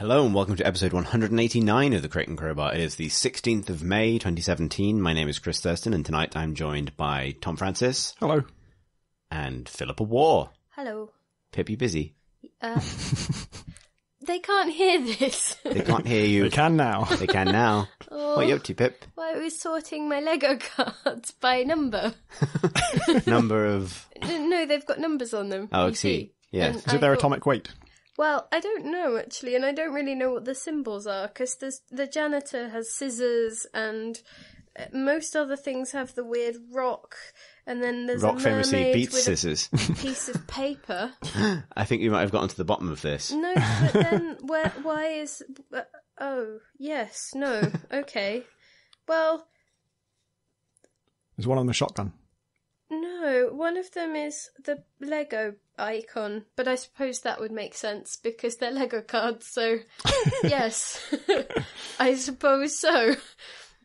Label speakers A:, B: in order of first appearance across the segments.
A: Hello and welcome to episode 189 of the Crate and Crowbar. It is the 16th of May 2017. My name is Chris Thurston and tonight I'm joined by Tom Francis.
B: Hello.
A: And Philippa War.
C: Hello.
A: Pip, you busy?
C: They can't hear this.
A: They can't hear you.
B: They can now.
A: They can now.
C: Oh,
A: What are you up to, Pip?
C: well, I was sorting my Lego cards by number.
A: Number of...
C: No, they've got numbers on them.
A: Oh, I
C: you
A: see. Yes.
C: And
B: Is it their atomic weight?
C: Well, I don't know, actually, and I don't really know what the symbols are, because the janitor has scissors, and most other things have the weird rock, and then there's
A: Rock
C: a
A: famously
C: mermaid
A: beats
C: with
A: scissors.
C: a piece of paper.
A: I think you might have gotten to the bottom of this.
C: No, but then why is... oh, yes, no, okay. Well...
B: There's one on the shotgun.
C: No, one of them is the Lego icon, but I suppose that would make sense because they're Lego cards, so yes, I suppose so.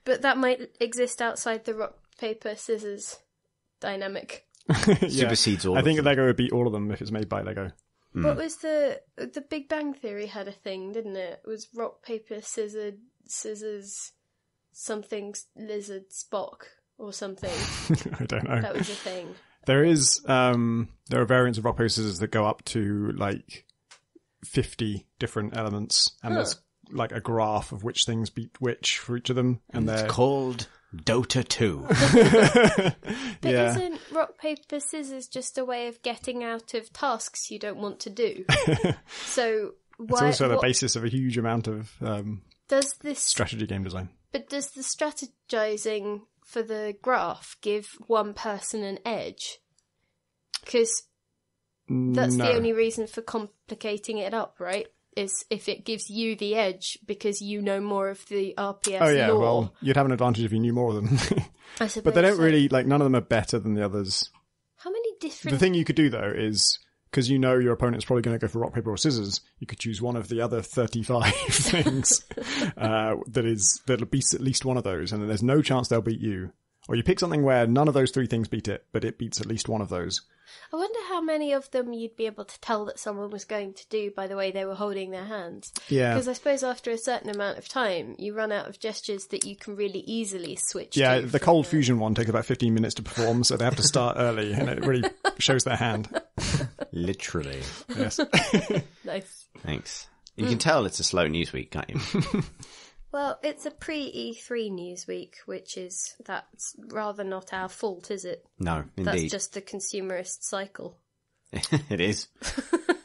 C: But that might exist outside the rock, paper, scissors dynamic.
A: Supersedes all
B: I
A: of
B: think
A: them.
B: Lego would beat all of them if it's made by Lego.
C: What was the Big Bang Theory had a thing, didn't it? It was rock, paper, scissors, something, lizard, Spock. Or something.
B: I don't know.
C: That was a thing.
B: There are variants of rock, paper, scissors that go up to like 50 different elements, and there's like a graph of which things beat which for each of them, and
A: It's
B: they're
A: called Dota 2.
C: But
B: Yeah.
C: isn't rock, paper, scissors just a way of getting out of tasks you don't want to do? So
B: it's
C: why?
B: also the
C: what-
B: basis of a huge amount of
C: does this?
B: strategy game design.
C: But does the strategizing for the graph give one person an edge? Because that's
B: No.
C: the only reason for complicating it up, right? Is if it gives you the edge because you know more of the RPS
B: Oh yeah,
C: lore.
B: well, you'd have an advantage if you knew more of them.
C: I suppose
B: But they don't
C: so.
B: really, like, none of them are better than the others.
C: How many different?
B: The thing you could do, though, is, because you know your opponent's probably going to go for rock, paper, or scissors, you could choose one of the other 35 things that'll beat at least one of those, and then there's no chance they'll beat you. Or you pick something where none of those three things beat it, but it beats at least one of those.
C: I wonder how many of them you'd be able to tell that someone was going to do by the way they were holding their hands.
B: Yeah.
C: Because I suppose after a certain amount of time, you run out of gestures that you can really easily switch
B: Yeah,
C: to.
B: the cold fusion one takes about 15 minutes to perform, so they have to start early, and it really shows their hand.
A: Literally.
B: Yes.
C: Nice.
A: Thanks. You can tell it's a slow news week, can't you?
C: Well, it's a pre-E3 news week, that's rather not our fault, is it?
A: No,
C: That's
A: indeed.
C: just the consumerist cycle.
A: It is.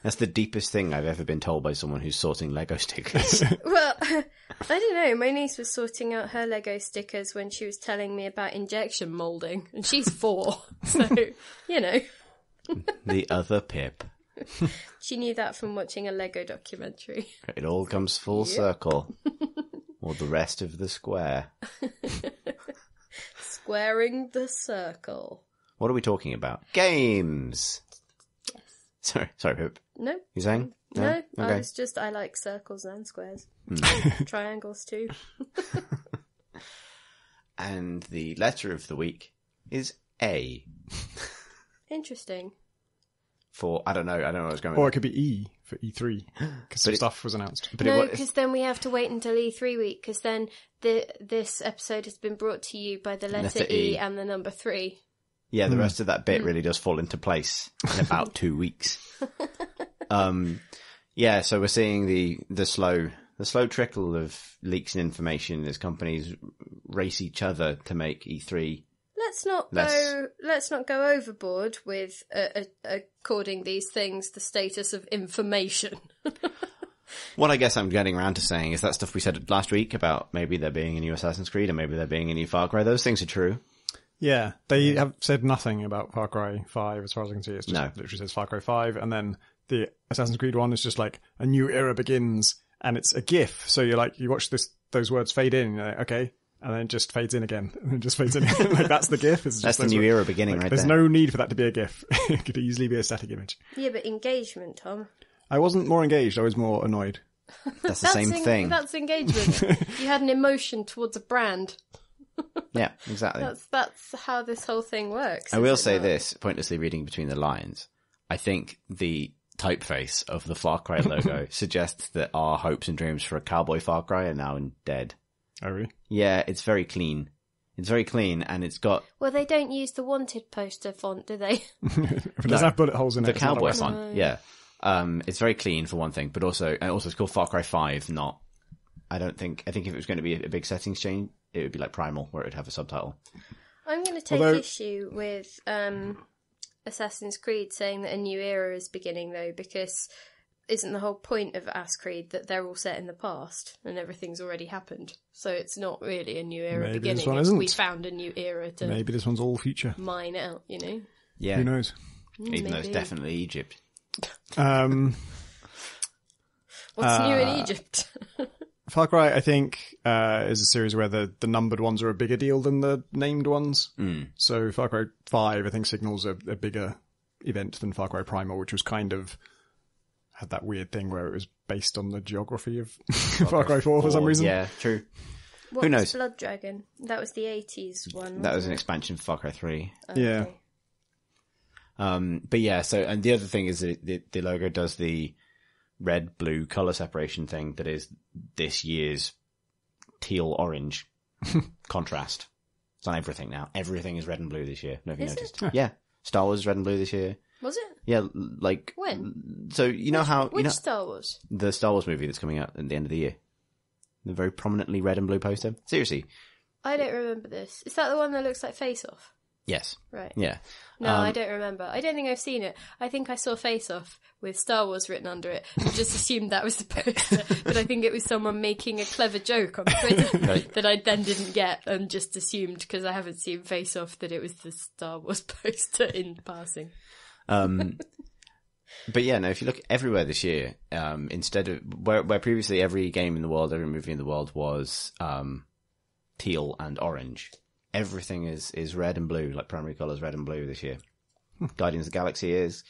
A: That's the deepest thing I've ever been told by someone who's sorting Lego stickers.
C: Well, I don't know. My niece was sorting out her Lego stickers when she was telling me about injection moulding, and she's 4, so, you know.
A: The other Pip.
C: She knew that from watching a Lego documentary.
A: It all comes full circle. Or the rest of the square.
C: Squaring the circle.
A: What are we talking about? Games!
C: Yes.
A: Sorry, Pip.
C: No.
A: You saying?
C: No,
A: Okay.
C: I like circles and squares. Triangles too.
A: And the letter of the week is A.
C: Interesting.
A: For, I don't know what I was going
B: Or it
A: with.
B: could be E for E3, because some
A: it-
B: stuff was announced.
A: But
C: No,
A: it was,
C: because then we have to wait until E3 week, because then this episode has been brought to you by the letter
A: Letter E.
C: and the number 3.
A: yeah, the rest of that bit really does fall into place in about 2 weeks. Yeah, so we're seeing the slow trickle of leaks and information as companies race each other to make E3.
C: Let's not go overboard with according these things the status of information.
A: What I guess I'm getting around to saying is that stuff we said last week about maybe there being a new Assassin's Creed and maybe there being a new Far Cry. Those things are true.
B: Yeah, they have said nothing about Far Cry 5 as far as I can see. It's just literally says Far Cry 5, and then the Assassin's Creed one is just like a new era begins, and it's a GIF. So you watch those words fade in, and you're like, okay, and then it just fades in again, and it just fades in. Like that's the GIF. It's just
A: That's the
B: those
A: new
B: words.
A: era beginning right
B: There's
A: there.
B: no need for that to be a GIF. It could easily be a static image.
C: Yeah, but engagement, Tom.
B: I wasn't more engaged. I was more annoyed.
A: That's the same thing.
C: That's engagement. You had an emotion towards a brand.
A: Yeah, exactly.
C: That's how this whole thing works.
A: I
C: is
A: will
C: it
A: say
C: not?
A: this, pointlessly reading between the lines. I think the typeface of the Far Cry logo suggests that our hopes and dreams for a cowboy Far Cry are now dead.
B: Oh, really?
A: Yeah, it's very clean. It's very clean, and it's got...
C: Well, they don't use the wanted poster font, do they?
B: It doesn't have bullet holes in
A: the
B: it.
A: cowboy
B: It's not
A: font, yeah. It's very clean for one thing, but also it's called Far Cry 5, not... I think if it was going to be a big settings change, it would be like Primal, where it would have a subtitle.
C: I'm going to take issue with Assassin's Creed saying that a new era is beginning, though, because isn't the whole point of Assassin's Creed that they're all set in the past and everything's already happened? So it's not really a new era
B: Maybe
C: beginning.
B: this one isn't.
C: We found a new era to
B: Maybe this one's all future.
C: mine out, you know?
A: Yeah.
B: Who knows?
A: Even though it's definitely Egypt.
C: What's new in Egypt?
B: Far Cry, I think, is a series where the numbered ones are a bigger deal than the named ones. So Far Cry 5, I think, signals a bigger event than Far Cry Primal, which was kind of had that weird thing where it was based on the geography of Far Cry 4 for some reason.
A: Yeah, true.
C: What
A: Who knows?
C: was Blood Dragon? That was the 80s one.
A: That was an expansion for Far Cry 3.
B: Yeah.
C: Okay.
A: But yeah, so, and the other thing is that the logo does the red-blue colour separation thing that is this year's teal-orange contrast. It's on everything now. Everything is red and blue this year. Have you noticed? Yeah. Star Wars is red and blue this year.
C: Was it?
A: Yeah, like...
C: When?
A: So, you know how...
C: Which Star Wars?
A: The Star Wars movie that's coming out at the end of the year. The very prominently red and blue poster. Seriously.
C: I don't remember this. Is that the one that looks like Face Off?
A: Yes.
C: Right.
A: Yeah.
C: No, I don't remember. I don't think I've seen it. I think I saw Face Off with Star Wars written under it. I just assumed that was the poster. But I think it was someone making a clever joke on Twitter that I then didn't get and just assumed, because I haven't seen Face Off, that it was the Star Wars poster in passing.
A: But yeah, no, if you look everywhere this year, instead of where previously every game in the world, every movie in the world was teal and orange, everything is red and blue, like primary colours, red and blue this year. Guardians of the Galaxy is.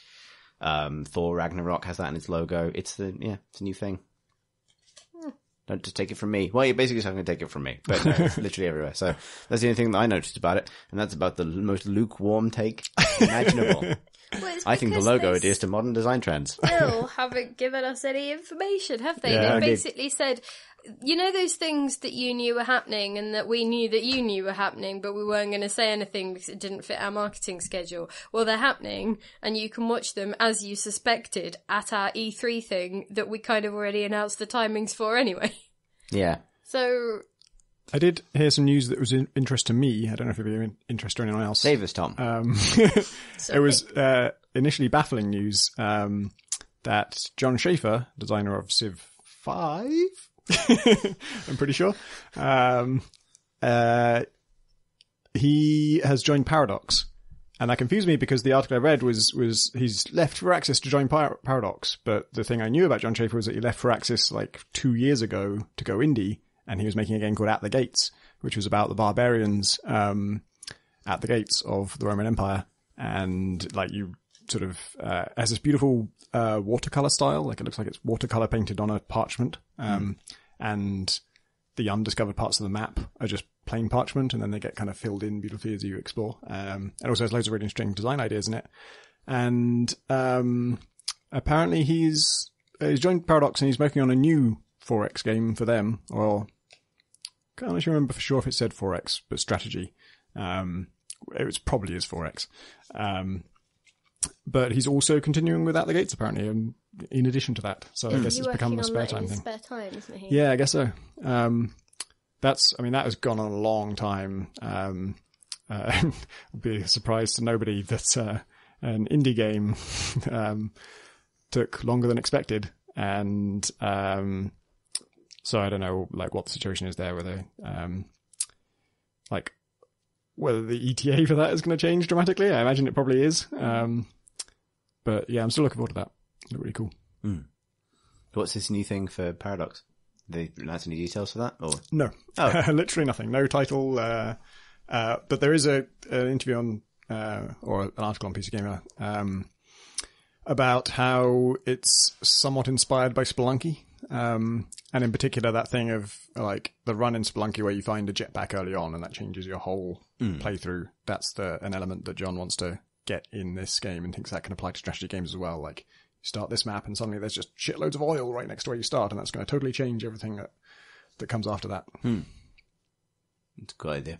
A: Thor Ragnarok has that in its logo. It's a new thing. Don't just take it from me. Well, you're basically just going to take it from me, but no, it's literally everywhere. So that's the only thing that I noticed about it, and that's about the most lukewarm take imaginable.
C: Well,
A: I think the logo adheres to modern design trends.
C: Still haven't given us any information, have they?
B: Yeah,
C: They basically said, you know those things that you knew were happening and that we knew that you knew were happening, but we weren't going to say anything because it didn't fit our marketing schedule? Well, they're happening, and you can watch them as you suspected at our E3 thing that we kind of already announced the timings for anyway.
A: Yeah.
C: So...
B: I did hear some news that was of interest to me. I don't know if it'd be of interest to anyone else.
A: Save us, Tom.
B: It was initially baffling news that John Schafer, designer of Civ 5, I'm pretty sure, he has joined Paradox. And that confused me because the article I read was he's left Firaxis to join Paradox. But the thing I knew about John Schafer was that he left Firaxis like 2 years ago to go indie. And he was making a game called At the Gates, which was about the barbarians at the gates of the Roman Empire. And like you sort of has this beautiful watercolor style, like it looks like it's watercolor painted on a parchment. And the undiscovered parts of the map are just plain parchment, and then they get kind of filled in beautifully as you explore. It also has loads of really interesting design ideas in it. And apparently he's joined Paradox and he's working on a new 4X game for them, or can't actually remember for sure if it said 4X, but strategy. It was probably is 4X. But he's also continuing with At the Gates, apparently, in addition to that. So I guess it's become a spare time thing.
C: Spare time, isn't he?
B: Yeah, I guess so. That has gone on a long time. It'd be a surprise to nobody that an indie game took longer than expected. And so I don't know, like, what the situation is there, whether whether the ETA for that is going to change dramatically. I imagine it probably is. But yeah, I'm still looking forward to that. It's really cool.
A: What's this new thing for Paradox? Did they announce any details for that? Or
B: no, literally nothing. No title. But there is an interview on or an article on PC Gamer about how it's somewhat inspired by Spelunky. And in particular, that thing of like the run in Spelunky where you find a jetpack early on and that changes your whole playthrough. That's an element that John wants to get in this game and thinks that can apply to strategy games as well. Like start this map and suddenly there's just shitloads of oil right next to where you start, and that's going to totally change everything that comes after that.
A: It's a good idea.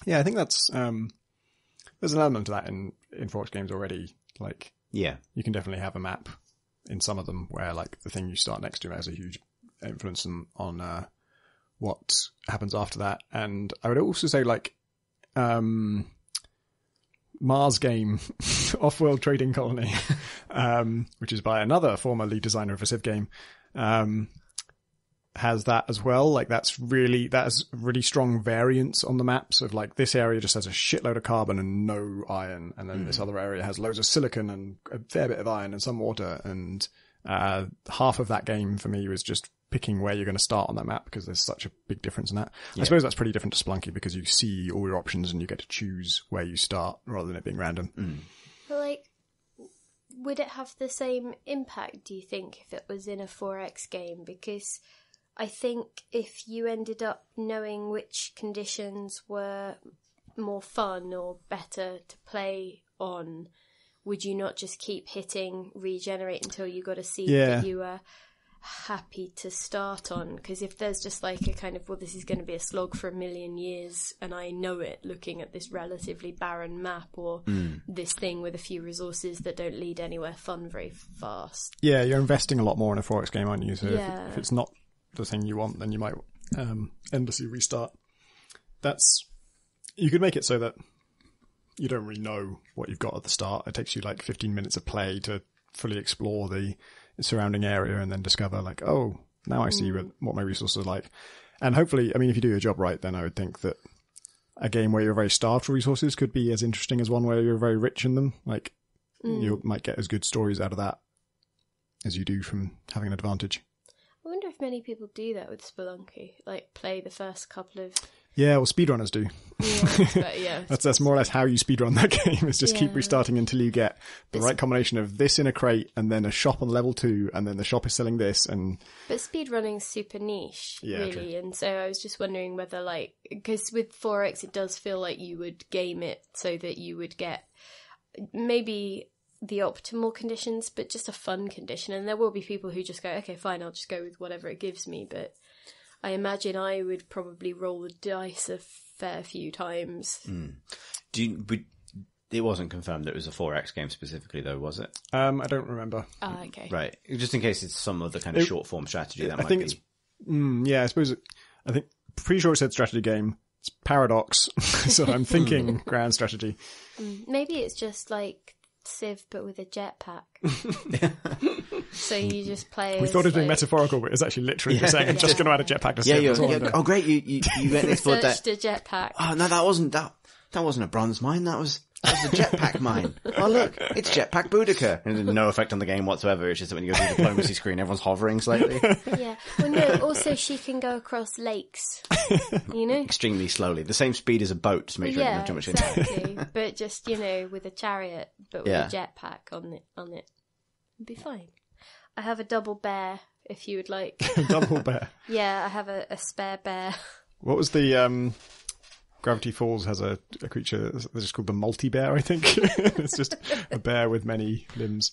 B: Yeah, I think that's there's an element to that in 4X games already. Like,
A: Yeah.
B: you can definitely have a map in some of them where like the thing you start next to has a huge influence on what happens after that. And I would also say like Mars game, Off-World Trading Colony, which is by another former lead designer of a Civ game, has that as well. Like that has really strong variance on the maps of like this area just has a shitload of carbon and no iron, and then this other area has loads of silicon and a fair bit of iron and some water. And half of that game for me was just picking where you're going to start on that map because there's such a big difference in that. I suppose that's pretty different to Spelunky because you see all your options and you get to choose where you start rather than it being random.
C: But like, would it have the same impact, do you think, if it was in a 4X game? Because I think if you ended up knowing which conditions were more fun or better to play on, would you not just keep hitting regenerate until you got a seed that you were happy to start on? Because if there's just like a kind of, well, this is going to be a slog for 1,000,000 years and I know it looking at this relatively barren map or this thing with a few resources that don't lead anywhere fun very fast.
B: Yeah, you're investing a lot more in a 4X game, aren't you? So if it's not the thing you want, then you might endlessly restart. You could make it so that you don't really know what you've got at the start. It takes you like 15 minutes of play to fully explore the surrounding area and then discover like, oh, now I see what my resources are like. And hopefully, I mean, if you do your job right, then I would think that a game where you're very starved for resources could be as interesting as one where you're very rich in them. Like, you might get as good stories out of that as you do from having an advantage.
C: I wonder if many people do that with Spelunky, like play the first couple of...
B: Yeah, well, speedrunners do.
C: Yeah,
B: That's more or less how you speedrun that game, is just keep restarting until you get the right combination of this in a crate and then a shop on level 2 and then the shop is selling this.
C: But speedrunning's super niche, really.
B: True.
C: And so I was just wondering whether, like, because with 4X it does feel like you would game it so that you would get maybe the optimal conditions, but just a fun condition. And there will be people who just go, okay, fine, I'll just go with whatever it gives me. But I imagine I would probably roll the dice a fair few times.
A: It wasn't confirmed that it was a 4X game specifically, though, was it?
B: I don't remember.
C: Ah, okay.
A: Right. Just in case it's some other kind of short form strategy that might be.
B: I suppose pretty sure it said strategy game. It's Paradox. So I'm thinking grand strategy.
C: Maybe it's just like Civ, but with a jetpack. So you just play.
B: We thought it was being metaphorical, but it's actually literally saying I'm just going to add a jetpack to Civ.
A: Oh, great! You went this for that.
C: Searched a jetpack.
A: Oh no, that wasn't a bronze mine. That was a jetpack mine. Oh look, it's Jetpack Boudica. And it had no effect on the game whatsoever. It's just that when you go to the diplomacy screen, everyone's hovering slightly.
C: Yeah. Well, no. Also, she can go across lakes. You know,
A: extremely slowly, the same speed as a boat to make sure it doesn't have too much
C: exactly. But just with a chariot, but with a jetpack on it, it'd be fine. I have a double bear, if you would like.
B: Double bear?
C: Yeah, I have a spare bear.
B: What was the... Gravity Falls has a creature that's just called the multi-bear, I think. It's just a bear with many limbs.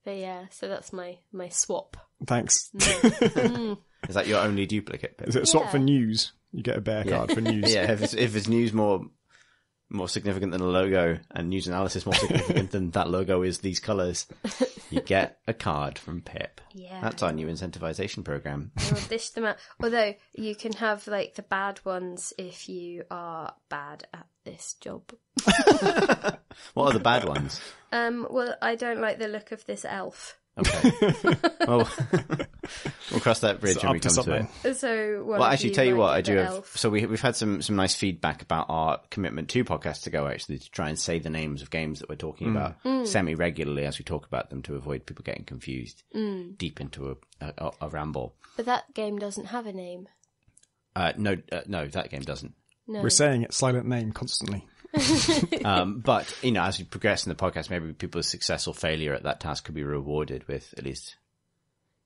C: But yeah, so that's my swap.
B: Thanks.
A: Is that your only duplicate? Pip?
B: Is it a swap for news? You get a bear card for news.
A: Yeah, if it's news more significant than a logo and news analysis more significant than that logo is these colours, you get a card from Pip.
C: Yeah.
A: That's our new incentivization program.
C: I'll dish them out. Although you can have like the bad ones if you are bad at this job.
A: What are the bad ones?
C: Well, I don't like the look of this elf.
A: Okay. Well, we'll cross that bridge when we come to it.
C: So,
A: actually, tell you what, I do have.
C: Elf?
A: So we've had some nice feedback about our commitment 2 podcasts ago, actually, to try and say the names of games that we're talking about semi-regularly as we talk about them to avoid people getting confused deep into a ramble.
C: But that game doesn't have a name.
A: No, that game doesn't.
C: No.
B: We're saying its silent name constantly.
A: But as we progress in the podcast, maybe people's success or failure at that task could be rewarded with at least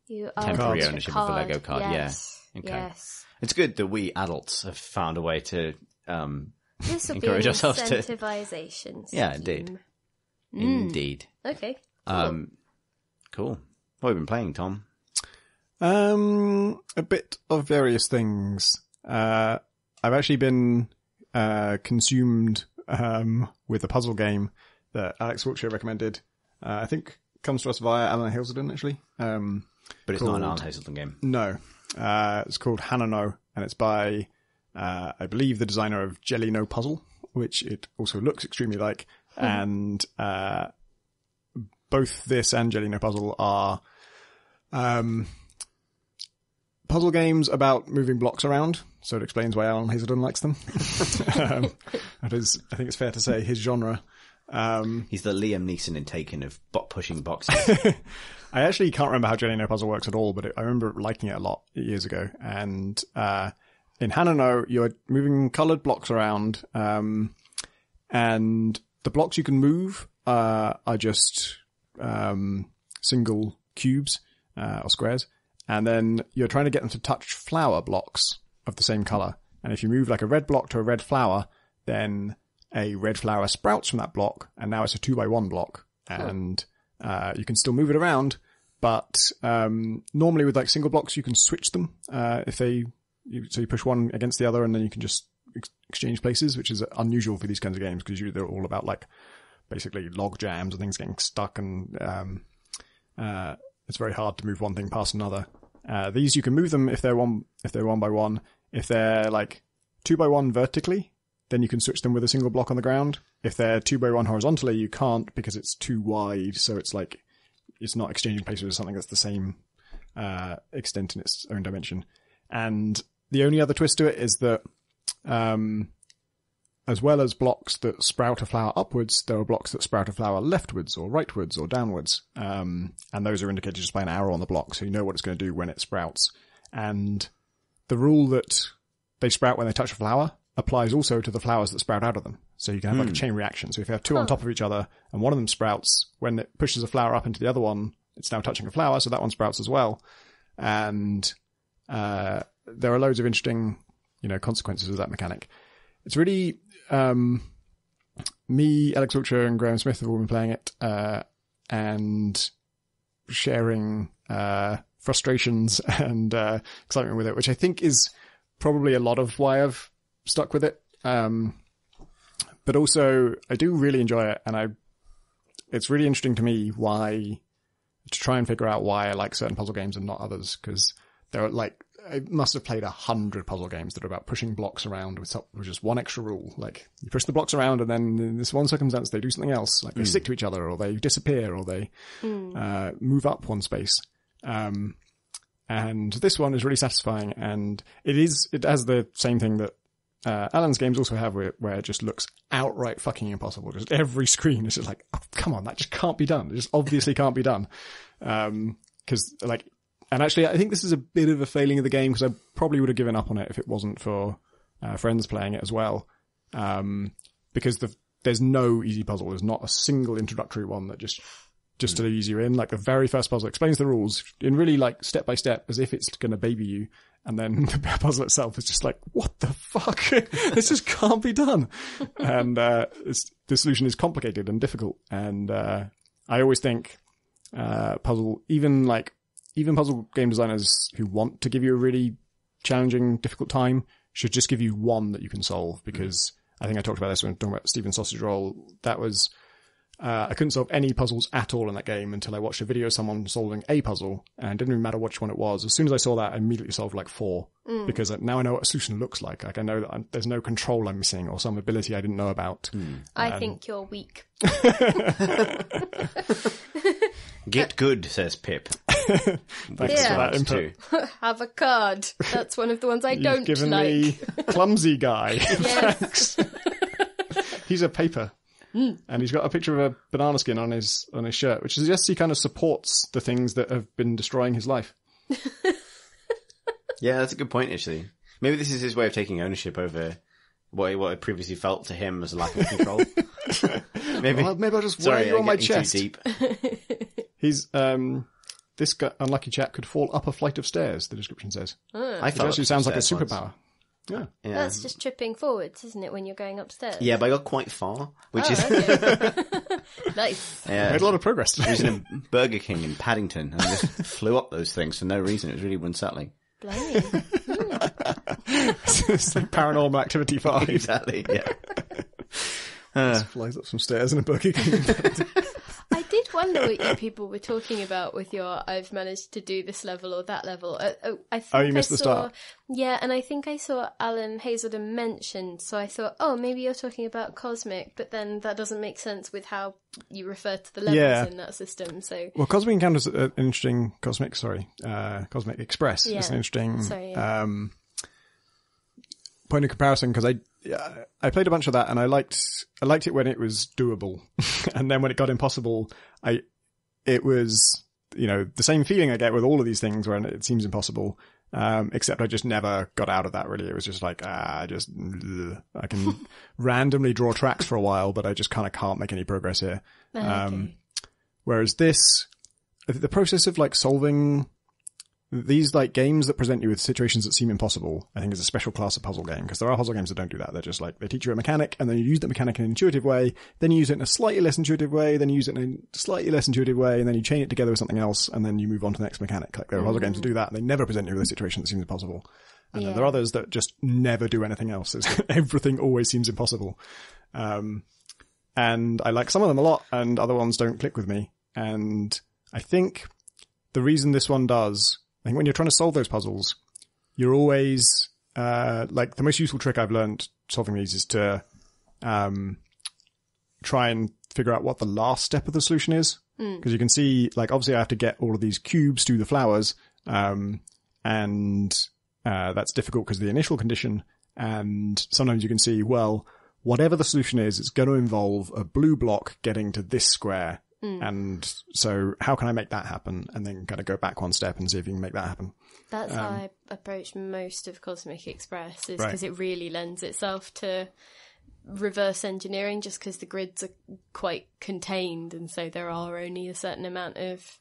A: temporary ownership of a Lego card.
C: Yes.
A: Yeah. Okay.
C: Yes.
A: It's good that we adults have found a way to
C: this will
A: encourage
C: be an
A: ourselves to.
C: incentivization scheme.
A: Yeah, indeed. Indeed.
C: Okay.
A: Cool. What have you been playing, Tom?
B: A bit of various things. I've actually been consumed with a puzzle game that Alex Wiltshire recommended. I think comes to us via Alan Hazelden, actually.
A: But it's not an Alan Hazelden game.
B: No. It's called Hanano, and it's by, I believe, the designer of Jelly No Puzzle, which it also looks extremely like. And both this and Jelly No Puzzle are puzzle games about moving blocks around, so it explains why Alan Hazelden likes them. That is, I think it's fair to say, his genre.
A: He's the Liam Neeson in Taken of pushing boxes.
B: I actually can't remember how Jelly No Puzzle works at all, but I remember liking it a lot years ago. And in Hanano, you're moving coloured blocks around, and the blocks you can move are just single cubes or squares. And then you're trying to get them to touch flower blocks of the same colour. And if you move like a red block to a red flower, then a red flower sprouts from that block, and now it's a 2x1 block. And you can still move it around, but normally with like single blocks, you can switch them so you push one against the other, and then you can just exchange places, which is unusual for these kinds of games because they're all about like basically log jams and things getting stuck, and it's very hard to move one thing past another. These you can move them if they're one by one. If they're like 2x1 vertically, then you can switch them with a single block on the ground. If they're 2x1 horizontally, you can't because it's too wide. So it's like it's not exchanging places with something that's the same extent in its own dimension. And the only other twist to it is that as well as blocks that sprout a flower upwards, there are blocks that sprout a flower leftwards or rightwards or downwards. And those are indicated just by an arrow on the block, so you know what it's going to do when it sprouts. And the rule that they sprout when they touch a flower applies also to the flowers that sprout out of them. So you can have like a chain reaction. So if you have two on top of each other and one of them sprouts, when it pushes a flower up into the other one, it's now touching a flower, so that one sprouts as well. And there are loads of interesting, consequences of that mechanic. It's really me, Alex Wiltshire, and Graham Smith have all been playing it and sharing frustrations and excitement with it, which I think is probably a lot of why I've stuck with it. But also, I do really enjoy it, and it's really interesting to me to try and figure out why I like certain puzzle games and not others, because there are like, I must have played 100 puzzle games that are about pushing blocks around with just one extra rule. Like, you push the blocks around and then in this one circumstance they do something else. Like, they stick to each other, or they disappear, or they move up one space. And this one is really satisfying, and it has the same thing that Alan's games also have, where it just looks outright fucking impossible. Just every screen is just like, oh, come on, that just can't be done. It just obviously can't be done. And actually, I think this is a bit of a failing of the game, because I probably would have given up on it if it wasn't for friends playing it as well. Because there's no easy puzzle. There's not a single introductory one that just to ease you in. Like, the very first puzzle explains the rules in really like step by step, as if it's going to baby you. And then the puzzle itself is just like, what the fuck? This just can't be done. And the solution is complicated and difficult. And I always think even puzzle game designers who want to give you a really challenging, difficult time should just give you one that you can solve, because I think I talked about this when talking about Stephen's Sausage Roll. That was, I couldn't solve any puzzles at all in that game until I watched a video of someone solving a puzzle, and it didn't even matter which one it was. As soon as I saw that, I immediately solved like 4, because now I know what a solution looks like. Like, I know that there's no control I'm missing or some ability I didn't know about.
C: I think you're weak.
A: Get good, says Pip.
B: Thanks for that input.
C: Have a card. That's one of the ones I don't like.
B: You've given me clumsy guy.
C: Yes.
B: He's a paper. And he's got a picture of a banana skin on his shirt, which suggests he kind of supports the things that have been destroying his life.
A: Yeah, that's a good point, actually. Maybe this is his way of taking ownership over what it previously felt to him as a lack of control. Maybe I'll just wear you on my chest. Too deep.
B: He's this unlucky chap could fall up a flight of stairs, the description says.
A: I
B: it actually sounds like a superpower. Yeah.
A: Yeah.
C: That's just tripping forwards, isn't it, when you're going upstairs?
A: Yeah, but I got quite far, which is
C: okay. Nice.
B: Made a lot of progress
A: I was
B: today.
A: in a Burger King in Paddington and I just flew up those things for no reason. It was really unsettling.
C: Blimey.
B: It's like Paranormal Activity 5.
A: Exactly, yeah.
B: Just flies up some stairs in a Burger King.
C: I did wonder what you people were talking about with your I've managed to do this level or that level. I think
B: you missed the start.
C: Yeah, and I think I saw Alan Hazelden mentioned, so I thought, oh, maybe you're talking about Cosmic, but then that doesn't make sense with how you refer to the levels in that system. So
B: Well, Cosmic Encounter's an interesting... Cosmic Express.
C: Yeah.
B: It's an interesting
C: Sorry,
B: point of comparison, because I played a bunch of that and I liked it when it was doable. And then when it got impossible, it was, the same feeling I get with all of these things when it seems impossible. Except I just never got out of that really. It was just like, I can randomly draw tracks for a while, but I just kind of can't make any progress here.
C: okay.
B: Whereas this, the process of like solving these like games that present you with situations that seem impossible, I think is a special class of puzzle game, because there are puzzle games that don't do that. They're just like, they teach you a mechanic and then you use that mechanic in an intuitive way, then you use it in a slightly less intuitive way, then you use it in a slightly less intuitive way, and then you chain it together with something else, and then you move on to the next mechanic. Like there are puzzle games that do that. They never present you with a situation that seems impossible. And then there are others that just never do anything else. Everything always seems impossible. And I like some of them a lot, and other ones don't click with me. And I think the reason this one does, I think when you're trying to solve those puzzles, you're always, like the most useful trick I've learned solving these is to, try and figure out what the last step of the solution is. Because you can see, like, obviously I have to get all of these cubes to the flowers, and that's difficult because of the initial condition. And sometimes you can see, well, whatever the solution is, it's going to involve a blue block getting to this square. And so how can I make that happen? And then kind of go back one step and see if you can make that happen.
C: That's how I approach most of Cosmic Express, is because it really lends itself to reverse engineering, just because the grids are quite contained, and so there are only a certain amount of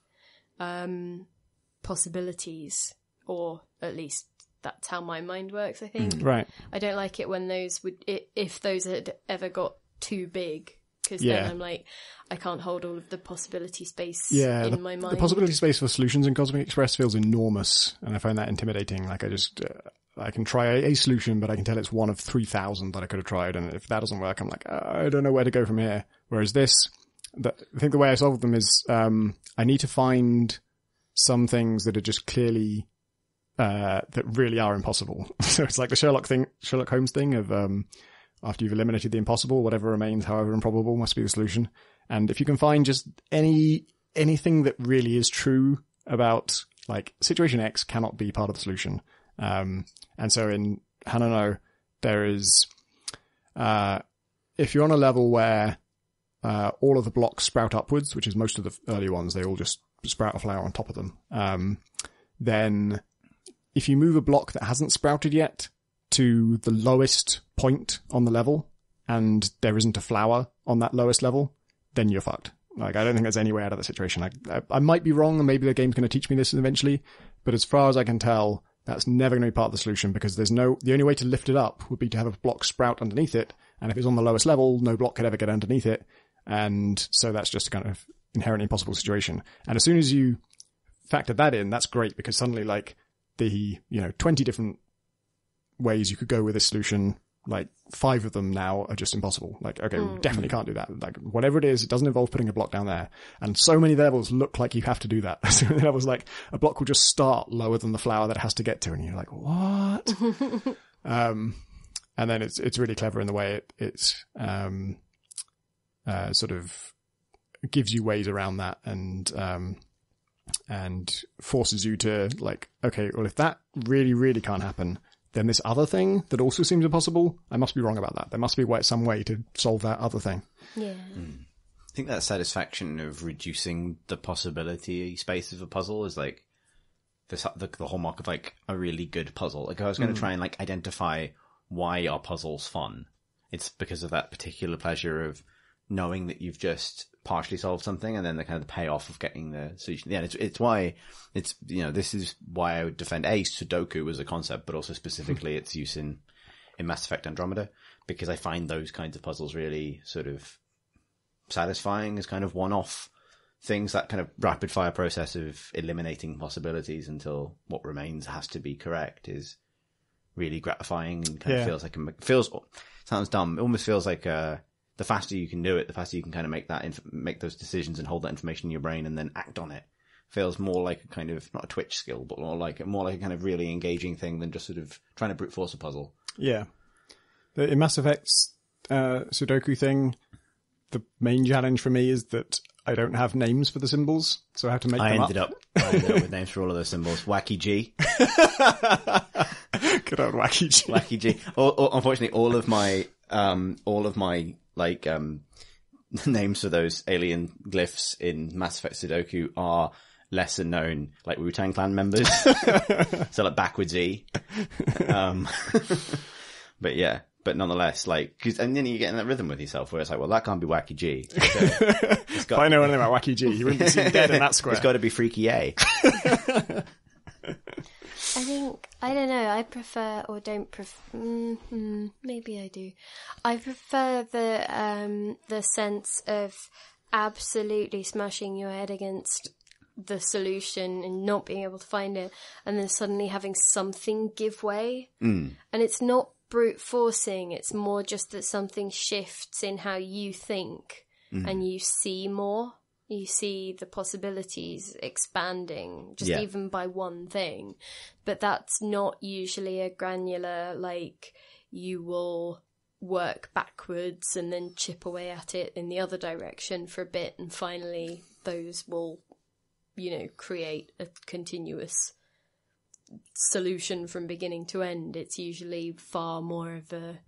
C: possibilities, or at least that's how my mind works, I think.
B: Right.
C: I don't like it when those if those had ever got too big, because then I'm like, I can't hold all of the possibility space in my mind.
B: The possibility space for solutions in Cosmic Express feels enormous, and I find that intimidating. Like I can try a solution, but I can tell it's one of 3,000 that I could have tried, and if that doesn't work, I'm like, I don't know where to go from here. Whereas this, I think the way I solve them is, I need to find some things that are just clearly, that really are impossible. So it's like the Sherlock Holmes thing of, after you've eliminated the impossible, whatever remains, however improbable, must be the solution. And if you can find just anything that really is true about, like, situation X cannot be part of the solution. And so in Hanano, there is, if you're on a level where, all of the blocks sprout upwards, which is most of the early ones, they all just sprout a flower on top of them. Then if you move a block that hasn't sprouted yet to the lowest point on the level, and there isn't a flower on that lowest level, then you're fucked. Like, I don't think there's any way out of that situation. I might be wrong, and maybe the game's going to teach me this eventually, but as far as I can tell, that's never going to be part of the solution, because the only way to lift it up would be to have a block sprout underneath it, and if it's on the lowest level, no block could ever get underneath it, and so that's just a kind of inherently impossible situation. And as soon as you factor that in, that's great, because suddenly, like, the 20 different ways you could go with this solution, like 5 of them now are just impossible. Like, okay, we definitely can't do that. Like, whatever it is, it doesn't involve putting a block down there. And so many levels look like you have to do that. So many levels, like, a block will just start lower than the flower that it has to get to, and you're like, what? And then it's really clever in the way it sort of gives you ways around that, and forces you to, like, okay, well, if that really, really can't happen, then this other thing that also seems impossible, I must be wrong about that. There must be some way to solve that other thing.
C: Yeah.
A: I think that satisfaction of reducing the possibility space of a puzzle is like the hallmark of, like, a really good puzzle. Like, if I was going to try and, like, identify why are puzzles fun, it's because of that particular pleasure of knowing that you've just partially solved something, and then the kind of the payoff of getting the solution. Yeah, it's why it's, this is why I would defend Sudoku as a concept, but also specifically its use in Mass Effect Andromeda, because I find those kinds of puzzles really sort of satisfying as kind of one-off things, that kind of rapid fire process of eliminating possibilities until what remains has to be correct is really gratifying, and kind of feels sounds dumb. It almost feels like the faster you can do it, the faster you can kind of make those decisions and hold that information in your brain and then act on it. Feels more like a kind of, not a twitch skill, but more like a kind of really engaging thing than just sort of trying to brute force a puzzle.
B: Yeah. In Mass Effect's Sudoku thing, the main challenge for me is that I don't have names for the symbols, so I have to make them up.
A: I ended up with names for all of those symbols. Wacky G.
B: Good old Wacky G.
A: Wacky G. Unfortunately, all of my names for those alien glyphs in Mass Effect Sudoku are lesser known, like Wu-Tang Clan members. So like backwards E. But yeah. But nonetheless, and then you get in that rhythm with yourself where it's like, well, that can't be Wacky G.
B: If I know anything about Wacky G, he wouldn't be seen dead in that square.
A: It's got to be Freaky A.
C: I don't know, I prefer, or don't prefer, maybe I do. I prefer the sense of absolutely smashing your head against the solution and not being able to find it, and then suddenly having something give way. And it's not brute forcing, it's more just that something shifts in how you think, and you see more. You see the possibilities expanding, just even by one thing. But that's not usually a granular, like, you will work backwards and then chip away at it in the other direction for a bit, and finally those will, create a continuous solution from beginning to end. It's usually far more of a,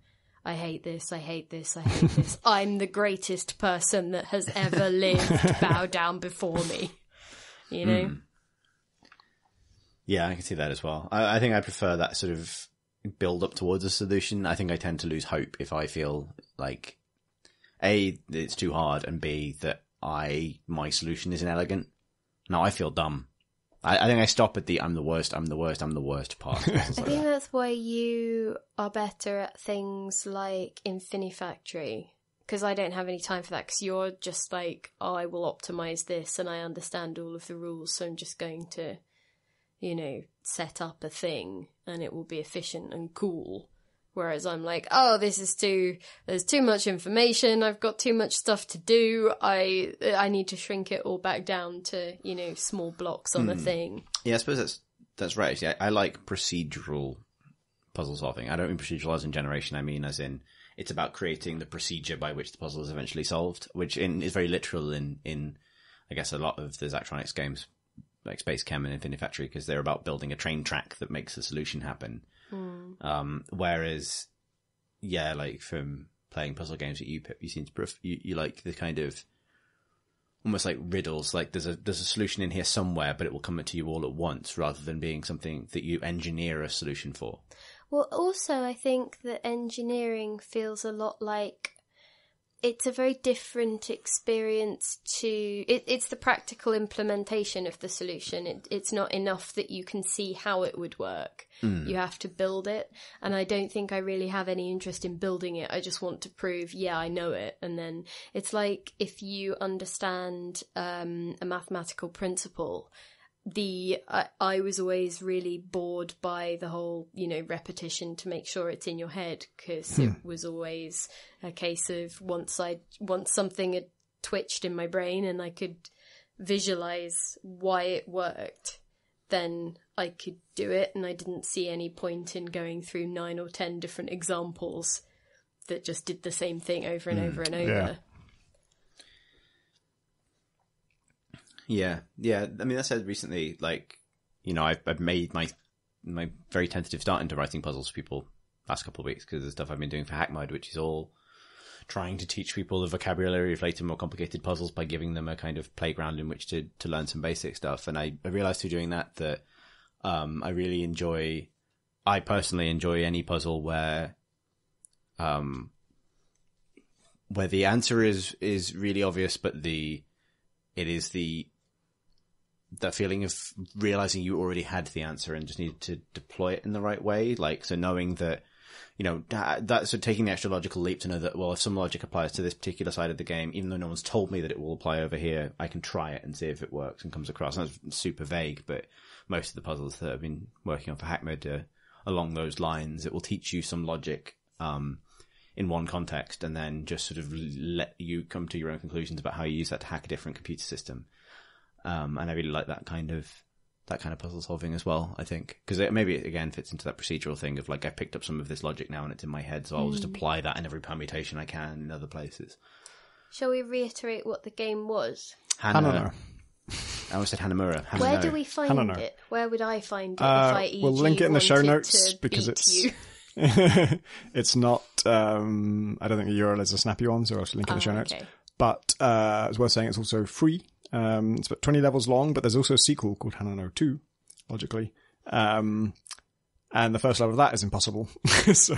C: I hate this, I hate this, I hate this. I'm the greatest person that has ever lived. Bow down before me.
A: Yeah, I can see that as well. I think I prefer that sort of build up towards a solution. I think I tend to lose hope if I feel like, A, it's too hard, and B, that my solution is inelegant. No, I feel dumb. I think I stop at the I'm the worst part.
C: I think that's why you are better at things like Infinifactory, because I don't have any time for that, because you're just like, I will optimize this and I understand all of the rules, so I'm just going to, set up a thing and it will be efficient and cool. Whereas I'm like, oh, there's too much information, I've got too much stuff to do, I need to shrink it all back down to, small blocks on a thing.
A: Yeah, I suppose that's right. Actually, I like procedural puzzle solving. I don't mean procedural as in generation, I mean as in, it's about creating the procedure by which the puzzle is eventually solved, which is very literal in I guess, a lot of the Zachtronics games, like Space Chem and Infinifactory, because they're about building a train track that makes the solution happen. Whereas, like from playing puzzle games that you seem to you like the kind of almost like riddles, like there's a solution in here somewhere, but it will come to you all at once, rather than being something that you engineer a solution for.
C: Well, also I think that engineering feels a lot like, it's a very different experience to... It's the practical implementation of the solution. It's not enough that you can see how it would work. You have to build it. And I don't think I really have any interest in building it. I just want to prove, I know it. And then it's like if you understand a mathematical principle... I was always really bored by the whole, repetition to make sure it's in your head, because it was always a case of once something had twitched in my brain and I could visualize why it worked, then I could do it, and I didn't see any point in going through 9 or 10 different examples that just did the same thing over and over and over.
B: Yeah.
A: Yeah. I mean, that said, recently, I've made my very tentative start into writing puzzles for people last couple of weeks, because of the stuff I've been doing for Hackmode, which is all trying to teach people the vocabulary of later, more complicated puzzles by giving them a kind of playground in which to learn some basic stuff. And I realized through doing that I personally enjoy any puzzle where where the answer is really obvious, but it is the feeling of realizing you already had the answer and just needed to deploy it in the right way. Like, so knowing that, that's so taking the extra logical leap to know that, well, if some logic applies to this particular side of the game, even though no one's told me that it will apply over here, I can try it and see if it works and comes across. And that's super vague, but most of the puzzles that I've been working on for Hackmod are along those lines. It will teach you some logic, in one context, and then just sort of let you come to your own conclusions about how you use that to hack a different computer system. And I really like that kind of puzzle solving as well, I think. Because maybe it, again, fits into that procedural thing of, like, I picked up some of this logic now and it's in my head, so I'll just apply that in every permutation I can in other places.
C: Shall we reiterate what the game was?
B: Hanano.
A: I almost said Hanamura.
C: Where do we find it? Where would I find it if I
B: We'll link it in the show notes because
C: it's...
B: it's not, I don't think the URL is a snappy one, so I'll link in the show notes.
C: Okay.
B: But it's worth saying it's also free. It's about 20 levels long, but there's also a sequel called Hanano 2, logically. And the first level of that is impossible. So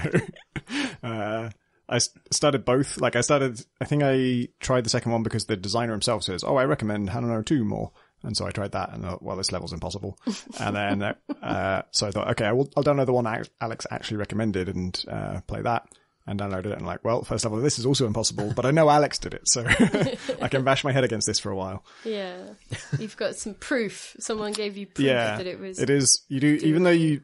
B: I started both. Like, I think I tried the second one because the designer himself says, I recommend Hanano 2 more. And so I tried that and thought, well, this level's impossible. And then, so I thought, okay, I'll download the one Alex actually recommended and play that. And downloaded it and like, well, first level of this is also impossible, but I know Alex did it, so I can bash my head against this for a while.
C: Yeah. You've got some proof. Someone gave you proof that it was...
B: It is. You do, even though you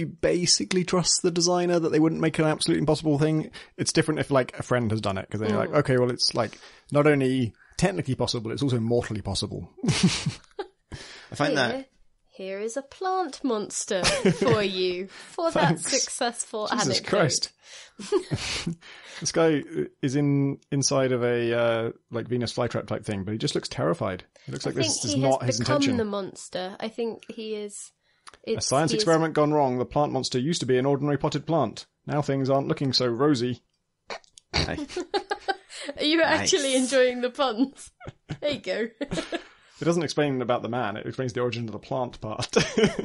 B: basically trust the designer that they wouldn't make an absolutely impossible thing, it's different if, like, a friend has done it, because then you're like, okay, well, it's, like, not only technically possible, it's also mortally possible.
A: I find that...
C: Here is a plant monster for you for that successful
B: Jesus
C: anecdote.
B: Christ. This guy is inside of a like Venus flytrap type thing, but he just looks terrified. It looks like this is not his intention.
C: He has become the monster. I think he is.
B: A science experiment gone wrong. The plant monster used to be an ordinary potted plant. Now things aren't looking so rosy.
C: Are you actually enjoying the puns? There you go.
B: It doesn't explain about the man. It explains the origin of the plant part.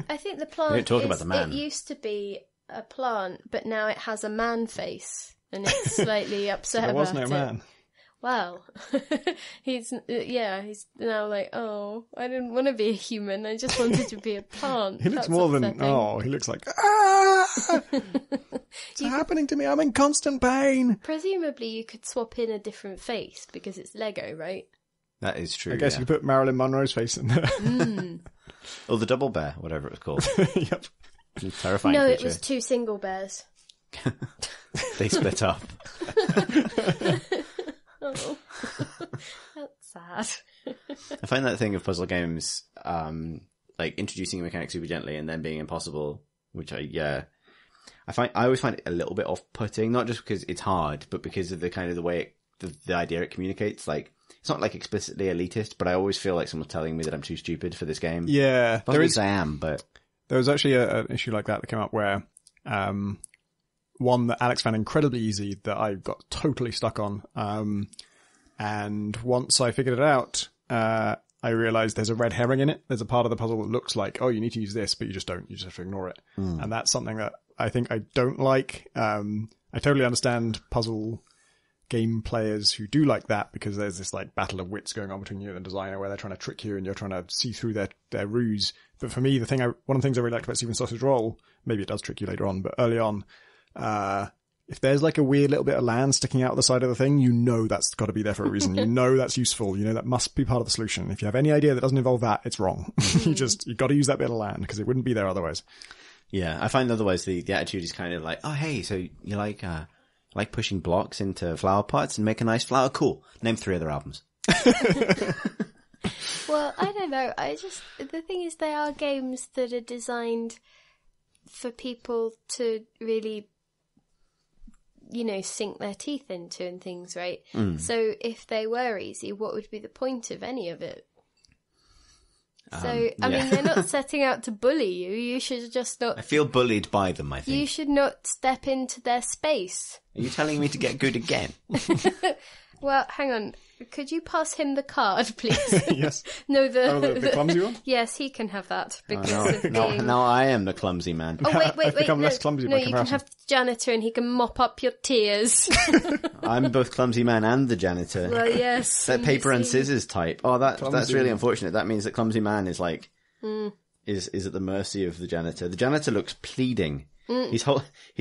C: I think the plant.
A: We don't talk about the man.
C: It used to be a plant, but now it has a man face, and it's slightly upset
B: there was
C: about
B: no man.
C: Well, he's now like, oh, I didn't want to be a human. I just wanted to be a plant.
B: He looks more than he looks like it's happening to me. I'm in constant pain.
C: Presumably, you could swap in a different face because it's Lego, right?
A: That is true.
B: I guess you could put Marilyn Monroe's face in there.
A: Or the double bear, whatever it was called.
B: Yep.
A: Terrifying
C: No,
A: creature.
C: it was 2 single bears.
A: They split up.
C: Oh, that's sad.
A: I find that thing of puzzle games, like introducing a mechanic super gently and then being impossible, which I always find it a little bit off-putting, not just because it's hard, but because of the kind of the way the idea it communicates. Like, it's not like explicitly elitist, but I always feel like someone's telling me that I'm too stupid for this game.
B: Yeah,
A: I am, but
B: there was actually an issue like that came up where one that Alex found incredibly easy that I got totally stuck on. And once I figured it out, I realized there's a red herring in it. There's a part of the puzzle that looks like, oh, you need to use this, but you just don't. You just have to ignore it. And that's something that I think I don't like. I totally understand puzzle game players who do like that, because there's this like battle of wits going on between you and the designer where they're trying to trick you and you're trying to see through their ruse. But for me, one of the things I really liked about Steven Sausage Roll, maybe it does trick you later on, but early on, if there's like a weird little bit of land sticking out the side of the thing, you know that's got to be there for a reason. You know that's useful. You know that must be part of the solution. If you have any idea that doesn't involve that, it's wrong. You've got to use that bit of land because it wouldn't be there otherwise.
A: Yeah, I find otherwise the attitude is kind of like, oh hey, so you like pushing blocks into flower pots and make a nice flower? Cool. Name 3 other albums.
C: Well, I don't know. The thing is, they are games that are designed for people to really, sink their teeth into and things, right? So if they were easy, what would be the point of any of it? So, I mean, they're not setting out to bully you. You should just not...
A: I feel bullied by them, I think.
C: You should not step into their space.
A: Are you telling me to get good again?
C: Well, hang on. Could you pass him the card, please?
B: Yes.
C: No,
B: the clumsy one?
C: Yes, he can have that because of
A: now,
C: being...
A: now I am the clumsy man.
C: Oh, wait.
B: I've become
C: No,
B: less clumsy
C: no,
B: by
C: you can
B: comparison.
C: have the janitor and he can mop up your tears.
A: I'm both clumsy man and the janitor.
C: Well, yes.
A: That paper and
C: see.
A: scissors type. Oh, that's
B: Clumsy.
A: really unfortunate. That means that clumsy man is like is at the mercy of the janitor. The janitor looks pleading. He's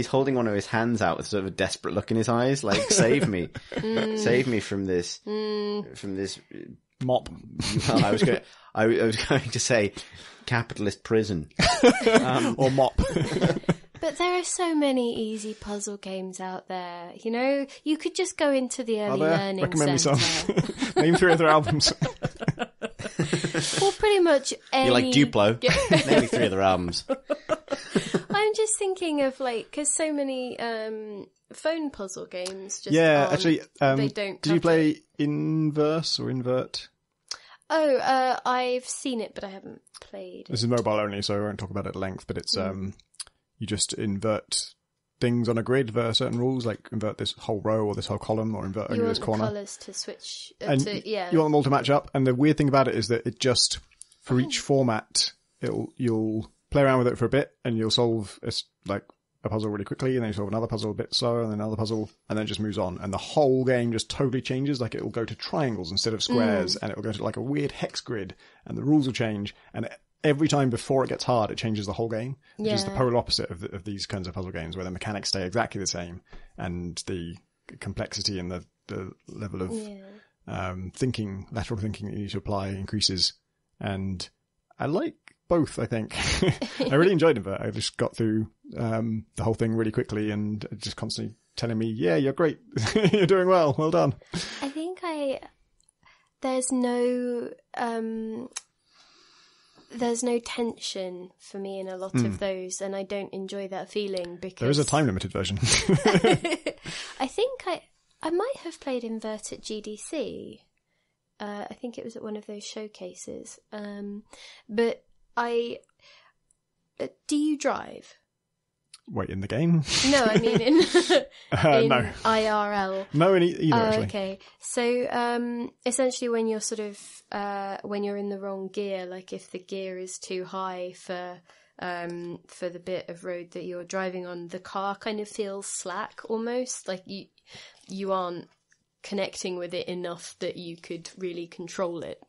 A: holding one of his hands out with sort of a desperate look in his eyes, like save me, save me from this
B: Mop.
A: Well, I was going to say capitalist prison.
B: Or mop.
C: But there are so many easy puzzle games out there. You know, you could just go into the
B: Are
C: early
B: there?
C: learning
B: Recommend me some.
C: centre.
B: Name 3 of their albums.
C: Or pretty much any...
A: You like Duplo? Name me 3 of their albums.
C: I'm just thinking of because so many phone puzzle games just
B: Yeah,
C: aren't-
B: actually,
C: they don't
B: did you
C: cut
B: play Inverse or Invert?
C: Oh, I've seen it, but I haven't played.
B: This is mobile only, so I won't talk about it at length, but it's you just invert things on a grid for certain rules, like invert this whole row or this whole column, or invert
C: You
B: only
C: want
B: this
C: the
B: corner.
C: colours to switch
B: And
C: yeah.
B: you want them all to match up, and the weird thing about it is that it just, for each format, you'll play around with it for a bit, and you'll solve a puzzle really quickly, and then you solve another puzzle a bit slower, and then another puzzle, and then it just moves on. And the whole game just totally changes. Like, it will go to triangles instead of squares, and it will go to like a weird hex grid, and the rules will change. And every time before it gets hard, it changes the whole game, which is the polar opposite of these kinds of puzzle games, where the mechanics stay exactly the same, and the complexity and the level of lateral thinking that you need to apply increases. And I like both, I think. I really enjoyed it. I just got through the whole thing really quickly, and just constantly telling me, yeah, you're great. You're doing well. Well done.
C: I think there's no tension for me in a lot of those, and I don't enjoy that feeling because
B: There is a time limited version.
C: I think I might have played Invert at GDC. I think it was at one of those showcases. But do you drive?
B: Wait, in the game?
C: No, I mean in
B: No.
C: IRL.
B: No, in either, actually.
C: Okay. So, essentially when you're when you're in the wrong gear, like if the gear is too high for the bit of road that you're driving on, the car kind of feels slack almost, like you aren't connecting with it enough that you could really control it.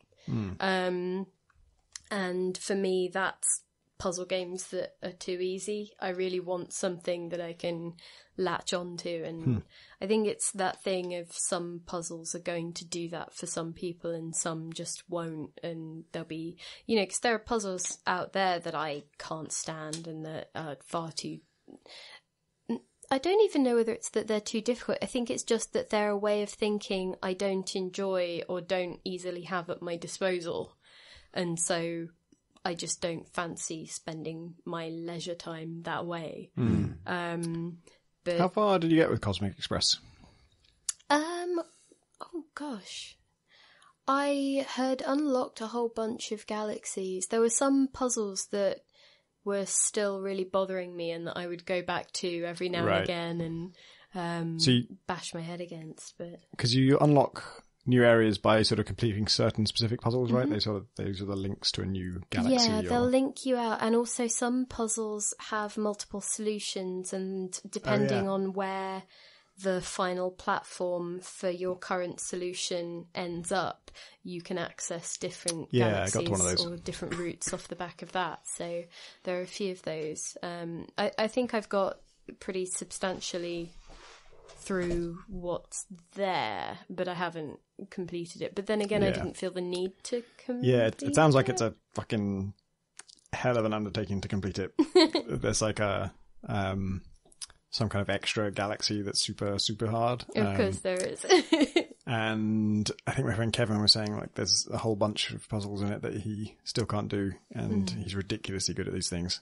C: And for me, that's puzzle games that are too easy. I really want something that I can latch onto, and I think it's that thing of some puzzles are going to do that for some people and some just won't, and there'll be, because there are puzzles out there that I can't stand and that are far too... I don't even know whether it's that they're too difficult. I think it's just that they're a way of thinking I don't enjoy or don't easily have at my disposal. And so I just don't fancy spending my leisure time that way. But
B: How far did you get with Cosmic Express?
C: oh gosh. I had unlocked a whole bunch of galaxies. There were some puzzles that were still really bothering me and that I would go back to every now and again and bash my head against. But
B: because you unlock new areas by sort of completing certain specific puzzles, right? Those are the links to a new galaxy.
C: Yeah, they'll link you out, and also some puzzles have multiple solutions, and depending on where the final platform for your current solution ends up, you can access different galaxies
B: I got to one of those.
C: or different routes off the back of that. So there are a few of those. I think I've got pretty substantially through what's there, but I haven't completed it. But then again, I didn't feel the need to complete it.
B: It sounds like it's a fucking hell of an undertaking to complete it. There's like a some kind of extra galaxy that's super, super hard.
C: Of course there is.
B: And I think my friend Kevin was saying, like, there's a whole bunch of puzzles in it that he still can't do, and he's ridiculously good at these things.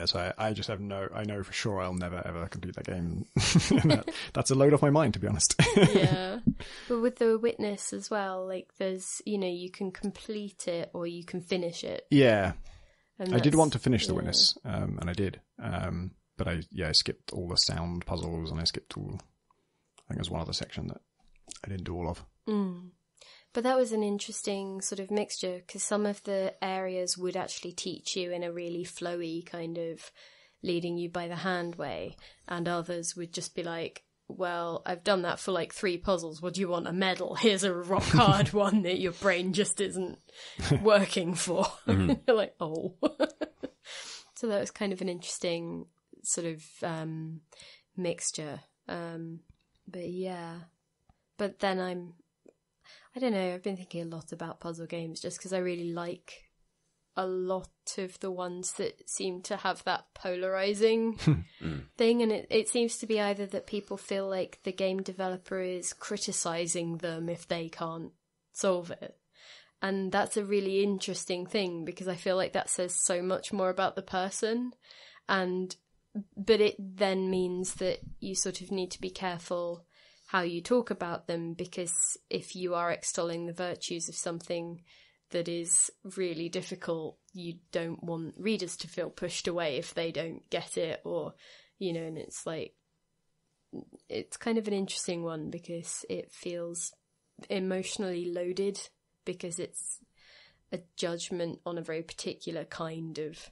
B: So I just have I know for sure I'll never ever complete that game. That's a load off my mind, to be honest.
C: Yeah. But with the Witness as well, like there's, you can complete it or you can finish it.
B: Yeah.
C: And
B: I did want to finish the Witness, and I did. But I skipped all the sound puzzles, and I skipped all... think there's one other section that I didn't do all of.
C: But that was an interesting sort of mixture, because some of the areas would actually teach you in a really flowy kind of leading you by the hand way, and others would just be like, well, I've done that for like 3 puzzles. What do you want? A medal? Here's a rock hard one that your brain just isn't working for. You're like, oh. So that was kind of an interesting sort of mixture. But yeah. But then I don't know, I've been thinking a lot about puzzle games just because I really like a lot of the ones that seem to have that polarizing thing, and it seems to be either that people feel like the game developer is criticizing them if they can't solve it, and that's a really interesting thing because I feel like that says so much more about the person, but it then means that you sort of need to be careful how you talk about them, because if you are extolling the virtues of something that is really difficult, you don't want readers to feel pushed away if they don't get it, or, you know, and it's like, it's kind of an interesting one because it feels emotionally loaded because it's a judgment on a very particular kind of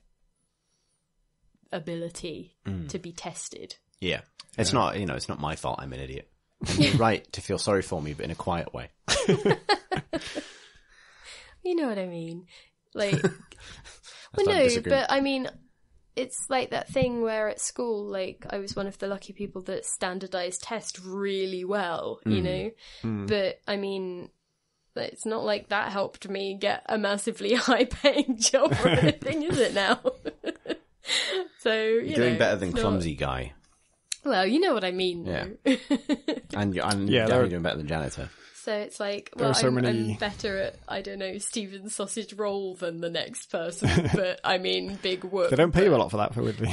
C: ability to be tested.
A: Yeah. It's not, it's not my fault I'm an idiot. And you're right to feel sorry for me, but in a quiet way.
C: You know what I mean? Like, well, no, but I mean, it's like that thing where at school, like, I was one of the lucky people that standardized test really well, you know? But, I mean, it's not like that helped me get a massively high-paying job or anything, is it now? So,
A: you're doing better than Clumsy Guy.
C: Well, you know what I mean, though.
A: Yeah. and you're definitely doing better than Janitor.
C: So it's like, well, I'm better at, I don't know, Stephen's sausage roll than the next person, but I mean, big whoop.
B: They don't pay you a lot for that, weirdly.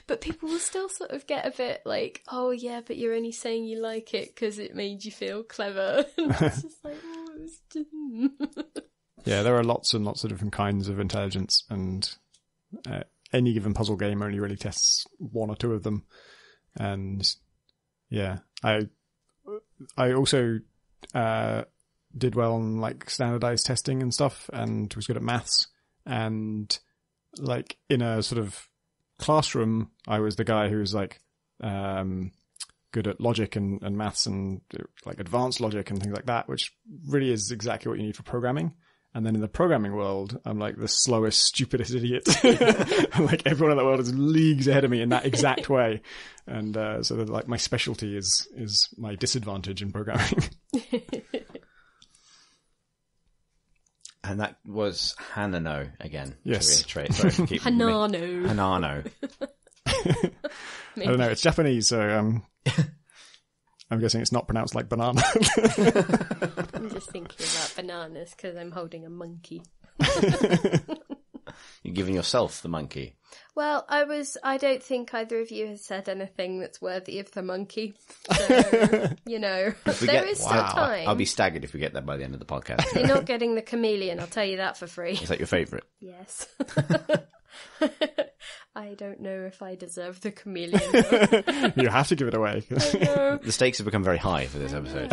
C: But people will still sort of get a bit like, oh yeah, but you're only saying you like it because it made you feel clever. And it's just like, oh, it was just...
B: Yeah, there are lots and lots of different kinds of intelligence, and any given puzzle game only really tests 1 or 2 of them. And yeah, I also did well on like standardized testing and stuff, and was good at maths. And like in a sort of classroom, I was the guy who was like good at logic and maths and like advanced logic and things like that, which really is exactly what you need for programming. And then in the programming world, I'm like the slowest, stupidest idiot. Like everyone in the world is leagues ahead of me in that exact way. And so that, like my specialty is my disadvantage in programming.
A: And that was Hanano again.
B: Yes.
A: To reiterate. Sorry for keeping
C: Hanano.
B: I don't know. It's Japanese, so I'm guessing it's not pronounced like banana.
C: I'm just thinking about bananas because I'm holding a monkey.
A: You're giving yourself the monkey.
C: Well, I don't think either of you has said anything that's worthy of the monkey. So, you know, there is still time.
A: I'll be staggered if we get that by the end of the podcast.
C: You're not getting the chameleon, I'll tell you that for free.
A: Is that your favourite?
C: Yes. I don't know if I deserve the chameleon.
B: You have to give it away.
A: The stakes have become very high for this episode.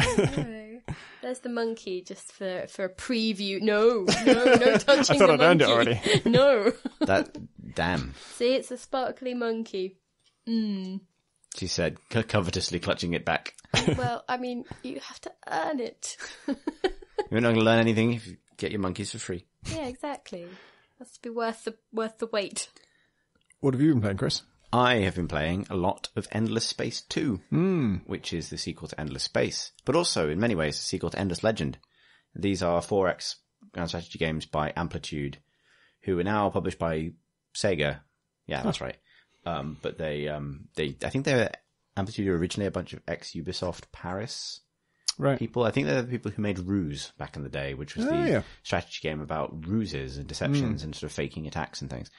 C: There's the monkey just for a preview. No touching
B: I thought I'd earned it already.
C: No.
A: Damn.
C: See, it's a sparkly monkey.
A: She said, covetously clutching it back.
C: Well, I mean, you have to earn it.
A: You're not going to learn anything if you get your monkeys for free.
C: Yeah, exactly. It has to be worth the wait.
B: What have you been playing, Chris?
A: I have been playing a lot of Endless Space 2, which is the sequel to Endless Space, but also, in many ways, a sequel to Endless Legend. These are 4X grand strategy games by Amplitude, who are now published by Sega. Yeah, that's right. But they, I think Amplitude are originally a bunch of ex-Ubisoft Paris people. I think they're the people who made Ruse back in the day, which was the strategy game about ruses and deceptions and sort of faking attacks and things.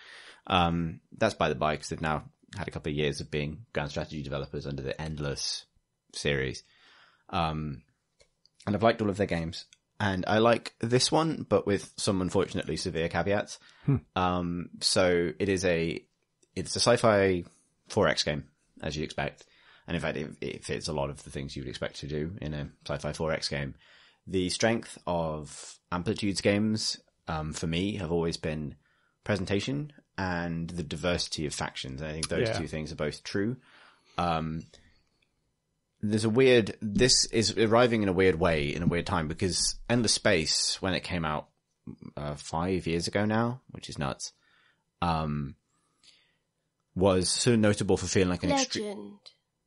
A: That's by the by, because they've now had a couple of years of being grand strategy developers under the Endless series. And I've liked all of their games. And I like this one, but with some unfortunately severe caveats. So it's a sci-fi 4X game, as you'd expect. and in fact, it fits a lot of the things you would expect to do in a Sci-Fi 4X game. The strength of Amplitude's games, for me, have always been presentation and the diversity of factions. And I think those two things are both true. This is arriving in a weird way, in a weird time, because Endless Space, when it came out 5 years ago now, which is nuts, was sort of notable for feeling like an
C: Legend.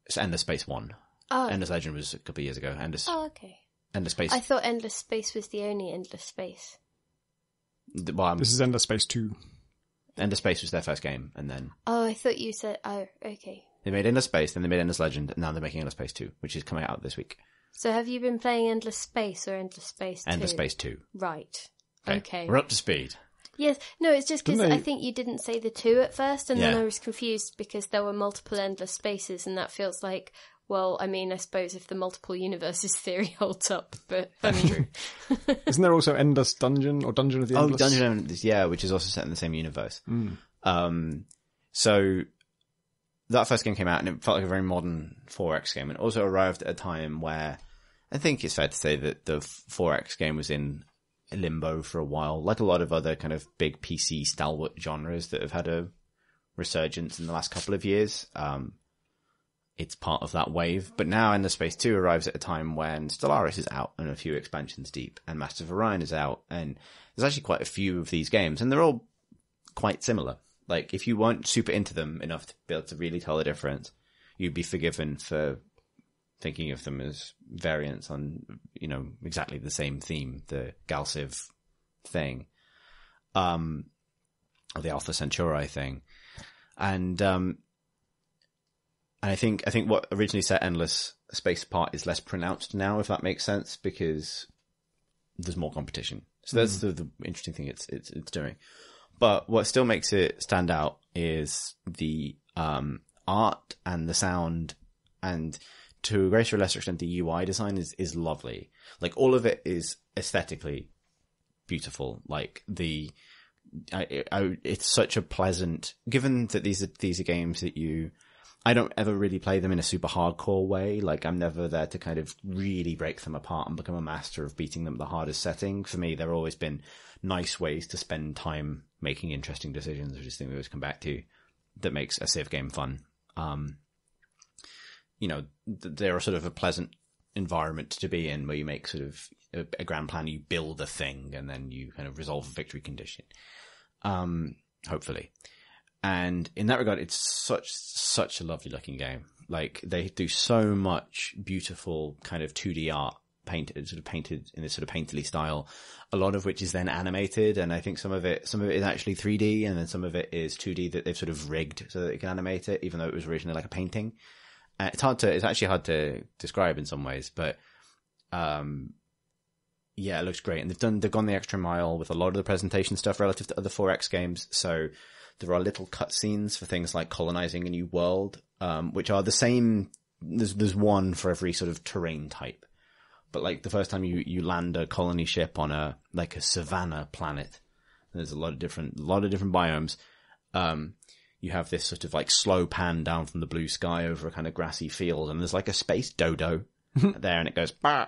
A: It's Endless Space 1.
C: Oh.
A: Endless Legend was a couple of years ago.
C: Okay.
A: Endless Space.
C: I thought Endless Space was the only Endless Space.
B: This is Endless Space 2.
A: Endless Space was their first game, and then...
C: Oh, I thought you said... Oh, okay.
A: They made Endless Space, then they made Endless Legend, and now they're making Endless Space 2, which is coming out this week.
C: So have you been playing Endless Space or Endless Space 2?
A: Endless Space 2.
C: Right. Okay.
A: We're up to speed.
C: Yes. No, it's just because I think you didn't say the 2 at first, and then I was confused because there were multiple Endless Spaces, and that feels like... Well, I mean, I suppose if the multiple universes theory holds up, but I mean...
B: Isn't there also Endless Dungeon or Dungeon of the Endless?
A: Oh, Dungeon of the Endless, yeah, which is also set in the same universe. So that first game came out and it felt like a very modern 4X game, and also arrived at a time where I think it's fair to say that the 4X game was in limbo for a while, like a lot of other kind of big PC stalwart genres that have had a resurgence in the last couple of years. It's part of that wave. But now Endless Space 2 arrives at a time when Stellaris is out and a few expansions deep, and Masters of Orion is out, and there's actually quite a few of these games, and they're all quite similar. Like, if you weren't super into them enough to be able to really tell the difference, you'd be forgiven for thinking of them as variants on, exactly the same theme, the Galciv thing, or the Alpha Centauri thing. And I think what originally set Endless Space apart is less pronounced now, if that makes sense, because there's more competition. So that's the interesting thing it's doing. But what still makes it stand out is the art and the sound, and to a greater or lesser extent, the UI design is lovely. Like, all of it is aesthetically beautiful. Like, it's such a pleasant, given that these are games that I don't ever really play them in a super hardcore way. Like, I'm never there to kind of really break them apart and become a master of beating them at the hardest setting. For me, there have always been nice ways to spend time making interesting decisions, which is the thing we always come back to, that makes a Civ game fun. They're a sort of a pleasant environment to be in, where you make sort of a grand plan, you build a thing, and then you kind of resolve a victory condition. Hopefully. And in that regard, it's such a lovely looking game. Like, they do so much beautiful kind of 2D art painted in this sort of painterly style, a lot of which is then animated. And I think some of it is actually 3D, and then some of it is 2D that they've sort of rigged so that they can animate it, even though it was originally like a painting. It's actually hard to describe in some ways, but, it looks great. And they've gone the extra mile with a lot of the presentation stuff relative to other 4X games. So there are little cutscenes for things like colonizing a new world, which are the same. There's one for every sort of terrain type. But like the first time you land a colony ship on a savanna planet, there's a lot of different biomes. You have this sort of like slow pan down from the blue sky over a kind of grassy field, and there's like a space dodo there, and it goes bah!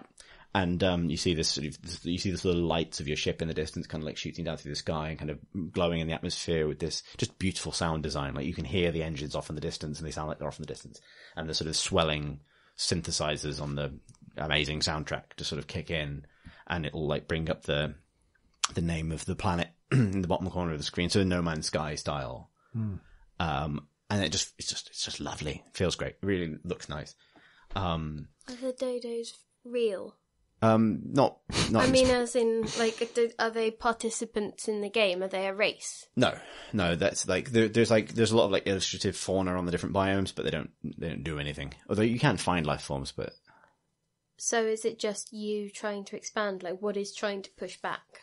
A: And you see this little lights of your ship in the distance, kind of like shooting down through the sky and kind of glowing in the atmosphere with this just beautiful sound design. Like, you can hear the engines off in the distance, and they sound like they're off in the distance, and the sort of swelling synthesizers on the amazing soundtrack to sort of kick in, and it'll like bring up the name of the planet in the bottom corner of the screen, so No Man's Sky style. And it's just lovely. It feels great. It really looks nice.
C: Are the dodos real?
A: Not.
C: I mean, as in, like, are they participants in the game? Are they a race?
A: No. That's like there's a lot of like illustrative fauna on the different biomes, but they don't do anything. Although you can find life forms, but.
C: So is it just you trying to expand? Like, what is trying to push back?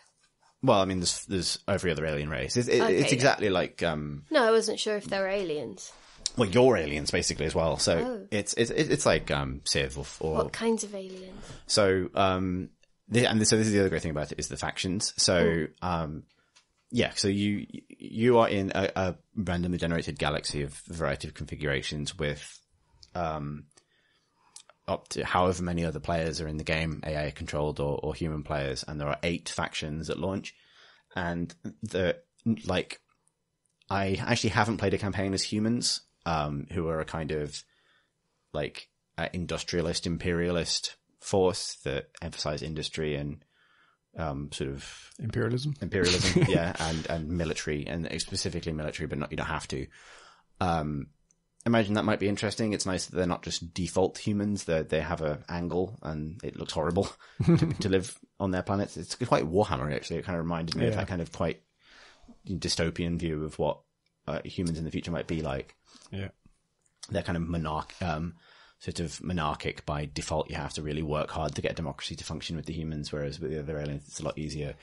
A: Well, I mean, there's every other alien race. It's exactly like.
C: No, I wasn't sure if they were aliens.
A: Well, you're aliens basically as well. So it's like Civ or
C: what kinds of aliens?
A: So this is the other great thing about it, is the factions. So so you are in a randomly generated galaxy of a variety of configurations with up to however many other players are in the game, AI controlled or human players, and there are 8 factions at launch. And I actually haven't played a campaign as humans, who are a kind of like industrialist, imperialist force that emphasize industry and sort of
B: imperialism,
A: yeah, and military, and specifically military, but you don't have to. Imagine that might be interesting. It's nice that they're not just default humans. They have an angle, and it looks horrible to live on their planets. It's quite Warhammer, actually. It kind of reminded me of that kind of quite dystopian view of what humans in the future might be like.
B: Yeah,
A: they're kind of sort of monarchic by default. You have to really work hard to get democracy to function with the humans, whereas with the other aliens, it's a lot easier.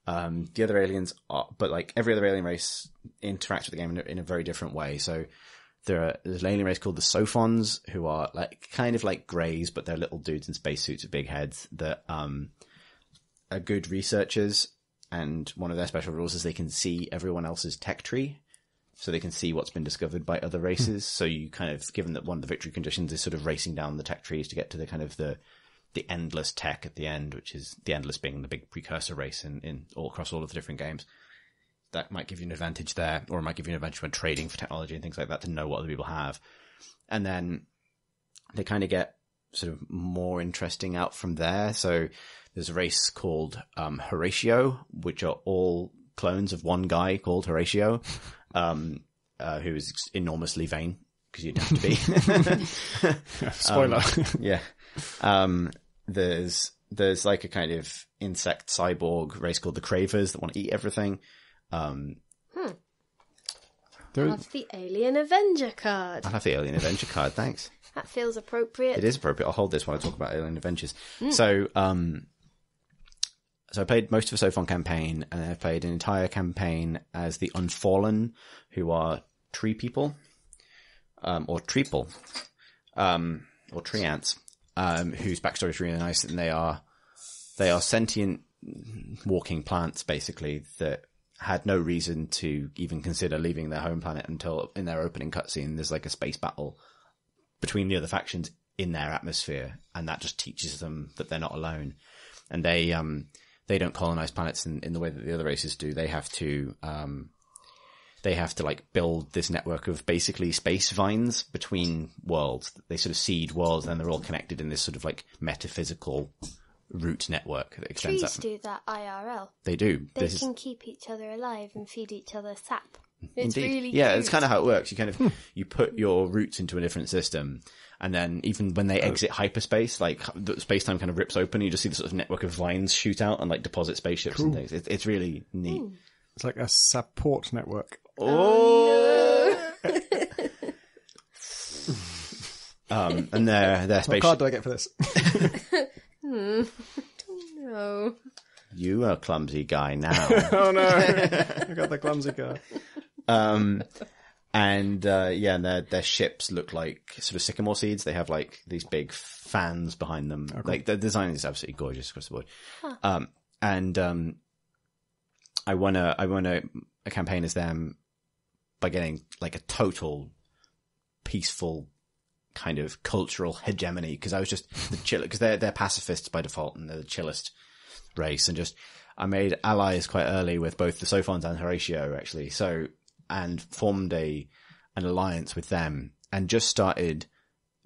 A: The other aliens but like every other alien race interacts with the game in a very different way. So there's an alien race called the Sophons, who are like kind of like greys, but they're little dudes in spacesuits with big heads that are good researchers. And one of their special rules is they can see everyone else's tech tree. So they can see what's been discovered by other races. So you kind of, given that one of the victory conditions is sort of racing down the tech trees to get to the kind of the endless tech at the end, which is the endless being the big precursor race in all across all of the different games. That might give you an advantage there, or it might give you an advantage when trading for technology and things like that to know what other people have. And then they kind of get sort of more interesting out from there. So there's a race called Horatio, which are all clones of one guy called Horatio, who is enormously vain, because you'd have to be.
B: Spoiler.
A: Yeah. There's like a kind of insect cyborg race called the Cravers that want to eat everything.
C: I'll have the Alien Avenger card.
A: I'll have the Alien Avenger card, thanks.
C: That feels appropriate.
A: It is appropriate. I'll hold this while I talk about Alien Adventures. So I played most of a Sophon campaign, and I played an entire campaign as the Unfallen, who are tree people, or treeple, or tree ants, whose backstory is really nice, and they are sentient walking plants, basically, that had no reason to even consider leaving their home planet until in their opening cutscene there's like a space battle between the other factions in their atmosphere, and that just teaches them that they're not alone. And they don't colonize planets in the way that the other races do. They have to like build this network of basically space vines between worlds. They sort of seed worlds, and they're all connected in this sort of like metaphysical root network that extends
C: Trees
A: up.
C: do that IRL.
A: They do.
C: They can keep each other alive and feed each other sap. It's
A: Indeed.
C: really
A: yeah,
C: cute.
A: it's kind of how it works. You kind of you put your roots into a different system, and then even when they exit hyperspace, like the space-time kind of rips open, you just see the sort of network of vines shoot out and like deposit spaceships and things. It's really neat.
B: It's like a support network.
A: Oh. And their
B: What
A: spaceship.
B: card do I get for this?
C: No.
A: You are a clumsy guy now.
B: Oh no! I got the clumsy card.
A: And their ships look like sort of sycamore seeds. They have like these big fans behind them. Okay. Like the design is absolutely gorgeous across the board. Huh. I won a campaign as them by getting like a total peaceful kind of cultural hegemony, because I was just the chill, because they're pacifists by default and they're the chillest race, and just I made allies quite early with both the Sophons and Horatio actually, and formed an alliance with them, and just started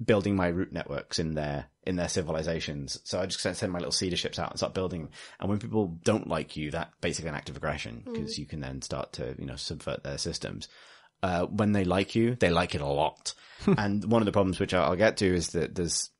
A: building my root networks in their civilizations. So I just send my little seeder ships out and start building. And when people don't like you, that's basically an act of aggression, because you can then start to subvert their systems. When they like you, they like it a lot. And one of the problems, which I'll get to, is that there's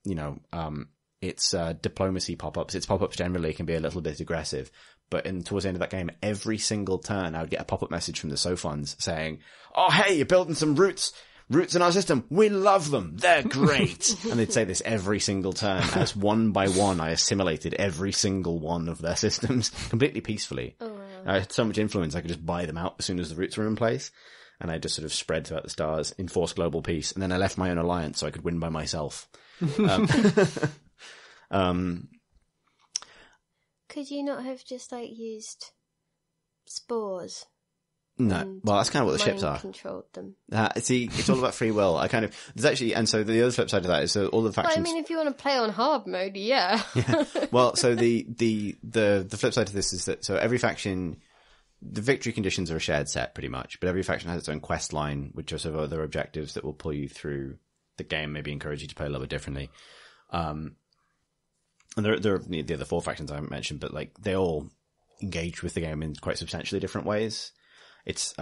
A: it's diplomacy pop-ups. Its pop-ups generally can be a little bit aggressive. But towards the end of that game, every single turn, I would get a pop-up message from the Sophons saying, "Oh, hey, you're building some roots in our system. We love them. They're great." And they'd say this every single turn, as one by one I assimilated every single one of their systems completely peacefully.
C: Oh, wow.
A: I had so much influence, I could just buy them out as soon as the roots were in place. And I just sort of spread throughout the stars, enforced global peace. And then I left my own alliance so I could win by myself.
C: Could you not have just used spores?
A: No, well, that's kind of what the ships are.
C: Controlled them.
A: See, it's all about free will. There's actually, and so the other flip side of that is all the factions.
C: Well, I mean, if you want to play on hard mode, yeah.
A: Well, so the flip side of this is that every faction, the victory conditions are a shared set pretty much, but every faction has its own quest line, which are sort of other objectives that will pull you through the game, maybe encourage you to play a little bit differently. And there are the other 4 factions I haven't mentioned, but like they all engage with the game in quite substantially different ways. It's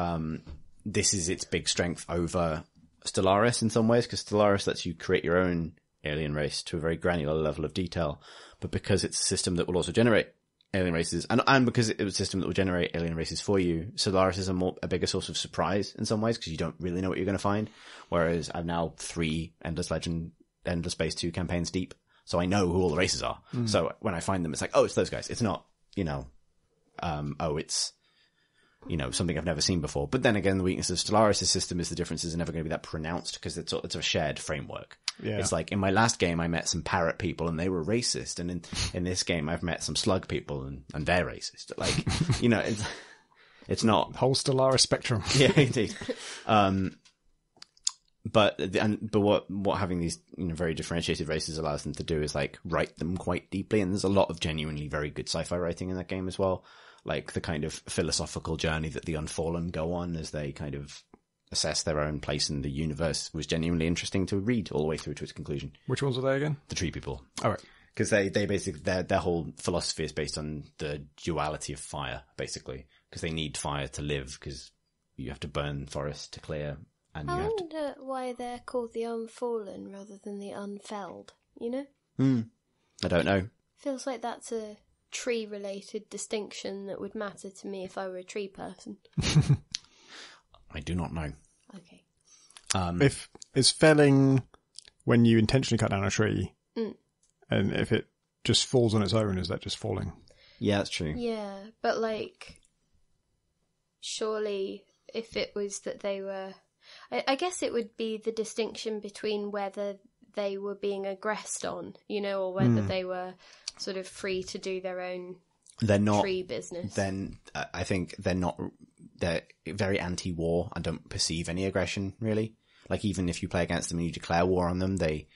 A: this is its big strength over Stellaris in some ways, because Stellaris lets you create your own alien race to a very granular level of detail, but because it's a system that will also generate alien races, and because it was a system that will generate alien races for you, Stellaris is a bigger source of surprise in some ways, because you don't really know what you're going to find, whereas I'm now 3 Endless Legend, Endless Space 2 campaigns deep, so I know who all the races are. So when I find them, it's like, oh, it's those guys. It's not, it's something I've never seen before. But then again, the weakness of Stellaris' system is the differences are never going to be that pronounced, because it's a shared framework. Yeah. It's like in my last game, I met some parrot people and they were racist. And in this game, I've met some slug people and they're racist. Like, it's not
B: whole Stellaris spectrum.
A: Yeah, indeed. But what having these very differentiated races allows them to do is like write them quite deeply. And there's a lot of genuinely very good sci-fi writing in that game as well. Like the kind of philosophical journey that the Unfallen go on as they kind of assess their own place in the universe was genuinely interesting to read all the way through to its conclusion.
B: Which ones are they again?
A: The Tree People.
B: All right.
A: Because they basically, their whole philosophy is based on the duality of fire, basically. Because they need fire to live, because you have to burn forests to clear. And
C: I wonder why they're called the Unfallen rather than the Unfelled,
A: I don't know.
C: Feels like that's a tree-related distinction that would matter to me if I were a tree person.
A: I do not know.
C: Okay.
B: If is felling when you intentionally cut down a tree, and if it just falls on its own, is that just falling?
A: Yeah, that's true.
C: Yeah, but like, surely if it was that they were, I guess it would be the distinction between whether they were being aggressed on, or whether they were sort of free to do their own tree business.
A: Then I think they're very anti-war and don't perceive any aggression, really. Like, even if you play against them and you declare war on them, they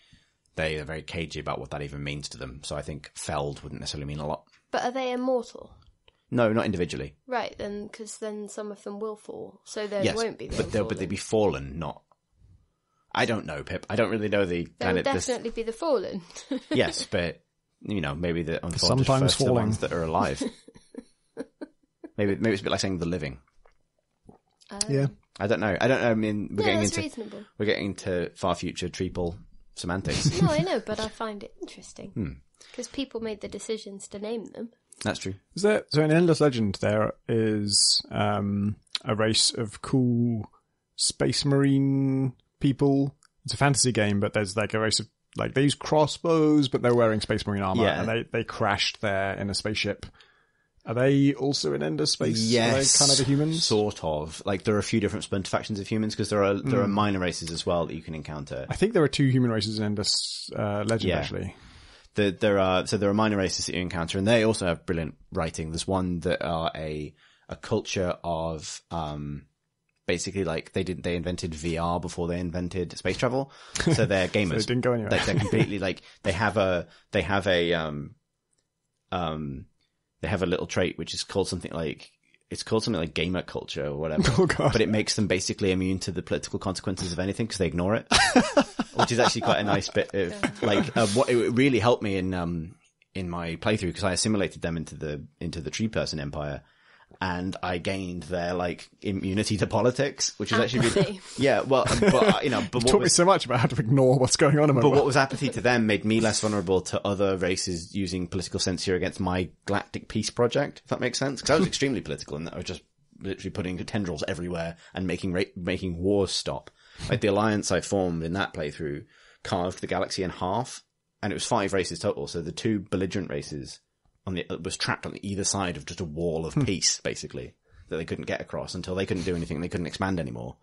A: are very cagey about what that even means to them. So I think felled wouldn't necessarily mean a lot.
C: But are they immortal?
A: No, not individually.
C: Right, then, because then some of them will fall. So there won't be the
A: but they'd be fallen, not... I don't know, Pip. I don't really know the...
C: There will definitely be the fallen.
A: Yes, but... maybe the unfortunate
B: sometimes
A: first, the ones that are alive. maybe it's a bit like saying the living.
B: Yeah.
A: I don't know. I mean,
C: reasonable.
A: We're getting into far future treeple semantics.
C: No, I know, but I find it interesting. Because people made the decisions to name them.
A: That's true.
B: So in Endless Legend, there is a race of cool space marine people. It's a fantasy game, but there's like a race of, like, they use crossbows, but they're wearing space marine armor, and they crashed there in a spaceship. Are they also in Ender Space?
A: Yes,
B: are they kind of the humans?
A: Sort of. Like, there are a few different splinter factions of humans, because there are minor races as well that you can encounter.
B: I think there are 2 human races in Ender Legend, actually.
A: There are minor races that you encounter, and they also have brilliant writing. There's one that are a culture of basically, like, they invented VR before they invented space travel, so they're gamers.
B: So it didn't go anywhere.
A: They're completely like they have a little trait which is called something like gamer culture or whatever.
B: Oh, God.
A: But it makes them basically immune to the political consequences of anything because they ignore it, which is actually quite a nice bit of what it really helped me in my playthrough, because I assimilated them into the Tree Person Empire. And I gained their, like, immunity to politics, which is actually really, but
B: you taught me so much about how to ignore what's going on in my world.
A: But what was apathy to them made me less vulnerable to other races using political censure against my Galactic Peace Project, if that makes sense. Because I was extremely political in that I was just literally putting tendrils everywhere and making wars stop. Like, the alliance I formed in that playthrough carved the galaxy in half, and it was 5 races total. So the 2 belligerent races was trapped on either side of just a wall of peace, basically, that they couldn't get across until they couldn't do anything. They couldn't expand anymore.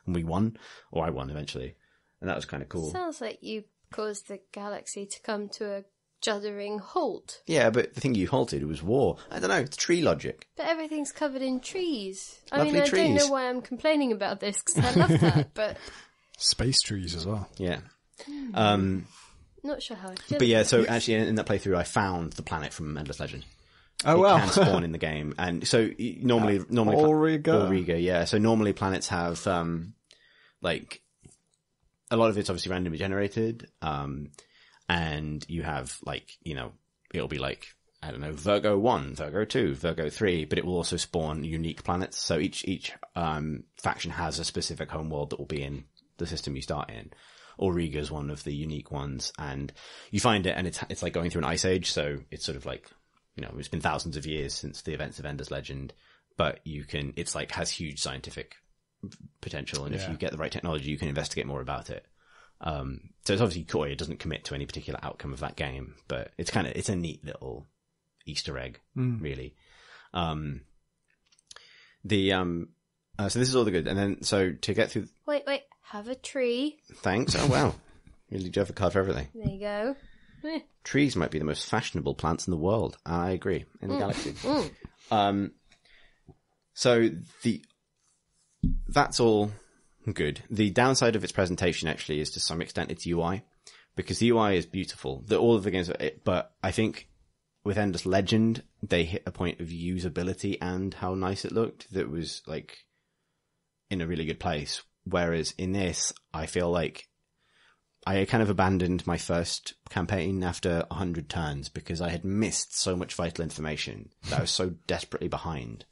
A: And we won, or I won eventually. And that was kind of cool.
C: Sounds like you caused the galaxy to come to a shuddering halt.
A: Yeah, but the thing you halted was war. I don't know, it's tree logic.
C: But everything's covered in trees.
A: Lovely
C: I
A: trees.
C: don't know why I'm complaining about this, because I love that, but...
B: Space trees as well.
A: Yeah.
C: Not sure how I feel.
A: But yeah, so actually in that playthrough I found the planet from Endless Legend.
B: Oh,
A: it
B: wow.
A: can spawn in the game. And so normally
B: Auriga,
A: yeah. So normally planets have, like, a lot of it's obviously randomly generated. And you have, like, you know, it'll be like, I don't know, Virgo 1, Virgo 2, Virgo 3, but it will also spawn unique planets. So each faction has a specific homeworld that will be in the system you start in. Auriga is one of the unique ones, and you find it, and it's like going through an ice age, so it's sort of like, you know, it's been thousands of years since the events of Endless Legend, but it's like, has huge scientific potential, and if you get the right technology, you can investigate more about it. So it's obviously Koei, it doesn't commit to any particular outcome of that game, but it's a neat little Easter egg, really. So this is all the good, and then, so to get through...
C: Wait, have a tree.
A: Thanks. Oh, wow. Really do have a card for everything.
C: There you go.
A: Trees might be the most fashionable plants in the world. I agree. In the galaxy. So that's all good. The downside of its presentation actually is to some extent its UI, because the UI is beautiful. All of the games, but I think with Endless Legend, they hit a point of usability and how nice it looked that was like in a really good place. Whereas in this, I feel like I kind of abandoned my first campaign after 100 turns because I had missed so much vital information that I was so desperately behind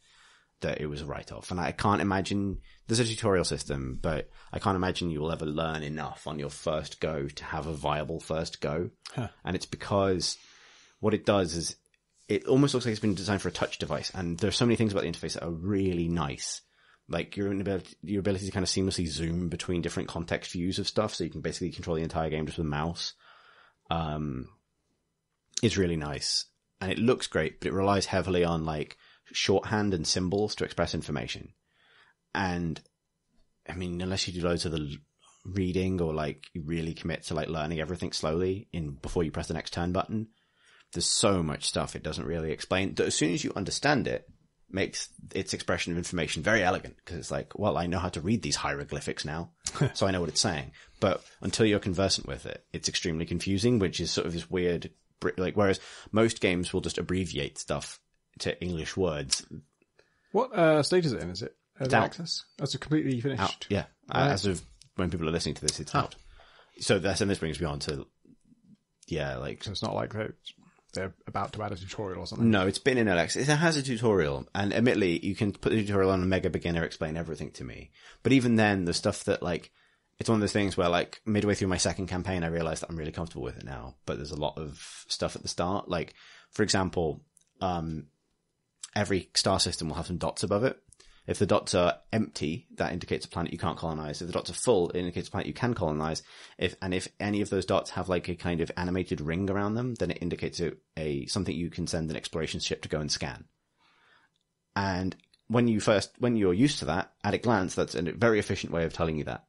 A: that it was a write-off. And I can't imagine, there's a tutorial system, but I can't imagine you will ever learn enough on your first go to have a viable first go. Huh. And it's because what it does is it almost looks like it's been designed for a touch device. And there's so many things about the interface that are really nice. Like your ability to kind of seamlessly zoom between different context views of stuff, so you can basically control the entire game just with a mouse, is really nice. And it looks great, but it relies heavily on like shorthand and symbols to express information. And I mean, unless you do loads of the reading or like you really commit to like learning everything slowly before you press the next turn button, there's so much stuff it doesn't really explain that as soon as you understand it, makes its expression of information very elegant, because it's like, well, I know how to read these hieroglyphics now, so I know what it's saying. But until you're conversant with it, it's extremely confusing, which is sort of this weird, like, whereas most games will just abbreviate stuff to English words.
B: What state is it in? Is it early access? That's completely finished.
A: Out, yeah. As of when people are listening to this, it's out. So this brings me on to, like...
B: So it's not like they're about to add a tutorial or something.
A: No, it's been in Alex. It has a tutorial, and admittedly, you can put the tutorial on a mega beginner, explain everything to me. But even then, the stuff that, like, it's one of those things where, like, midway through my second campaign, I realized that I'm really comfortable with it now. But there's a lot of stuff at the start. Like, for example, every star system will have some dots above it. If the dots are empty, that indicates a planet you can't colonize. If the dots are full, it indicates a planet you can colonize. If any of those dots have like a kind of animated ring around them, then it indicates something you can send an exploration ship to go and scan. And when you're used to that, at a glance, that's a very efficient way of telling you that.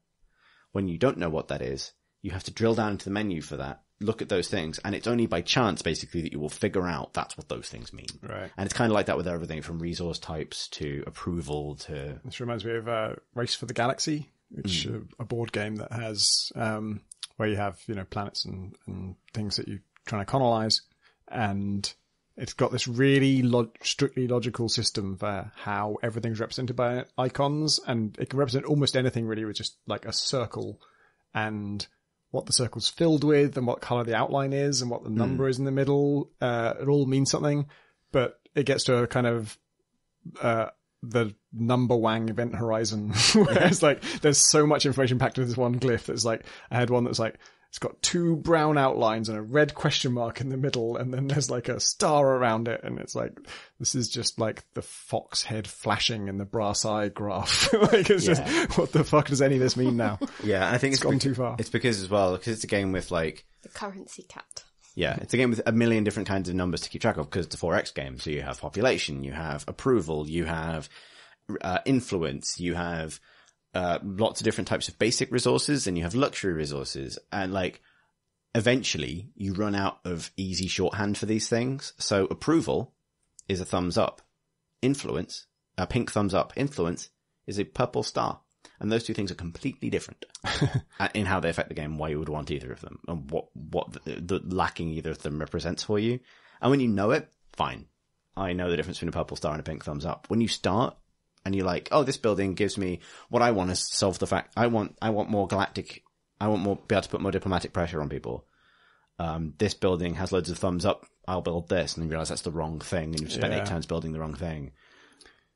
A: When you don't know what that is, you have to drill down into the menu for that, look at those things, and it's only by chance, basically, that you will figure out that's what those things mean.
B: Right.
A: And it's kind of like that with everything from resource types to approval to...
B: This reminds me of Race for the Galaxy, which is a board game that has, where you have, planets and things that you're trying to colonize, and it's got this really strictly logical system for how everything's represented by icons, and it can represent almost anything really with just like a circle and what the circle's filled with and what color the outline is and what the number is in the middle. It all means something, but it gets to a kind of the number wang event horizon where it's like there's so much information packed into this one glyph that's like, I had one that's like, it's got 2 brown outlines and a red question mark in the middle, and then there's like a star around it, and it's like, this is just like the fox head flashing in the brass eye graph. Like, it's just, what the fuck does any of this mean now?
A: Yeah, I think it's
B: gone too far.
A: It's because it's a game with like...
C: The currency cat.
A: Yeah, it's a game with a million different kinds of numbers to keep track of, because it's a 4X game. So you have population, you have approval, you have influence, you have... lots of different types of basic resources, and you have luxury resources, and like eventually you run out of easy shorthand for these things. So approval is a thumbs up. Influence, a pink thumbs up. Influence is a purple star. And those two things are completely different in how they affect the game, why you would want either of them, and what the lacking either of them represents for you. And when you know it, fine. I know the difference between a purple star and a pink thumbs up. When you start and you're like, oh, this building gives me what I want to solve the fact. I want more galactic. I want be able to put more diplomatic pressure on people. This building has loads of thumbs up. I'll build this, and then you realize that's the wrong thing, and you've spent 8 turns building the wrong thing.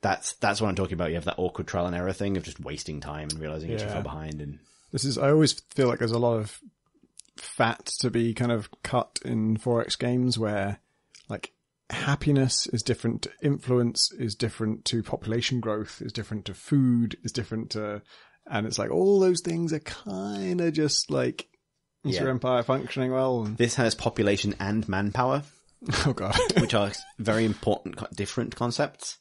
A: That's what I'm talking about. You have that awkward trial and error thing of just wasting time and realizing you're too far behind. And
B: I always feel like there's a lot of fat to be kind of cut in 4X games where like happiness is different to influence, is different to population growth, is different to food, is different to, and it's like all those things are kind of just like, is your empire functioning well?
A: This has population and manpower.
B: Oh god.
A: Which are very important, different concepts.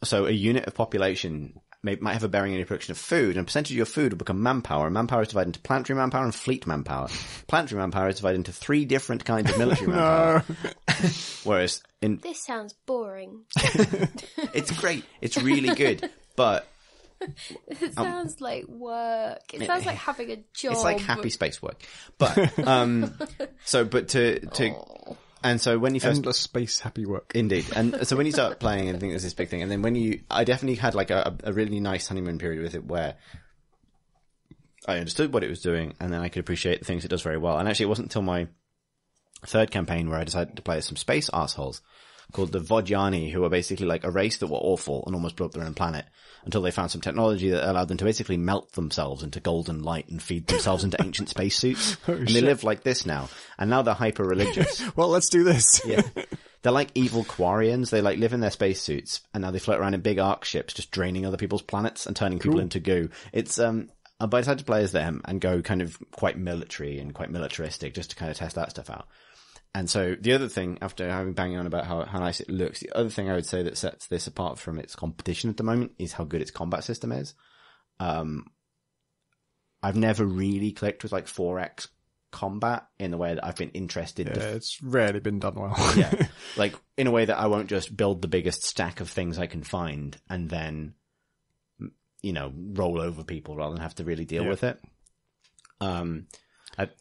A: So a unit of population might have a bearing on your production of food, and a percentage of your food will become manpower. And manpower is divided into planetary manpower and fleet manpower. Planetary manpower is divided into 3 different kinds of military manpower. Whereas
C: This sounds boring.
A: It's great. It's really good. But
C: it sounds like work. It sounds like having a job.
A: It's like happy space work. But and so when you first
B: endless space happy work,
A: indeed, and so when you start playing and think there's this big thing, and then I definitely had like a really nice honeymoon period with it where I understood what it was doing, and then I could appreciate the things it does very well. And actually, it wasn't until my 3rd campaign where I decided to play as some space assholes called the Vodjani, who were basically like a race that were awful and almost blew up their own planet until they found some technology that allowed them to basically melt themselves into golden light and feed themselves into ancient spacesuits. And they live like this now. And now they're hyper religious.
B: Well, let's do this.
A: Yeah. They're like evil Quarians. They like live in their spacesuits and now they float around in big arc ships, just draining other people's planets and turning people into goo. It's, but I decided to play as them and go kind of quite military and quite militaristic just to kind of test that stuff out. And so the other thing, after having banging on about how nice it looks, the other thing I would say that sets this apart from its competition at the moment is how good its combat system is. I've never really clicked with like 4X combat in the way that I've been interested.
B: Yeah, it's rarely been done well.
A: Yeah. Like in a way that I won't just build the biggest stack of things I can find and then, roll over people rather than have to really deal with it.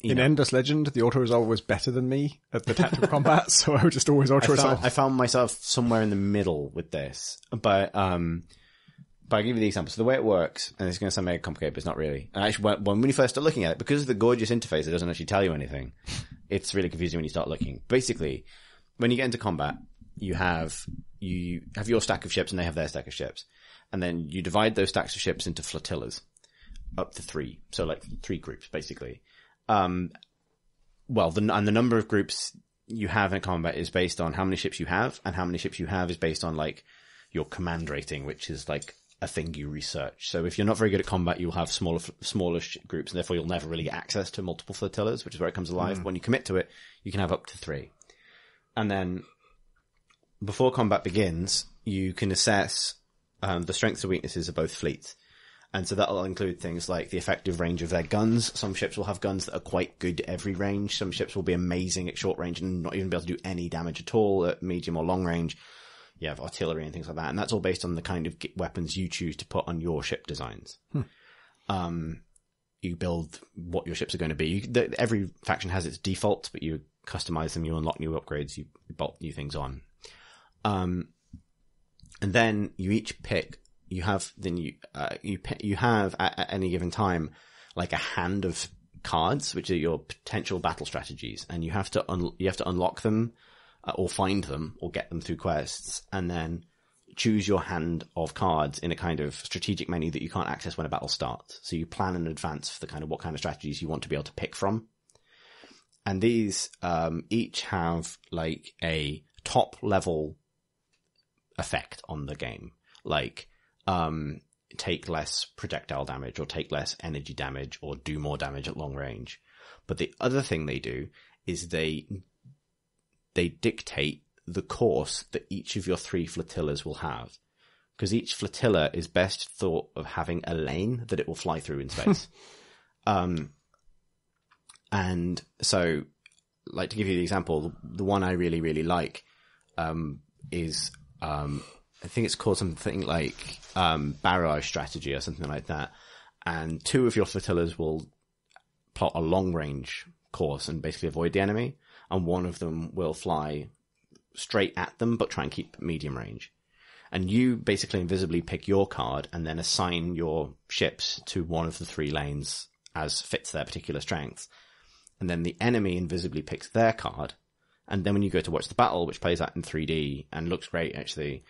B: In Endless Legend, the auto-resolve was better than me at the tactical combat, so I would just always auto-resolve.
A: I found myself somewhere in the middle with this, but I'll give you the example. So the way it works, and it's going to sound very complicated, but it's not really. And actually, when you first start looking at it, because of the gorgeous interface, it doesn't actually tell you anything. It's really confusing when you start looking. Basically, when you get into combat, you have your stack of ships and they have their stack of ships. And then you divide those stacks of ships into flotillas, up to 3. So like 3 groups, basically. The number of groups you have in combat is based on how many ships you have, and how many ships you have is based on like your command rating, which is like a thing you research. So if you're not very good at combat, you'll have smaller groups, and therefore you'll never really get access to multiple flotillas, which is where it comes alive. When you commit to it, you can have up to 3. And then before combat begins, you can assess the strengths and weaknesses of both fleets. And so that'll include things like the effective range of their guns. Some ships will have guns that are quite good at every range. Some ships will be amazing at short range and not even be able to do any damage at all at medium or long range. You have artillery and things like that. And that's all based on the kind of weapons you choose to put on your ship designs. You build what your ships are going to be. Every faction has its defaults, but you customize them, you unlock new upgrades, you bolt new things on. And then you each pick. You have at any given time like a hand of cards, which are your potential battle strategies, and you have to unlock them, or find them, or get them through quests, and then choose your hand of cards in a kind of strategic menu that you can't access when a battle starts. So you plan in advance for what kind of strategies you want to be able to pick from, and these each have like a top level effect on the game, like. Take less projectile damage or take less energy damage or do more damage at long range. But the other thing they do is they dictate the course that each of your 3 flotillas will have. Because each flotilla is best thought of having a lane that it will fly through in space. And And so, like, to give you the example, the one I really, really like, is, I think it's called something like, barrage strategy or something like that. And 2 of your flotillas will plot a long range course and basically avoid the enemy. And 1 of them will fly straight at them, but try and keep medium range. And you basically invisibly pick your card and then assign your ships to one of the 3 lanes as fits their particular strengths. And then the enemy invisibly picks their card. And then when you go to watch the battle, which plays out in 3D and looks great actually,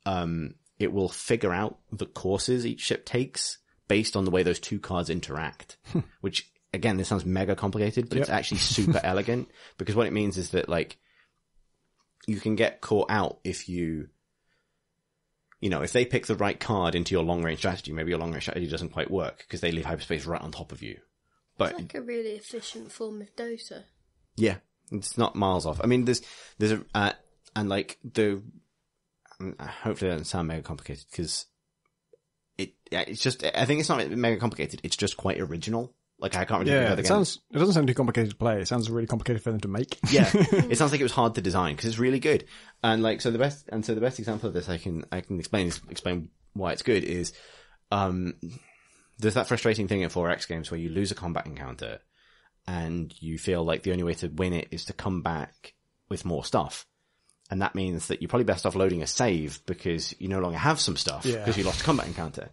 A: it will figure out the courses each ship takes based on the way those 2 cards interact, which again, this sounds mega complicated, but it's actually super elegant, because what it means is that, like, you can get caught out if if they pick the right card into your long range strategy, maybe your long range strategy doesn't quite work because they leave hyperspace right on top of you. But
C: it's like a really efficient form of Dota.
A: Yeah, it's not miles off. I mean, there's and like hopefully that doesn't sound mega complicated, because it's just, I think it's not mega complicated. It's just quite original. Like, I can't really think of other games.
B: It doesn't sound too complicated to play. It sounds really complicated for them to make.
A: Yeah. It sounds like it was hard to design, because it's really good. And like, so the best example of this I can explain why it's good is, there's that frustrating thing at 4X games where you lose a combat encounter and you feel like the only way to win it is to come back with more stuff. And that means that you're probably best off loading a save because you no longer have some stuff because you lost a combat encounter.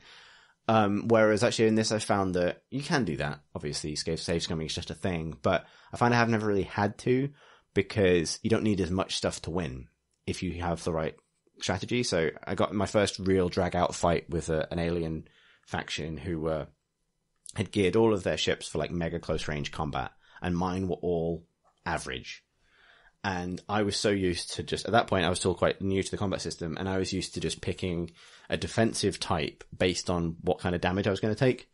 A: Whereas actually in this, I found that you can do that. Obviously, save scamming is just a thing, but I find I have never really had to, because you don't need as much stuff to win if you have the right strategy. So I got my first real drag out fight with an alien faction who had geared all of their ships for like mega close range combat, and mine were all average. And I was so used to just, at that point, I was still quite new to the combat system, and I was used to just picking a defensive type based on what kind of damage I was going to take.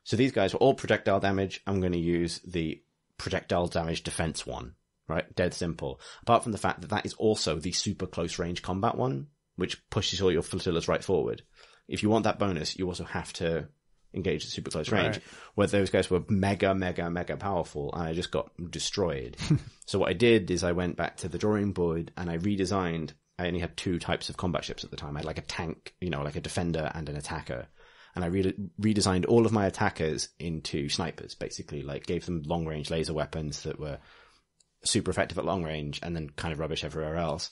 A: So these guys were all projectile damage. I'm going to use the projectile damage defense one, right? Dead simple. Apart from the fact that that is also the super close range combat one, which pushes all your flotillas right forward. If you want that bonus, you also have to engage at super close range, where those guys were mega, mega, mega powerful, and I just got destroyed. So what I did is I went back to the drawing board and I redesigned. I only had 2 types of combat ships at the time. I had like a tank, like a defender and an attacker. And I redesigned all of my attackers into snipers, basically, like gave them long range laser weapons that were super effective at long range and then kind of rubbish everywhere else.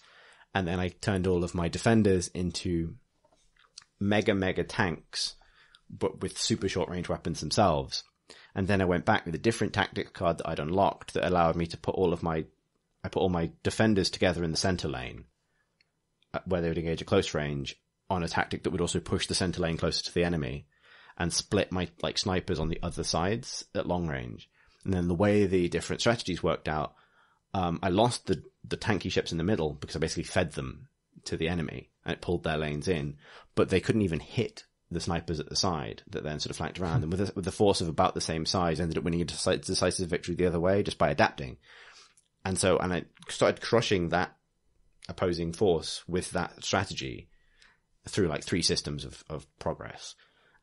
A: And then I turned all of my defenders into mega, mega tanks, but with super short range weapons themselves. And then I went back with a different tactics card that I'd unlocked that allowed me to put all my defenders together in the center lane, where they would engage at close range, on a tactic that would also push the center lane closer to the enemy, and split my like snipers on the other sides at long range. And then the way the different strategies worked out, I lost the tanky ships in the middle because I basically fed them to the enemy and it pulled their lanes in, but they couldn't even hit the snipers at the side that then sort of flanked around, and with the force of about the same size, ended up winning a decisive victory the other way just by adapting. And I started crushing that opposing force with that strategy through like 3 systems of progress.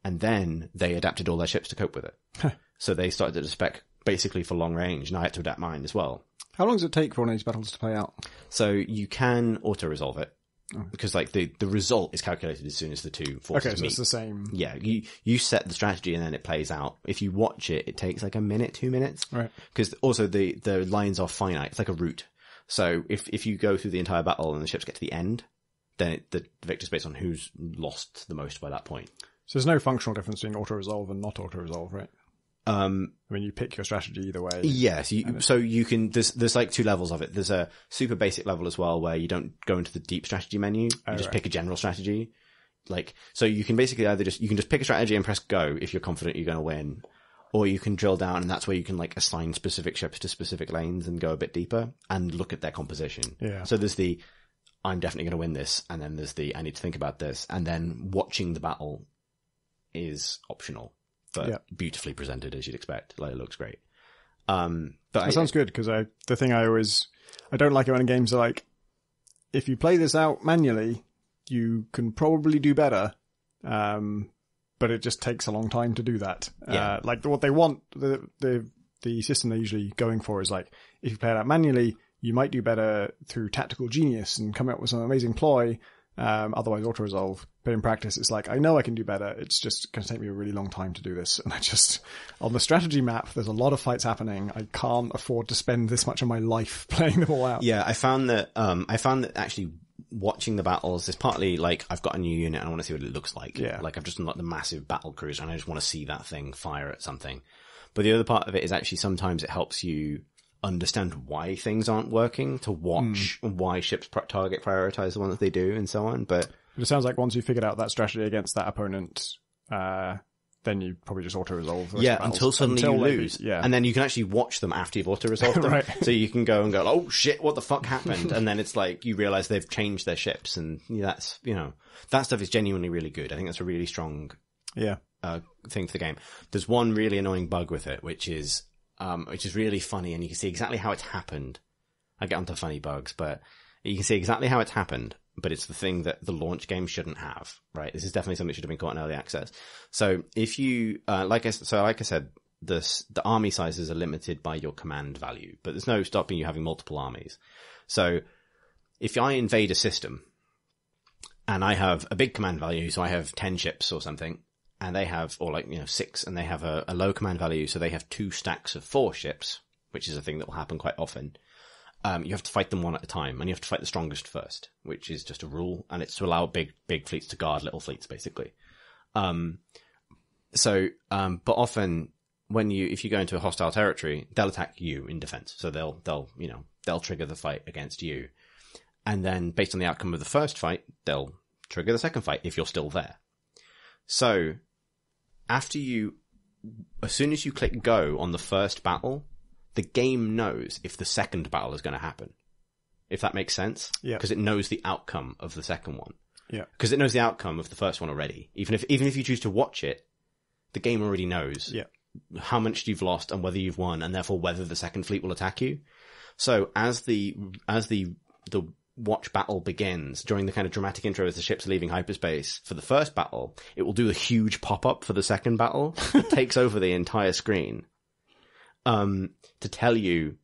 A: And then they adapted all their ships to cope with it. So they started to spec basically for long range, and I had to adapt mine as well.
B: How long does it take for one of these battles to play out?
A: So you can auto-resolve it. Because like the result is calculated as soon as the 2 forces
B: meet.
A: It's
B: the same.
A: Yeah, you set the strategy and then it plays out. If you watch it, it takes like a minute, 2 minutes.
B: Right.
A: Because also the lines are finite. It's like a route. So if you go through the entire battle and the ships get to the end, then the victor's based on who's lost the most by that point.
B: So there's no functional difference between auto-resolve and not auto-resolve, right? I mean, you pick your strategy either way.
A: Yes. So you can, there's like 2 levels of it. There's a super basic level as well, where you don't go into the deep strategy menu. You just pick a general strategy. Like, so you can basically you can just pick a strategy and press go if you're confident you're going to win. Or you can drill down, and that's where you can like assign specific ships to specific lanes and go a bit deeper and look at their composition.
B: Yeah.
A: So there's the, I'm definitely going to win this. And then there's the, I need to think about this. And then watching the battle is optional. But beautifully presented, as you'd expect. Like, it looks great. But
B: that sounds good, because the thing I don't like it when games are like, if you play this out manually, you can probably do better, but it just takes a long time to do that.
A: Yeah.
B: Like what they want, the the system they're usually going for is like, if you play it out manually, you might do better through tactical genius and come up with some amazing ploy, otherwise auto-resolve. But in practice, it's like, I know I can do better. It's just going to take me a really long time to do this. And on the strategy map, there's a lot of fights happening. I can't afford to spend this much of my life playing them all out.
A: Yeah, I found that actually watching the battles is partly like, I've got a new unit and I want to see what it looks like.
B: Yeah.
A: Like, I've just unlocked the massive battle cruiser and I just want to see that thing fire at something. But the other part of it is actually sometimes it helps you understand why things aren't working, to watch why ships target prioritize the one that they do and so on. But
B: it sounds like once you figured out that strategy against that opponent, then you probably just auto-resolve.
A: Until suddenly you lose.
B: Yeah.
A: And then you can actually watch them after you've auto-resolved them.
B: Right.
A: So you can go and go, oh shit, what the fuck happened? And then it's like, you realize they've changed their ships, and that's, that stuff is genuinely really good. I think that's a really strong thing for the game. There's one really annoying bug with it, which is really funny, and you can see exactly how it's happened. I get onto funny bugs, but you can see exactly how it's happened, but it's the thing that the launch game shouldn't have, right? This is definitely something that should have been caught in early access. So if you, like I said, the army sizes are limited by your command value, but there's no stopping you having multiple armies. So if I invade a system and I have a big command value, so I have 10 ships or something, and they have, 6, and they have a low command value, so they have 2 stacks of 4 ships, which is a thing that will happen quite often. You have to fight them one at a time, and you have to fight the strongest first, which is just a rule, and it's to allow big fleets to guard little fleets, basically. But often if you go into a hostile territory, they'll attack you in defense, so they'll trigger the fight against you, and then based on the outcome of the first fight, they'll trigger the second fight if you're still there. So, as soon as you click go on the first battle, the game knows if the second battle is going to happen. If that makes sense?
B: Yeah.
A: Because it knows the outcome of the second one.
B: Yeah.
A: Because it knows the outcome of the first one already. Even if you choose to watch it, the game already knows how much you've lost and whether you've won, and therefore whether the second fleet will attack you. So, as the watch battle begins, during the kind of dramatic intro as the ships are leaving hyperspace for the first battle, it will do a huge pop-up for the second battle. It takes over the entire screen to tell you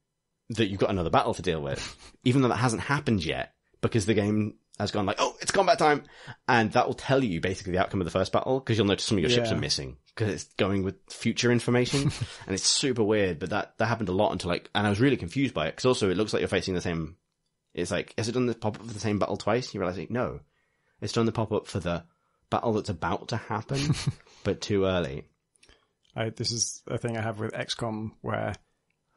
A: that you've got another battle to deal with, even though that hasn't happened yet, because the game has gone like, oh, it's combat time, and that will tell you basically the outcome of the first battle, because you'll notice some of your ships are missing, because it's going with future information, and it's super weird, but that happened a lot until and I was really confused by it, because also it looks like you're facing the same. It's like, has it done the pop-up for the same battle twice? You realize, no. It's done the pop-up for the battle that's about to happen, but too early.
B: This is a thing I have with XCOM, where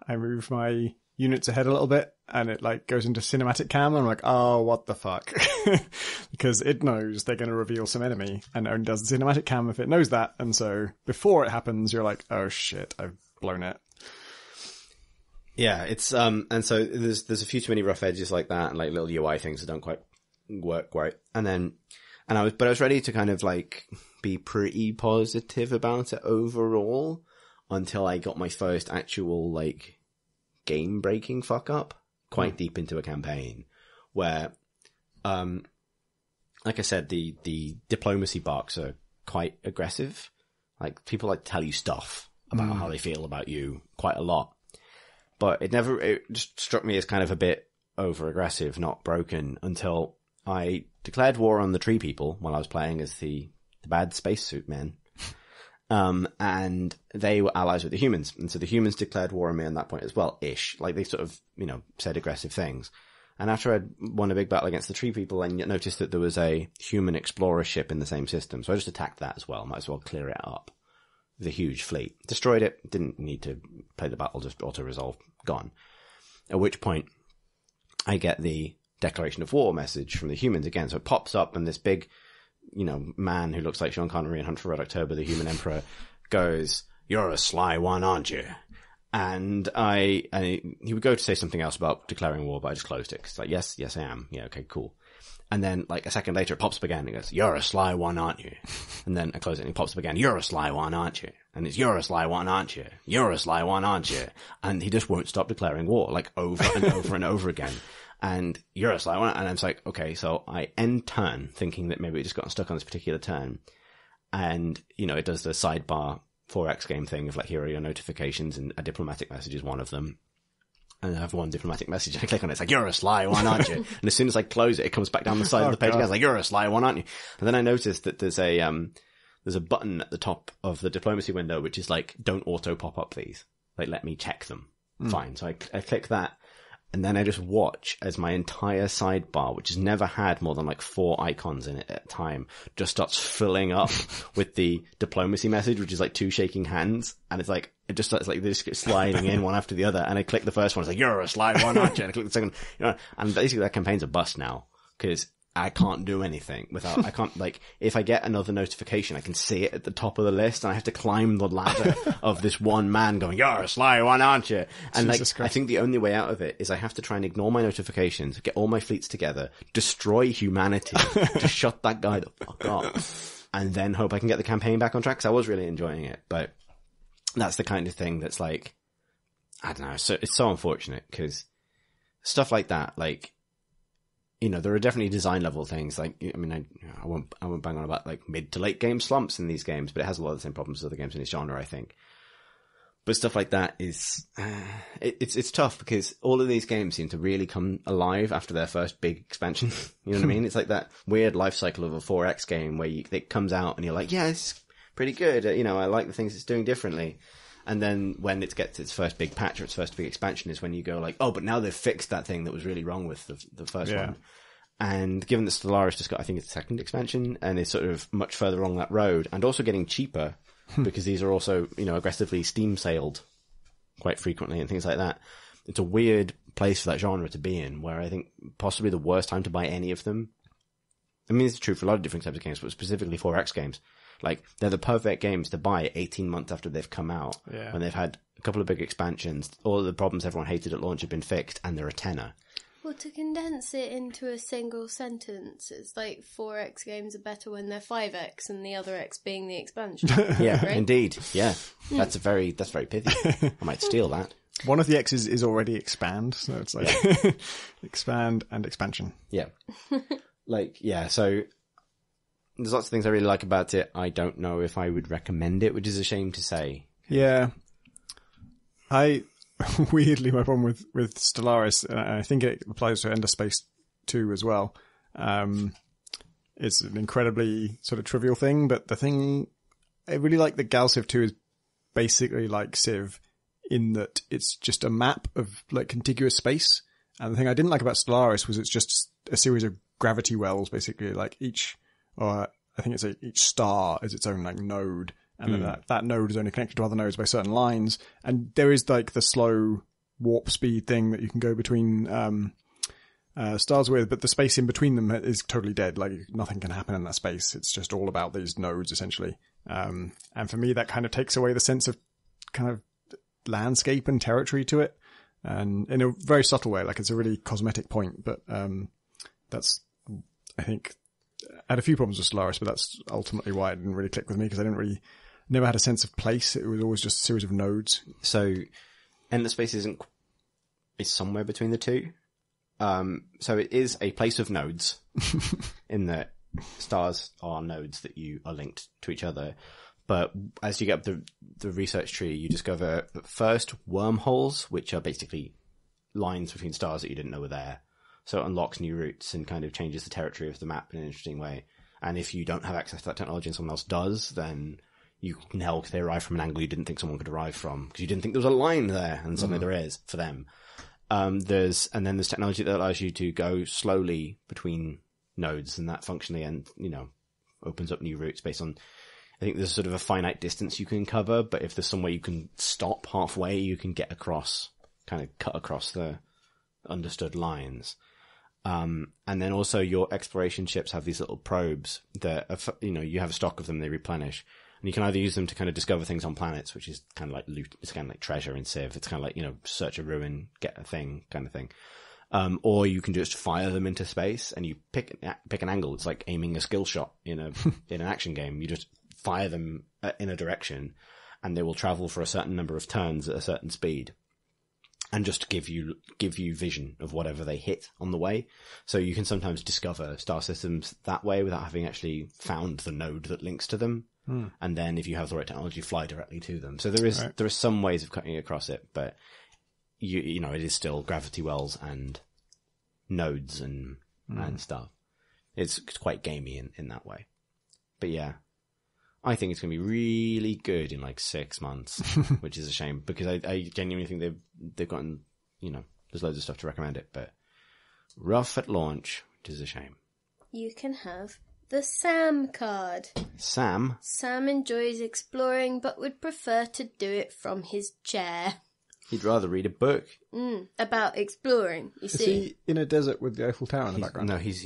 B: I move my units ahead a little bit, and it goes into cinematic cam, and I'm like, oh, what the fuck? Because it knows they're going to reveal some enemy, and only does the cinematic cam if it knows that, and so before it happens, you're like, oh shit, I've blown it.
A: Yeah, it's and so there's a few too many rough edges like that, and little UI things that don't quite work right. I was ready to kind of be pretty positive about it overall until I got my first actual game breaking fuck up quite deep into a campaign where like I said, the diplomacy barks are quite aggressive. People tell you stuff about how they feel about you quite a lot. But it just struck me as kind of a bit over-aggressive, not broken, until I declared war on the tree people while I was playing as the bad spacesuit men. And they were allies with the humans. And so the humans declared war on me at that point as well, ish. They sort of, said aggressive things. And after I'd won a big battle against the tree people, I noticed that there was a human explorer ship in the same system. So I just attacked that as well. Might as well clear it up. The huge fleet. Destroyed it. Didn't need to play the battle, just auto-resolve. Gone. At which point, I get the declaration of war message from the humans again. So it pops up, and this big, man who looks like Sean Connery in Hunt for Red October, the human emperor, goes, "You're a sly one, aren't you?" And he would go to say something else about declaring war, but I just closed it. Cause yes, I am. Yeah, okay, cool. And then, a second later, it pops up again, and he goes, "You're a sly one, aren't you?" And then I close it, and he pops up again, "You're a sly one, aren't you?" And it's, "You're a sly one, aren't you? You're a sly one, aren't you?" And he just won't stop declaring war, over and over and over again. And "You're a sly one," and it's like, okay, so I end turn, thinking that maybe it just got stuck on this particular turn. And, it does the sidebar 4X game thing of like, here are your notifications, and a diplomatic message is one of them. And I have one diplomatic message, and I click on it, it's like, you're a sly one, aren't you? And as soon as I close it, it comes back down the side of the page, and it's like, you're a sly one, aren't you? And then I noticed that there's a button at the top of the diplomacy window, which is like, don't auto pop up these. Like, let me check them. Fine. So I click that. And then I just watch as my entire sidebar, which has never had more than like 4 icons in it at a time, just starts filling up with the diplomacy message, which is like 2 shaking hands. And it's like, it just starts like, they just get sliding in one after the other. And I click the first one, it's like, you're a sly one, aren't you? And I click the second, and basically that campaign's a bust now, because I can't do anything without, I can't, like, if I get another notification, I can see it at the top of the list, and I have to climb the ladder of this one man going, you're a sly one, aren't you? And like, I think the only way out of it is I have to try and ignore my notifications, get all my fleets together, destroy humanity to shut that guy the fuck up, and then hope I can get the campaign back on track, because I was really enjoying it. But that's the kind of thing that's like, I don't know, so it's so unfortunate, because stuff like that, like, there are definitely design level things. Like, I mean, I won't bang on about like mid to late game slumps in these games, but it has a lot of the same problems as other games in this genre, I think. But stuff like that is, it's tough, because all of these games seem to really come alive after their first big expansion. You know what I mean? It's like that weird life cycle of a 4X game where it comes out and you're like, yeah, it's pretty good. I like the things it's doing differently. And then when it gets its first big patch or its first big expansion is when you go like, oh, but now they've fixed that thing that was really wrong with the first one. And given that Stellaris just got, I think it's the second expansion, and is sort of much further along that road, and also getting cheaper, because these are also, aggressively Steam sailed quite frequently and things like that. It's a weird place for that genre to be in, where I think possibly the worst time to buy any of them. I mean, it's true for a lot of different types of games, but specifically 4X games. Like, they're the perfect games to buy 18 months after they've come out, when they've had a couple of big expansions, all of the problems everyone hated at launch have been fixed, and they're a tenner.
C: Well, to condense it into a single sentence, it's like 4X games are better when they're 5X, and the other X being the expansion.
A: Yeah,
C: right?
A: Indeed. Yeah. That's very pithy. I might steal that.
B: One of the X's is already expand, so it's like expand and expansion.
A: Yeah. So there's lots of things I really like about it. I don't know if I would recommend it, which is a shame to say.
B: Yeah. Weirdly, my problem with Stellaris, and I think it applies to Ender Space 2 as well, it's an incredibly sort of trivial thing, but the thing, I really like that Gal Civ 2 is basically like Civ in that it's just a map of like contiguous space. And the thing I didn't like about Stellaris was it's just a series of gravity wells, basically, like each star is its own like node. And then that node is only connected to other nodes by certain lines. And there is like the slow warp speed thing that you can go between stars with, but the space in between them is totally dead. Like, nothing can happen in that space. It's just all about these nodes, essentially. And for me, that kind of takes away the sense of kind of landscape and territory to it. And in a very subtle way, like, it's a really cosmetic point, but that's, I think, I had a few problems with Stellaris, but that's ultimately why it didn't really click with me, because I never had a sense of place. It was always just a series of nodes.
A: So, Ender Space is somewhere between the two. So it is a place of nodes, in that stars are nodes that you are linked to each other. But as you get up the research tree, you discover first wormholes, which are basically lines between stars that you didn't know were there. So it unlocks new routes and kind of changes the territory of the map in an interesting way. And if you don't have access to that technology and someone else does, then you can tell because they arrive from an angle you didn't think someone could arrive from, because you didn't think there was a line there, and suddenly there is for them. There's technology that allows you to go slowly between nodes, and that functionally opens up new routes based on, I think there's sort of a finite distance you can cover, but if there's somewhere you can stop halfway, you can get across, kind of cut across the understood lines. And then also your exploration ships have these little probes that, you have a stock of them, they replenish. And you can either use them to kind of discover things on planets, which is kind of like loot, it's kind of like treasure in Civ. It's kind of like, search a ruin, get a thing kind of thing. Or you can just fire them into space and you pick an angle. It's like aiming a skill shot in an action game. You just fire them in a direction and they will travel for a certain number of turns at a certain speed. and just give you vision of whatever they hit on the way. So you can sometimes discover star systems that way without having actually found the node that links to them. And then if you have the right technology, fly directly to them. So there are some ways of cutting across it, but you know, it is still gravity wells and nodes and stuff. It's quite gamey in that way. But yeah, I think it's going to be really good in like 6 months, which is a shame because I genuinely think they've gotten, you know, there's loads of stuff to recommend it, but rough at launch, which is a shame.
C: You can have the Sam card.
A: Sam
C: enjoys exploring but would prefer to do it from his chair.
A: He'd rather read a book.
C: About exploring, you see.
B: Is he in a desert with the Eiffel Tower in the background?
A: No, he's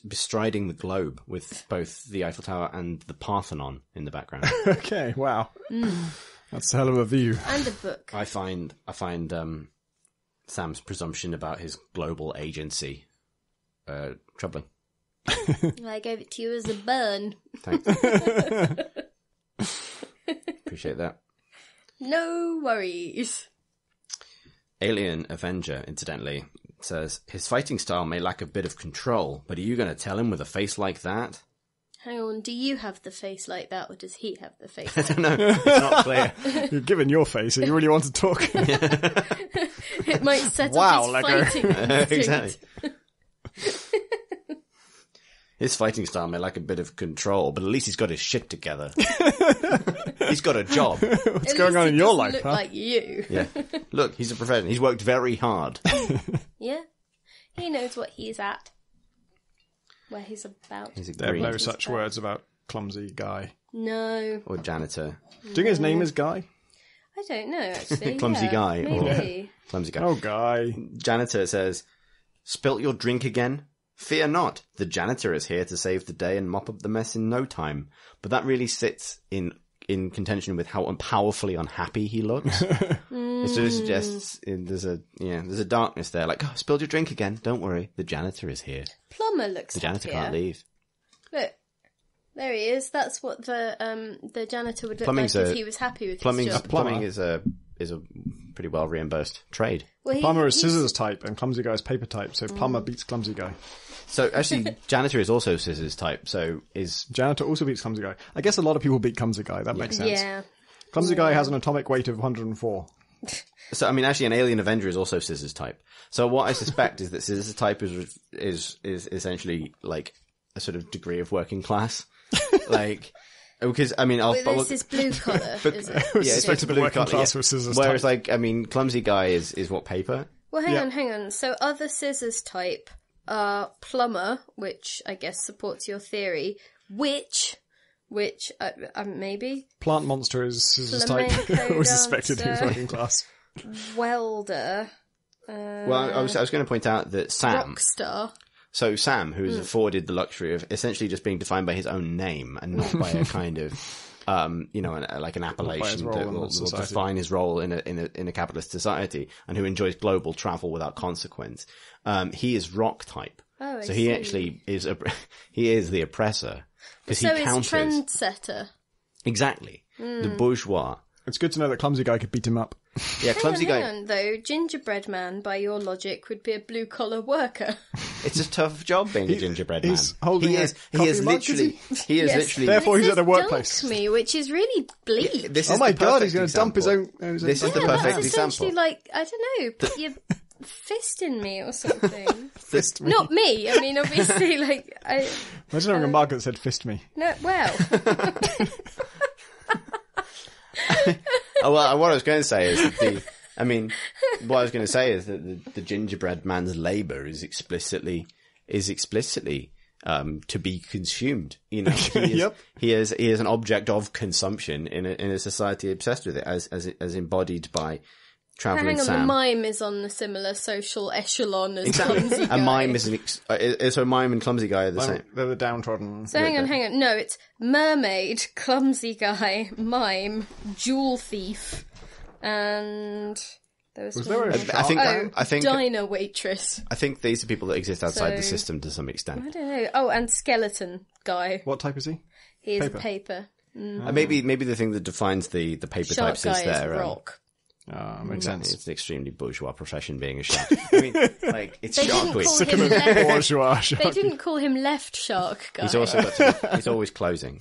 A: bestriding the globe with both the Eiffel Tower and the Parthenon in the background.
B: Okay, wow. That's a hell of a view.
C: And a book.
A: I find Sam's presumption about his global agency troubling.
C: I gave it to you as a burn.
A: Thanks. Appreciate that.
C: No worries.
A: Alien Avenger, incidentally, says, his fighting style may lack a bit of control, but are you going to tell him with a face like that?
C: Hang on, do you have the face like that, or does he have the face
A: I
C: like
A: don't know. It's not clear.
B: You're giving your face, and you really want to talk.
C: that? It might set
B: Wow,
C: up his
B: Lego.
C: fighting instinct.
A: Exactly. His fighting style may lack a bit of control, but at least he's got his shit together. He's got a job.
B: What's
C: At
B: going
C: least
B: on
C: he
B: in your
C: doesn't
B: life,
C: look
B: huh?
C: like you.
A: Yeah. Look, he's a professional. He's worked very hard.
C: Yeah. He knows what he's at. Where he's about.
A: He's a
B: There are
A: green
B: no such words about clumsy guy.
C: No.
A: or janitor.
B: Do you think his name is Guy?
C: I don't know, actually.
A: Clumsy
C: yeah,
A: guy or-
C: Maybe.
A: Clumsy guy.
B: Oh, Guy.
A: Janitor says, spilt your drink again? Fear not. The janitor is here to save the day and mop up the mess in no time. But that really sits in contention with how powerfully unhappy he looks. It sort of suggests there's a darkness there. Like, oh, spilled your drink again. Don't worry. The janitor is here.
C: Plumber looks
A: The janitor
C: happier.
A: can't leave.
C: Look. There he is. That's what the janitor would look
A: Plumbing's
C: like
A: a-
C: if he was happy with his
A: Plumbing
C: job.
A: plumbing is a pretty well reimbursed trade.
C: Well,
B: Plumber is
C: he's-
B: scissors type, and Clumsy Guy is paper type, so Plumber beats Clumsy Guy.
A: So actually, janitor is also scissors type. So is
B: Janitor also beats Clumsy Guy. I guess a lot of people beat Clumsy Guy. That makes sense.
C: Yeah.
B: Clumsy Guy has an atomic weight of 104.
A: so. I mean, actually, an alien Avenger is also scissors type. So what I suspect is that scissors type is essentially like a sort of degree of working class, like. Because I mean,
C: But this is blue collar, is it?
A: yeah, it's like
B: the
A: blue
B: working
A: collar.
B: class
A: Yeah.
B: with scissors
A: Whereas,
B: type.
A: like, I mean, clumsy guy is what, paper?
C: Well,
B: Yeah.
C: hang on. So other scissors type are plumber, which I guess supports your theory, which maybe,
B: Plant Monster is scissors type.
C: Flamenco
B: Always suspected he was
C: dancer.
B: working class.
C: welder,
A: Well, I was going to point out that Sam.
C: rockstar.
A: So Sam, who is afforded the luxury of essentially just being defined by his own name and not by a kind of, like an appellation
B: role
A: that
B: in
A: will
B: society.
A: define his role in a capitalist society, and who enjoys global travel without consequence. He is rock type,
C: Oh, I
A: so he
C: see.
A: actually is he is the oppressor because
C: So
A: he
C: is
A: counters
C: trendsetter.
A: exactly the bourgeois.
B: It's good to know that Clumsy Guy could beat him up.
A: Yeah, clumsy
C: Hang
A: guy.
C: on, though, gingerbread man, by your logic, would be a blue collar worker.
A: It's a tough job being a gingerbread man.
B: he's holding
A: he
B: a
A: is
B: coffee mug, is
A: literally he is
C: Yes.
A: literally
B: Therefore, he's
C: This
B: at a
C: is
B: workplace.
C: Dunk Me, which is really bleak.
A: This
B: Oh
A: is
B: my
A: the
B: god,
A: perfect
B: he's going to dump his own.
A: example. This is the
C: Yeah,
A: perfect
C: that's
A: example.
C: essentially like, I don't know, put your fist in me or something.
B: Fist me.
C: Not me. I mean, obviously, like,
B: Imagine having a mug that said fist me.
C: no, well,
A: Oh, well, what I was going to say is that what I was going to say is that the gingerbread man's labour is explicitly to be consumed. You know, he is,
B: Yep.
A: he is an object of consumption in a society obsessed with it, as embodied by travelling
C: hang on,
A: Sam.
C: the mime is on a similar social echelon as
A: Exactly.
C: Clumsy Guy.
A: A mime is so mime and clumsy guy are the same.
B: They're the downtrodden.
C: So hang on. No, it's mermaid, clumsy guy, mime, jewel thief, and there was
B: there
C: one
B: a
C: more.
B: shark?
A: I think
C: diner waitress.
A: I think these are people that exist outside the
C: So-
A: system to some
C: I
A: extent.
C: don't know. Oh, and skeleton guy.
B: What type is he?
C: He is
B: Paper.
C: paper.
A: Maybe the thing that defines the paper
C: Shark
A: types
C: guy
A: is
C: is
A: their
C: rock.
B: Makes sense.
A: It's an extremely bourgeois profession being a shark. I mean, like, it's
C: They
A: Shark
C: didn't
A: Week.
C: call him left.
B: Bourgeois shark.
C: They didn't call him left shark guy.
A: He's also he's always closing.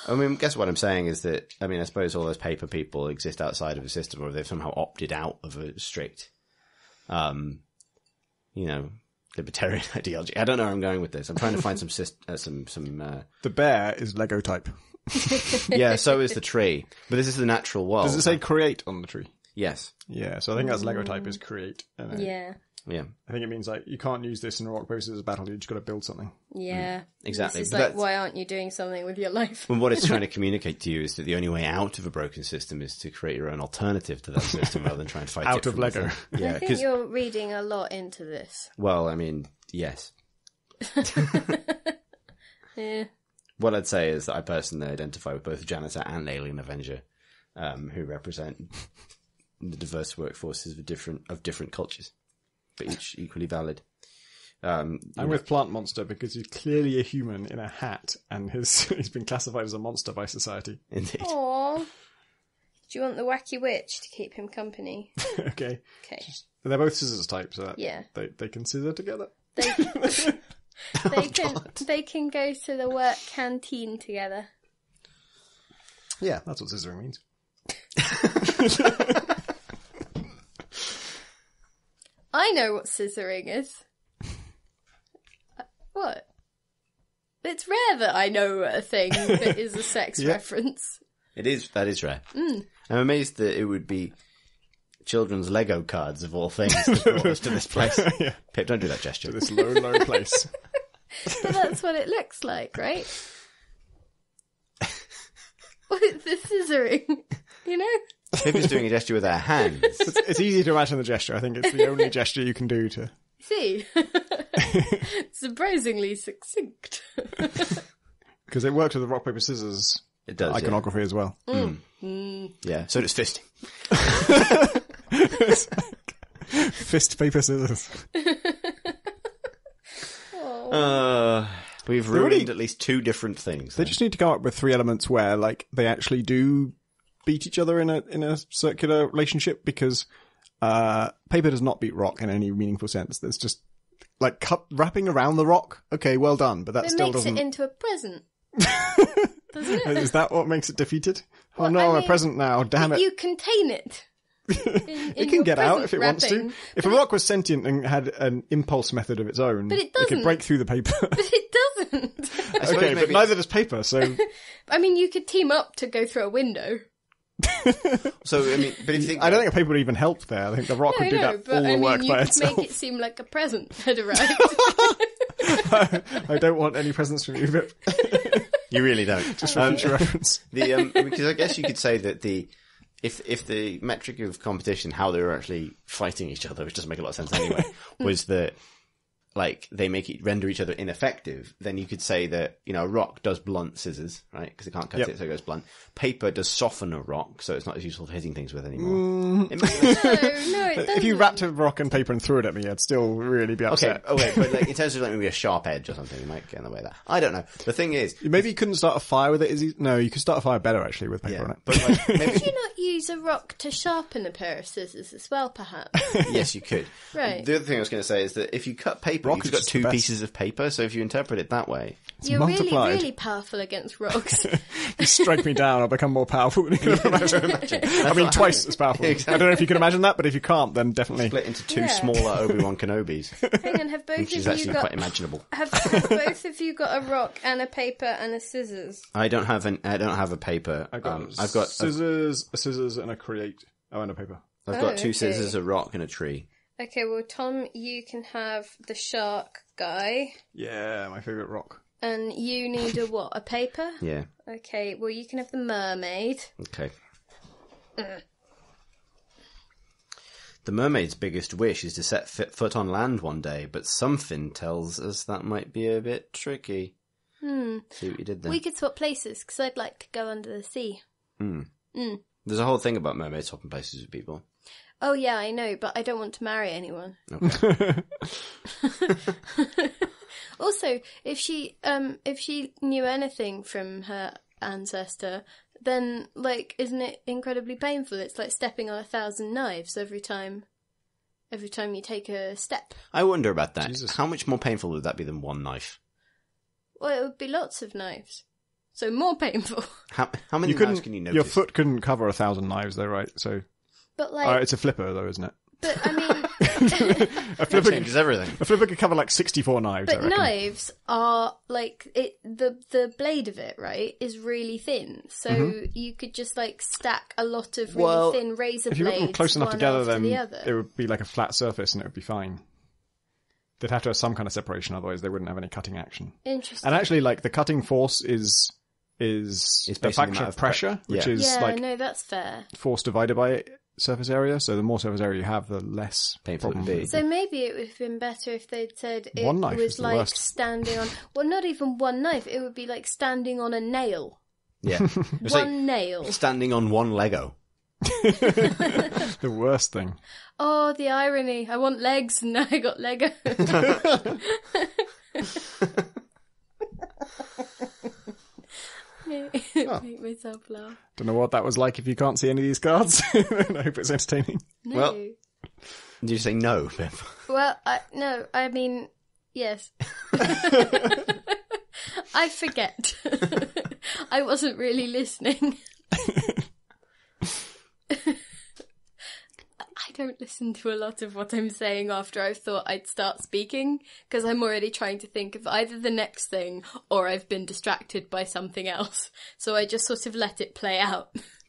A: I mean, guess what I'm saying is that, I mean, I suppose all those paper people exist outside of a system, or they've somehow opted out of a strict, libertarian ideology. I don't know where I'm going with this. I'm trying to find some
B: The bear is Lego type.
A: yeah, so is the tree. But this is the natural world.
B: Does it say create on the tree?
A: Yes.
B: Yeah, so I think that's Lego type is create.
C: Yeah.
A: Yeah.
B: I think it means like you can't use this in a rock paper scissors battle. You just got to build something.
C: Yeah.
A: Exactly.
C: It's
A: But
C: like,
A: that's-
C: why aren't you doing something with your life?
A: And what it's trying to communicate to you is that the only way out of a broken system is to create your own alternative to that system rather than try and fight it
B: Out of
A: from
B: Lego.
A: within.
C: I
A: Yeah,
C: think
A: because,
C: you're reading a lot into this.
A: well, I mean, yes.
C: Yeah.
A: What I'd say is that I personally identify with both Janitor and Alien Avenger, who represent the diverse workforces of different cultures, but each equally valid.
B: I'm with Plant Monster because he's clearly a human in a hat, and he's been classified as a monster by society.
A: Indeed.
C: Aww. Do you want the wacky witch to keep him company?
B: Okay.
C: Okay.
B: They're both scissors type, so that
C: Yeah.
B: they can scissor together.
C: They can go to the work canteen together.
B: Yeah, that's what scissoring means.
C: I know what scissoring is. What? It's rare that I know a thing that is a sex
B: Yeah.
C: reference.
A: That is rare. I'm amazed that it would be children's Lego cards of all things that brought us to this place.
B: Yeah.
A: Pip, don't do that gesture.
B: This low, low place.
C: But that's what it looks like, right? What the scissoring? You know?
A: Pip is doing a gesture with her hands.
B: It's easy to imagine the gesture. I think it's the only gesture you can do to...
C: See? Surprisingly succinct.
B: Because it worked with the rock, paper, scissors
A: It does,
B: iconography as well.
A: yeah. So does fisting.
B: Fist, paper, scissors.
A: We've ruined at least two different things.
B: They just need to come up with 3 elements where, like, they actually do beat each other in a circular relationship, because paper does not beat rock in any meaningful sense. There's just like wrapping around the rock. Okay, well done, but that
C: It
B: still
C: makes
B: doesn't.
C: it into a present. Doesn't it?
B: Is that what makes it defeated?
C: Well,
B: oh no,
C: I
B: I'm
C: mean,
B: a present now. Damn it!
C: You contain it.
B: It can get out if it wants to. If a rock was sentient and had an impulse method of its own,
C: But it
B: it could
C: doesn't.
B: break through the paper.
C: But it doesn't.
B: Okay, but neither does paper. So
C: I mean, you could team up to go through a window.
A: So, I mean, but if you think
B: I don't think a paper would even help there. I think the rock would do that all the work
C: you
B: by
C: could
B: itself.
C: make it seem like a present had arrived.
B: I don't want any presents from you, Vip.
A: you really don't.
B: Just for future reference.
A: Because I guess you could say that if the metric of competition, how they were actually fighting each other, which doesn't make a lot of sense anyway, was that like they render each other ineffective, then you could say that, you know, a rock does blunt scissors, right? Because it can't cut it, so it goes blunt. Paper does soften a rock, so it's not as useful for hitting things with anymore. It makes
C: No, it doesn't.
B: If you wrapped a rock and paper and threw it at me, I'd still really be upset.
A: Okay, but like in terms of like maybe a sharp edge or something, you might get in the way of that. I don't know. The thing is,
B: Maybe you couldn't start a fire with it. No, you could start a fire better actually with paper on it.
A: but like, maybe,
C: Could you not use a rock to sharpen a pair of scissors as well, perhaps?
A: yes, you could.
C: Right.
A: The other thing I was going to say is that if you cut paper,
B: Rock
A: you've
B: is
A: got
B: just
A: two
B: the best.
A: pieces of paper. So if you interpret it that way,
C: You're
B: multiplied.
C: really powerful against rocks.
B: You strike me down, I'll become more powerful than you can imagine. I mean, twice as powerful.
A: Exactly.
B: I don't know if you can imagine that, but if you can't, then definitely.
A: split into two
C: Yeah.
A: smaller Obi-Wan Kenobis,
C: Hang on, have both
A: which is
C: of you
A: actually
C: got
A: quite imaginable.
C: have both of you got a rock and a paper and a scissors?
A: I don't have a paper.
B: I've got
A: I've got
B: scissors and a create. Oh, and a paper.
A: I've got two
C: okay.
A: scissors, a rock, and a tree.
C: Okay, well, Tom, you can have the shark guy,
B: Yeah, my favourite rock.
C: and you need a what? A paper?
A: Yeah.
C: Okay, well, you can have the mermaid.
A: Okay. The mermaid's biggest wish is to set foot on land one day, but something tells us that might be a bit tricky. See what you did there.
C: We could swap places, because I'd like to go under the sea.
A: There's a whole thing about mermaids swapping places with people.
C: Oh, yeah, I know, but I don't want to marry anyone.
A: Okay.
C: Also, if she knew anything from her ancestor, then, like, isn't it incredibly painful? It's like stepping on 1,000 knives every time you take a step.
A: I wonder about that.
B: Jesus.
A: How much more painful would that be than one knife?
C: Well, it would be lots of knives. So more painful.
A: How many knives can you notice?
B: Your foot couldn't cover 1,000 knives, though, right? So,
C: But, like...
B: it's a flipper, though, isn't it?
C: But, I mean...
B: A
A: That
B: flipper,
A: changes everything.
B: a flipper could cover like 64 knives. I
C: But
B: reckon.
C: knives are, like, the blade of it, right, is really thin. So you could just, like, stack a lot of really thin razor
B: If you
C: blades
B: put them close enough
C: one
B: together,
C: after
B: then
C: the other.
B: it would be like a flat surface and it would be fine. They'd have to have some kind of separation, otherwise they wouldn't have any cutting action.
C: Interesting.
B: And actually, like, the cutting force is a
A: basically the
B: factor
A: amount
B: of
A: of
B: pressure, which
A: yeah.
B: is
C: yeah,
B: like
C: no, that's fair.
B: force divided by surface area. So the more surface area you have, the less
A: Painful it
B: problem.
A: would be.
C: So maybe it would have been better if they'd said it
B: One knife
C: was
B: is the
C: like
B: worst.
C: standing on... Well, not even one knife. It would be like standing on a nail.
A: Yeah. It's
C: One
A: like
C: nail.
A: standing on one Lego.
B: The worst thing.
C: Oh, the irony. I want legs and now I got Lego. Make myself laugh.
B: Don't know what that was like if you can't see any of these cards. I hope it's entertaining.
C: No.
A: Well- Did you say no, Viv?
C: Well, no, I mean, yes. I forget. I wasn't really listening. I don't listen to a lot of what I'm saying after I've thought I'd start speaking, because I'm already trying to think of either the next thing or I've been distracted by something else. So I just sort of let it play out.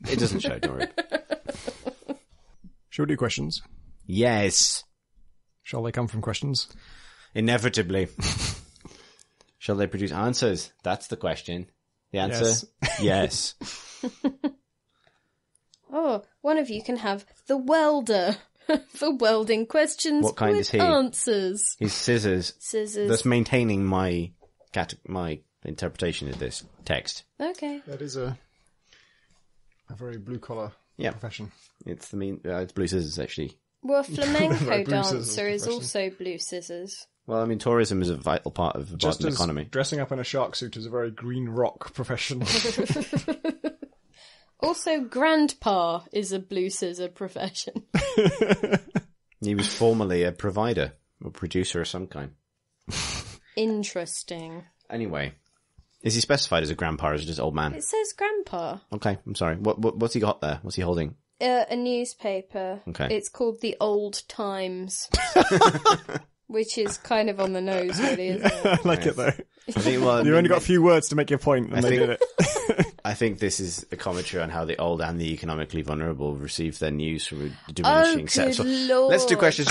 A: It doesn't show, don't worry.
B: Shall we do questions?
A: Yes.
B: Shall they come from questions?
A: Inevitably. Shall they produce answers? That's the question. The answer? Yes.
C: Oh, one of you can have the welder for welding questions
A: What kind
C: with
A: is he?
C: answers.
A: He's scissors.
C: Scissors.
A: That's maintaining my interpretation of this text.
C: Okay.
B: That is a very blue collar
A: Yeah.
B: profession.
A: It's it's blue scissors, actually.
C: Well, a flamenco
B: Right, blue scissors
C: dancer is
B: profession.
C: also blue scissors.
A: Well, I mean, tourism is a vital part of the
B: Just
A: modern
B: as
A: economy.
B: dressing up in a shark suit is a very green rock profession.
C: Also, grandpa is a blue scissor profession.
A: He was formerly a provider or producer of some kind.
C: Interesting.
A: Anyway, is he specified as a grandpa or is he just old man?
C: It says grandpa.
A: Okay, I'm sorry. What's he got there? What's he holding?
C: A newspaper.
A: Okay.
C: It's called The Old Times. Which is kind of on the nose, really, isn't it?
B: I like it though.
A: I think, well,
B: You only got a few words to make your point, and
A: I
B: they
A: think-
B: did it.
A: I think this is a commentary on how the old and the economically vulnerable receive their news from a diminishing set.
C: good
A: So
C: lord.
A: let's do questions.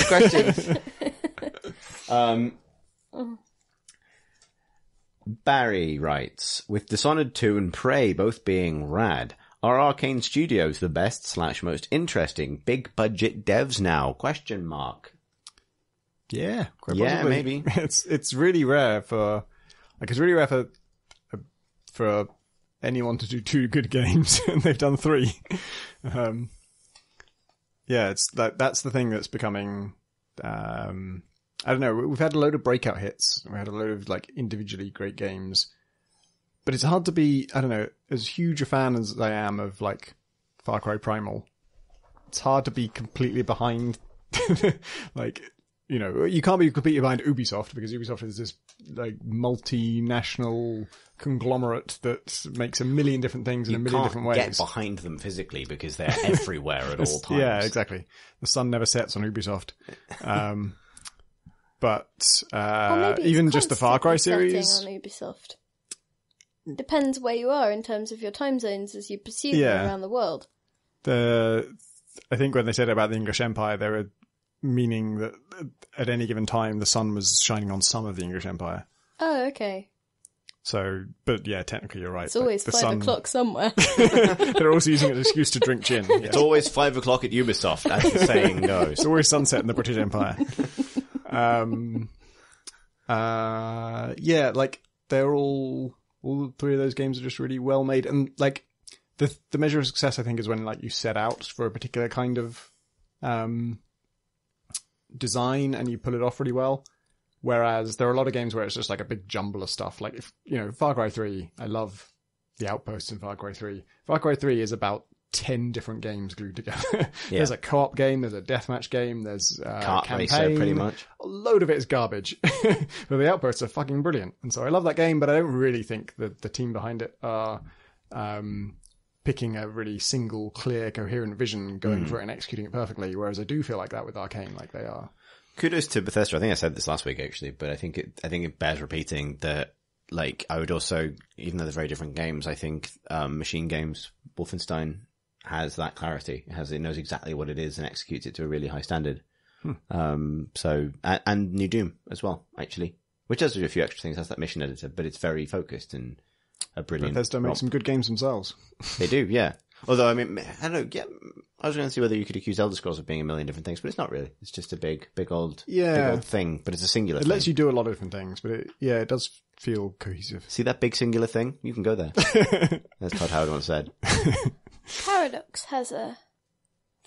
A: Barry writes, with Dishonored 2 and Prey both being rad, are Arcane Studios the best / most interesting big budget devs now? Question mark.
B: Yeah, quite
A: Yeah,
B: possibly.
A: maybe.
B: It's really rare for anyone to do 2 good games, and they've done 3. Yeah, it's that's the thing that's becoming. I don't know. We've had a load of breakout hits. We had a load of like individually great games, but it's hard to be. I don't know. As huge a fan as I am of like Far Cry Primal, it's hard to be completely behind. Like, you know, you can't be completely behind Ubisoft because Ubisoft is this like multinational conglomerate that makes a million different things in a million different ways.
A: Get behind them physically because they're everywhere at all times.
B: Yeah, exactly. The sun never sets on Ubisoft. But
C: Or maybe it's
B: even just the Far Cry
C: constantly
B: series,
C: setting on Ubisoft. Depends where you are in terms of your time zones as you pursue
B: Yeah.
C: them around the world.
B: I think when they said about the English Empire, they were meaning that at any given time the sun was shining on some of the English Empire.
C: Oh, okay.
B: So, but yeah, technically you're right.
C: It's always
B: the
C: 5
B: sun,
C: o'clock somewhere.
B: They're also using it as an excuse to drink gin. Yeah.
A: It's always 5 o'clock at Ubisoft, as the saying goes.
B: It's always sunset in the British Empire. Yeah, like they're all 3 of those games are just really well made, and like the measure of success I think is when like you set out for a particular kind of design and you pull it off really well. Whereas there are a lot of games where it's just like a big jumble of stuff. Like if you know Far Cry 3, I love the outposts in Far Cry 3. Far Cry 3 is about 10 different games glued together. There's a co-op game, there's a deathmatch game, there's
A: Kart
B: campaign.
A: racer, pretty much.
B: A load of it is garbage. But the outposts are fucking brilliant. And so I love that game, but I don't really think that the team behind it are picking a really single, clear, coherent vision, going for it and executing it perfectly, whereas I do feel like that with Arcane, like they are.
A: Kudos to Bethesda. I think I said this last week, actually, but I think it bears repeating that, like, I would also, even though they're very different games, I think Machine Games, Wolfenstein, has that clarity. It knows exactly what it is and executes it to a really high standard. So, and New Doom as well, actually, which does do a few extra things. Has that mission editor, but it's very focused and a brilliant.
B: Bethesda makes some good games themselves.
A: They do, yeah. Although, I mean, I don't know, yeah, I was going to see whether you could accuse Elder Scrolls of being a million different things, but it's not really. It's just a big old thing, but it's a singular thing.
B: It lets you do a lot of different things, but it does feel cohesive.
A: See that big singular thing? You can go there. As Todd Howard once said.
C: Paradox has a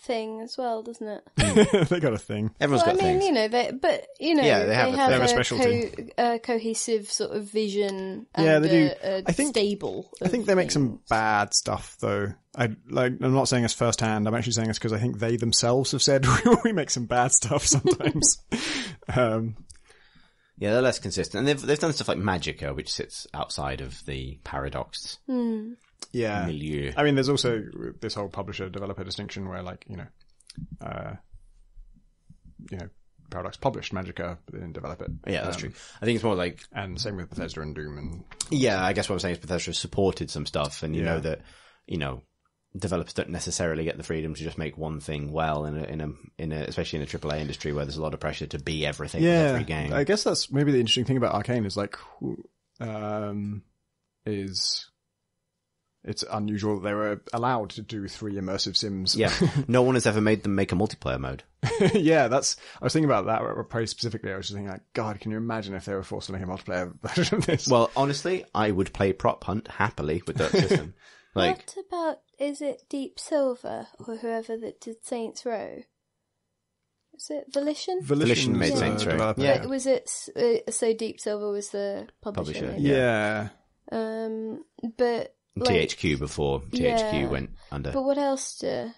C: thing as well, doesn't it?
B: They got a thing.
A: Everyone's got things.
C: You know, they have
B: a specialty.
C: Cohesive sort of vision.
B: Yeah,
C: and
B: they do.
C: I think stable.
B: I think they make some bad stuff, though. I'm not saying this firsthand. I'm actually saying this because I think they themselves have said we make some bad stuff sometimes.
A: Yeah, they're less consistent, and they've done stuff like Magicka, which sits outside of the Paradox. Milieu.
B: I mean, there's also this whole publisher-developer distinction where, like, Paradox published Magicka, but they didn't develop it.
A: Yeah, that's true. I think it's more like...
B: And same with Bethesda and Doom. And
A: yeah, I guess what I'm saying is Bethesda supported some stuff, and you know that, developers don't necessarily get the freedom to just make one thing well especially in the AAA industry where there's a lot of pressure to be everything in every game.
B: I guess that's maybe the interesting thing about Arcane is like, it's unusual that they were allowed to do 3 immersive sims.
A: Yeah. No one has ever made them make a multiplayer mode.
B: Yeah, I was thinking about that very specifically. I was just thinking like, God, can you imagine if they were forced to make a multiplayer version of this?
A: Well, honestly, I would play Prop Hunt happily with that system.
C: What about, is it Deep Silver or whoever that did Saints Row? Was it Volition?
A: Volition made Saints Row.
C: Yeah. Was it, so Deep Silver was the publisher?
B: Yeah.
C: But...
A: THQ before THQ went under.
C: But what else do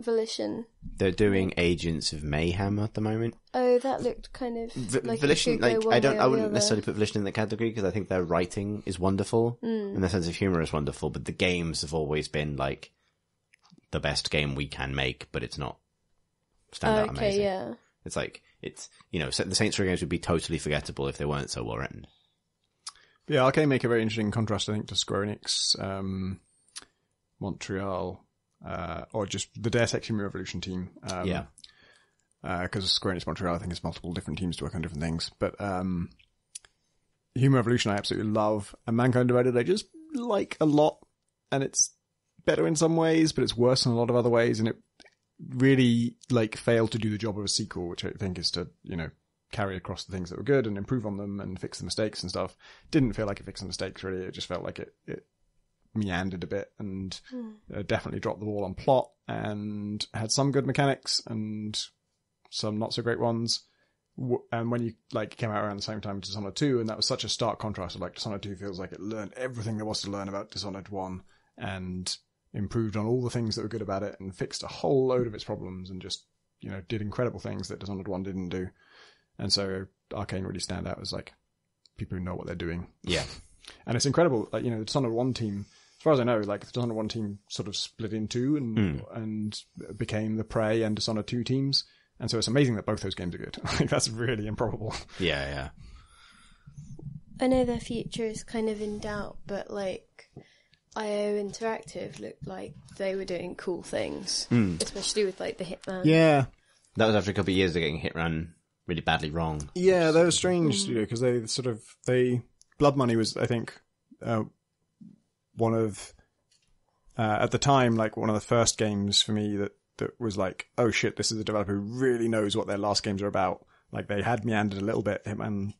C: Volition?
A: They're doing Agents of Mayhem at the moment.
C: Oh, that looked kind of like
A: Volition. Like I wouldn't necessarily put Volition in that category because I think their writing is wonderful and their sense of humor is wonderful. But the games have always been like the best game we can make, but it's not standout amazing.
C: Yeah.
A: It's like the Saints Row games would be totally forgettable if they weren't so well written.
B: Yeah, Arcane make a very interesting contrast, I think, to Square Enix, Montreal, or just the Deus Ex Human Revolution team. Because Square Enix Montreal, I think, has multiple different teams to work on different things. But Human Revolution I absolutely love, and Mankind Divided I just like a lot, and it's better in some ways, but it's worse in a lot of other ways, and it really failed to do the job of a sequel, which I think is to, carry across the things that were good and improve on them and fix the mistakes and stuff. Didn't feel like it fixed the mistakes, really. It just felt like it meandered a bit and definitely dropped the ball on plot and had some good mechanics and some not so great ones. And when you came out around the same time as Dishonored 2, and that was such a stark contrast of Dishonored 2 feels like it learned everything there was to learn about Dishonored 1 and improved on all the things that were good about it and fixed a whole load of its problems and just, did incredible things that Dishonored 1 didn't do. And so Arcane really stand out as people who know what they're doing.
A: Yeah.
B: And it's incredible. The Dishonored 1 team, as far as I know, the Dishonored 1 team sort of split in two and became the Prey and Dishonored 2 teams. And so it's amazing that both those games are good. That's really improbable.
A: Yeah.
C: I know their future is kind of in doubt, but IO Interactive looked like they were doing cool things, especially with the Hitman.
B: Yeah.
A: That was after a couple of years of getting Hitman really badly wrong.
B: Yeah, they were strange studio because Blood Money was, I think, one of at the time one of the first games for me that was oh shit, this is a developer who really knows what their last games are about. They had meandered a little bit. Hitman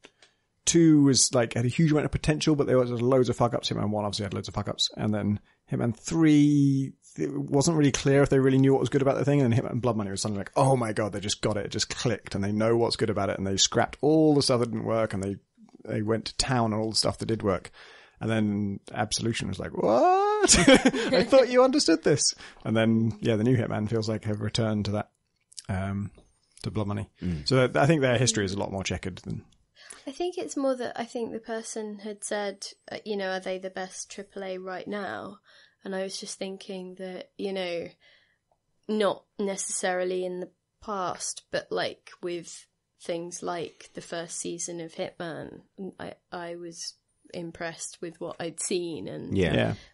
B: 2 was had a huge amount of potential, but there was loads of fuck ups. Hitman 1 obviously had loads of fuck ups, and then Hitman 3, it wasn't really clear if they really knew what was good about the thing, and then Hitman Blood Money was something oh my god, they just got it just clicked, and they know what's good about it, and they scrapped all the stuff that didn't work, and they went to town on all the stuff that did work. And then Absolution was like, what? I thought you understood this. And then, yeah, the new Hitman feels like a return to that, to Blood Money. So I think their history is a lot more checkered than...
C: I think it's more that I think the person had said, are they the best AAA right now? And I was just thinking that, not necessarily in the past, but like with things like the first season of Hitman, I was impressed with what I'd seen and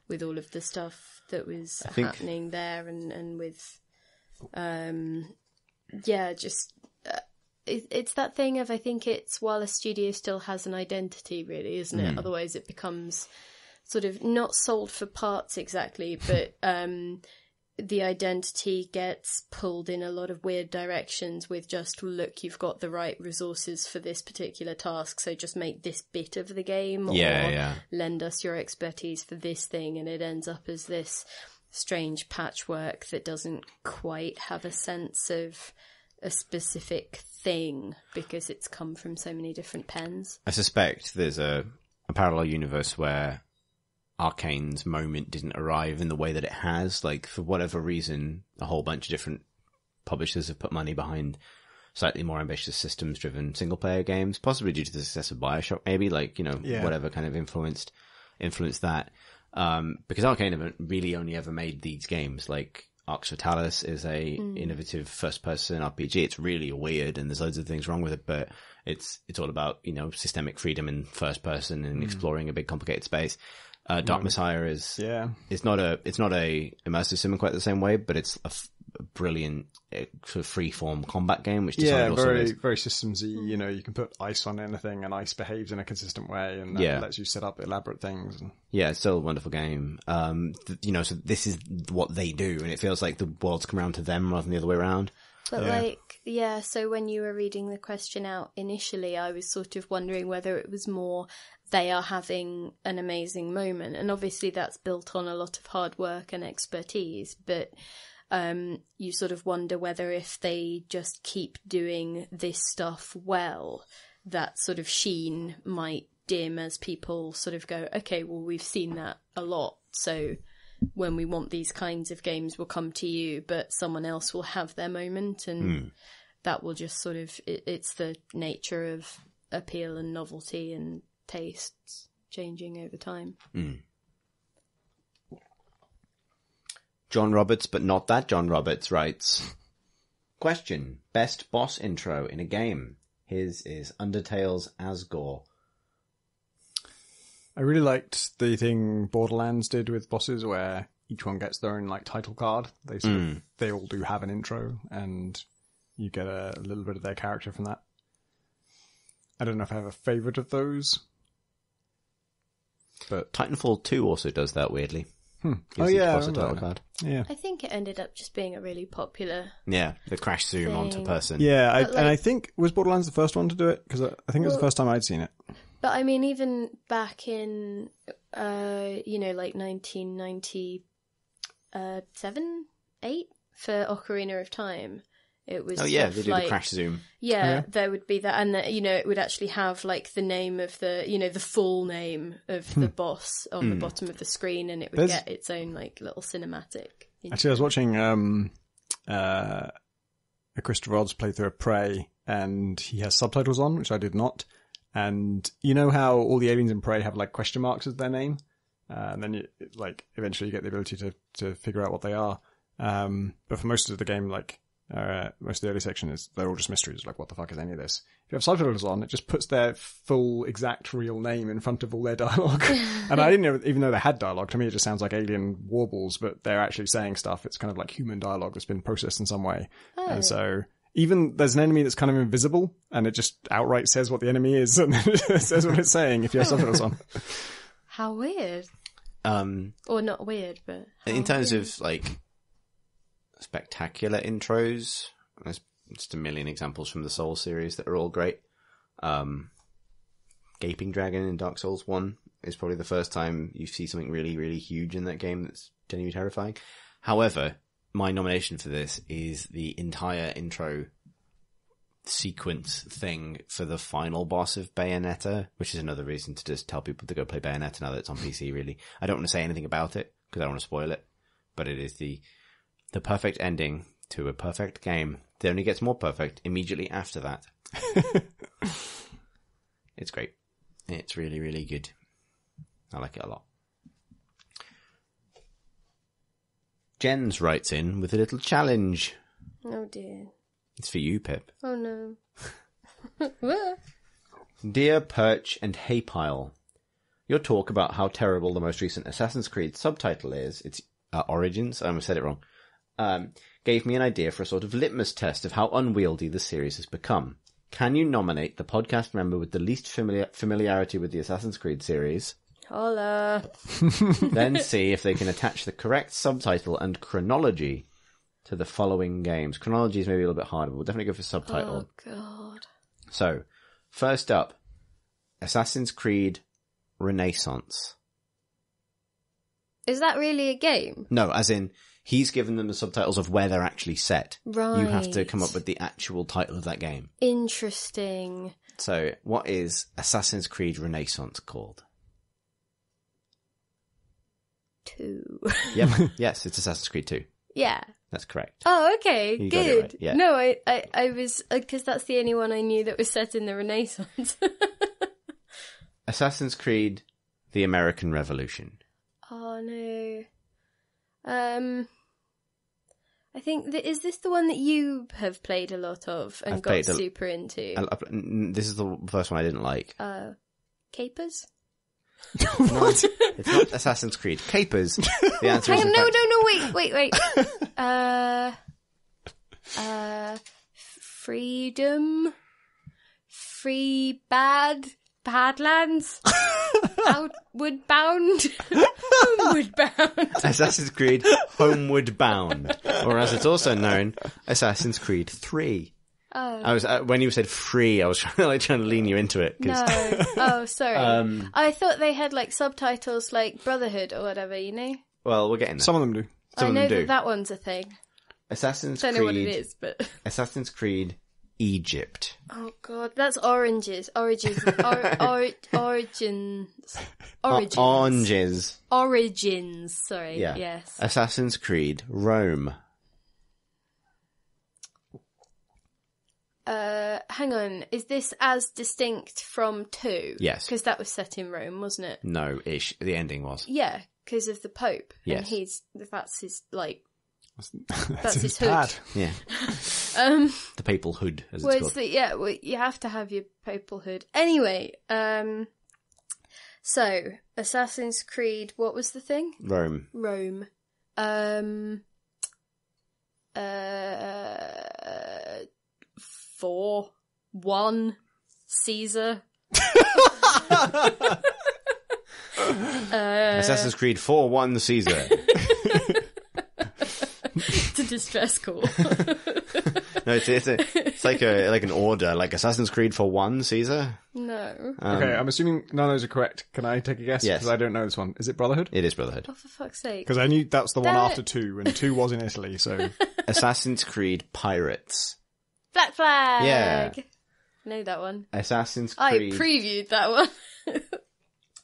C: with all of the stuff that was happening there and with, it's that thing of, I think it's while a studio still has an identity, really, isn't it? Otherwise it becomes sort of not sold for parts exactly, but the identity gets pulled in a lot of weird directions with just, look, you've got the right resources for this particular task, so just make this bit of the game, or lend us your expertise for this thing, and it ends up as this strange patchwork that doesn't quite have a sense of a specific thing because it's come from so many different pens.
A: I suspect there's a parallel universe where Arcane's moment didn't arrive in the way that it has. Like, for whatever reason, a whole bunch of different publishers have put money behind slightly more ambitious systems-driven single-player games, possibly due to the success of BioShock, maybe, whatever kind of influenced that. Because Arcane haven't really only ever made these games. Like, Arx Fatalis is a innovative first-person RPG. It's really weird, and there's loads of things wrong with it, but it's all about, systemic freedom in first person and exploring a big, complicated space. Dark Messiah is not a immersive sim in quite the same way, but it's a brilliant sort of free-form combat game, which
B: very systemsy. You can put ice on anything, and ice behaves in a consistent way, and that lets you set up elaborate things.
A: Yeah, it's still a wonderful game. So this is what they do, and it feels like the world's come around to them rather than the other way around.
C: But so when you were reading the question out initially, I was sort of wondering whether it was more they are having an amazing moment, and obviously that's built on a lot of hard work and expertise, but you sort of wonder whether if they just keep doing this stuff well, that sort of sheen might dim as people sort of go, okay, well, we've seen that a lot, so when we want these kinds of games, we'll come to you, but someone else will have their moment, and that will just sort of, it's the nature of appeal and novelty and tastes changing over time.
A: John Roberts, but not that John Roberts, writes, question, best boss intro in a game? His is Undertale's Asgore.
B: I really liked the thing Borderlands did with bosses where each one gets their own title card. They all do have an intro, and you get a little bit of their character from that. I don't know if I have a favourite of those. But
A: Titanfall 2 also does that weirdly.
B: Title
A: card.
B: Yeah.
C: I think it ended up just being a really popular
A: the crash zoom onto person.
B: Yeah, I think, was Borderlands the first one to do it? Because I think it was the first time I'd seen it.
C: But I mean, even back in, 1997, 8 for Ocarina of Time, it was.
A: Oh yeah, they do the crash zoom.
C: Yeah, there would be that, and it would actually have the name of the, the full name of the boss on the bottom of the screen, and it would get its own little cinematic.
B: Actually, I was watching a Christopher Odds playthrough of Prey, and he has subtitles on, which I did not. And you know how all the aliens in Prey have question marks as their name, and then you eventually you get the ability to figure out what they are. But for most of the game, most of the early section they're all just mysteries. What the fuck is any of this? If you have subtitles on, it just puts their full, exact, real name in front of all their dialogue. And I didn't even know they had dialogue. To me, it just sounds like alien warbles, but they're actually saying stuff. It's kind of like human dialogue that's been processed in some way. Oh. And so even there's an enemy that's kind of invisible, and it just outright says what the enemy is, and it says what it's saying if you have subtitles on.
C: How weird. Or not weird, but
A: in terms of spectacular intros, there's just a million examples from the Souls series that are all great. Gaping Dragon in Dark Souls 1 is probably the first time you see something really, really huge in that game that's genuinely terrifying. However, my nomination for this is the entire intro sequence thing for the final boss of Bayonetta, which is another reason to just tell people to go play Bayonetta now that it's on PC, really. I don't want to say anything about it, because I don't want to spoil it, but it is the perfect ending to a perfect game. It only gets more perfect immediately after that. It's great. It's really, really good. I like it a lot. Jens writes in with a little challenge.
C: Oh dear.
A: It's for you, Pip.
C: Oh no.
A: Dear Perch and Haypile, your talk about how terrible the most recent Assassin's Creed subtitle is, it's Origins, I almost said it wrong, gave me an idea for a sort of litmus test of how unwieldy the series has become. Can you nominate the podcast member with the least familiarity with the Assassin's Creed series?
C: Holla.
A: Then see if they can attach the correct subtitle and chronology to the following games. Chronology is maybe a little bit harder, but we'll definitely go for subtitle.
C: Oh god.
A: So, first up, Assassin's Creed Renaissance.
C: Is that really a game?
A: No, as in, he's given them the subtitles of where they're actually set.
C: Right.
A: You have to come up with the actual title of that game.
C: Interesting.
A: So, what is Assassin's Creed Renaissance called?
C: 2.
A: Yep. Yes, it's Assassin's Creed 2.
C: Yeah.
A: That's correct.
C: Oh, okay.
A: You
C: Good.
A: got it right, yeah.
C: No, I was, because that's the only one I knew that was set in the Renaissance.
A: Assassin's Creed The American Revolution.
C: Oh no. I think is this the one that you have played a lot of and
A: I've
C: got
A: played
C: super into?
A: This is the first one I didn't like.
C: Capers?
B: What?
A: It's not Assassin's Creed. Capers. The answer is
C: Hang
A: in
C: on,
A: fact-
C: wait. Freedom? Free Badlands? Outward Bound? Homeward Bound?
A: Assassin's Creed Homeward Bound. Or as it's also known, Assassin's Creed 3.
C: Oh.
A: I was when you said free, I was trying to lean you into it.
C: No. Oh, sorry. I thought they had like subtitles like Brotherhood or whatever, you know?
A: Well, we're getting there.
B: Some of them do.
A: Some
C: I
A: of
C: know
A: them do.
C: that one's a thing.
A: Assassin's
C: Don't
A: Creed.
C: know what it is, but...
A: Assassin's Creed Egypt.
C: Oh god, that's Origins. Origins. Origins, sorry.
A: Yeah.
C: Yes.
A: Assassin's Creed Rome.
C: Hang on, is this as distinct from 2?
A: Yes.
C: Because that was set in Rome, wasn't it?
A: No-ish. The ending was.
C: Yeah, because of the Pope.
A: Yes.
C: And that's his, like...
B: That's
C: his hood.
B: pad.
A: Yeah. The papal hood, as
C: Well,
A: it's called.
C: well, you have to have your papal hood. Anyway, so, Assassin's Creed, what was the thing?
A: Rome.
C: Rome. 4, 1, Caesar.
A: Assassin's Creed 4-1 Caesar.
C: It's a distress call.
A: No, it's like an order, like Assassin's Creed for 1 Caesar.
C: No.
B: Okay, I'm assuming none of those are correct. Can I take a guess?
A: Yes.
B: Because I don't know this one. Is it Brotherhood?
A: It is Brotherhood.
C: Oh, for fuck's sake.
B: Because I knew that's the one
C: Damn it.
B: after 2, and 2 was in Italy, so...
A: Assassin's Creed Pirates.
C: Black Flag!
A: Yeah.
C: Know that one.
A: Assassin's
C: I
A: Creed.
C: previewed that one.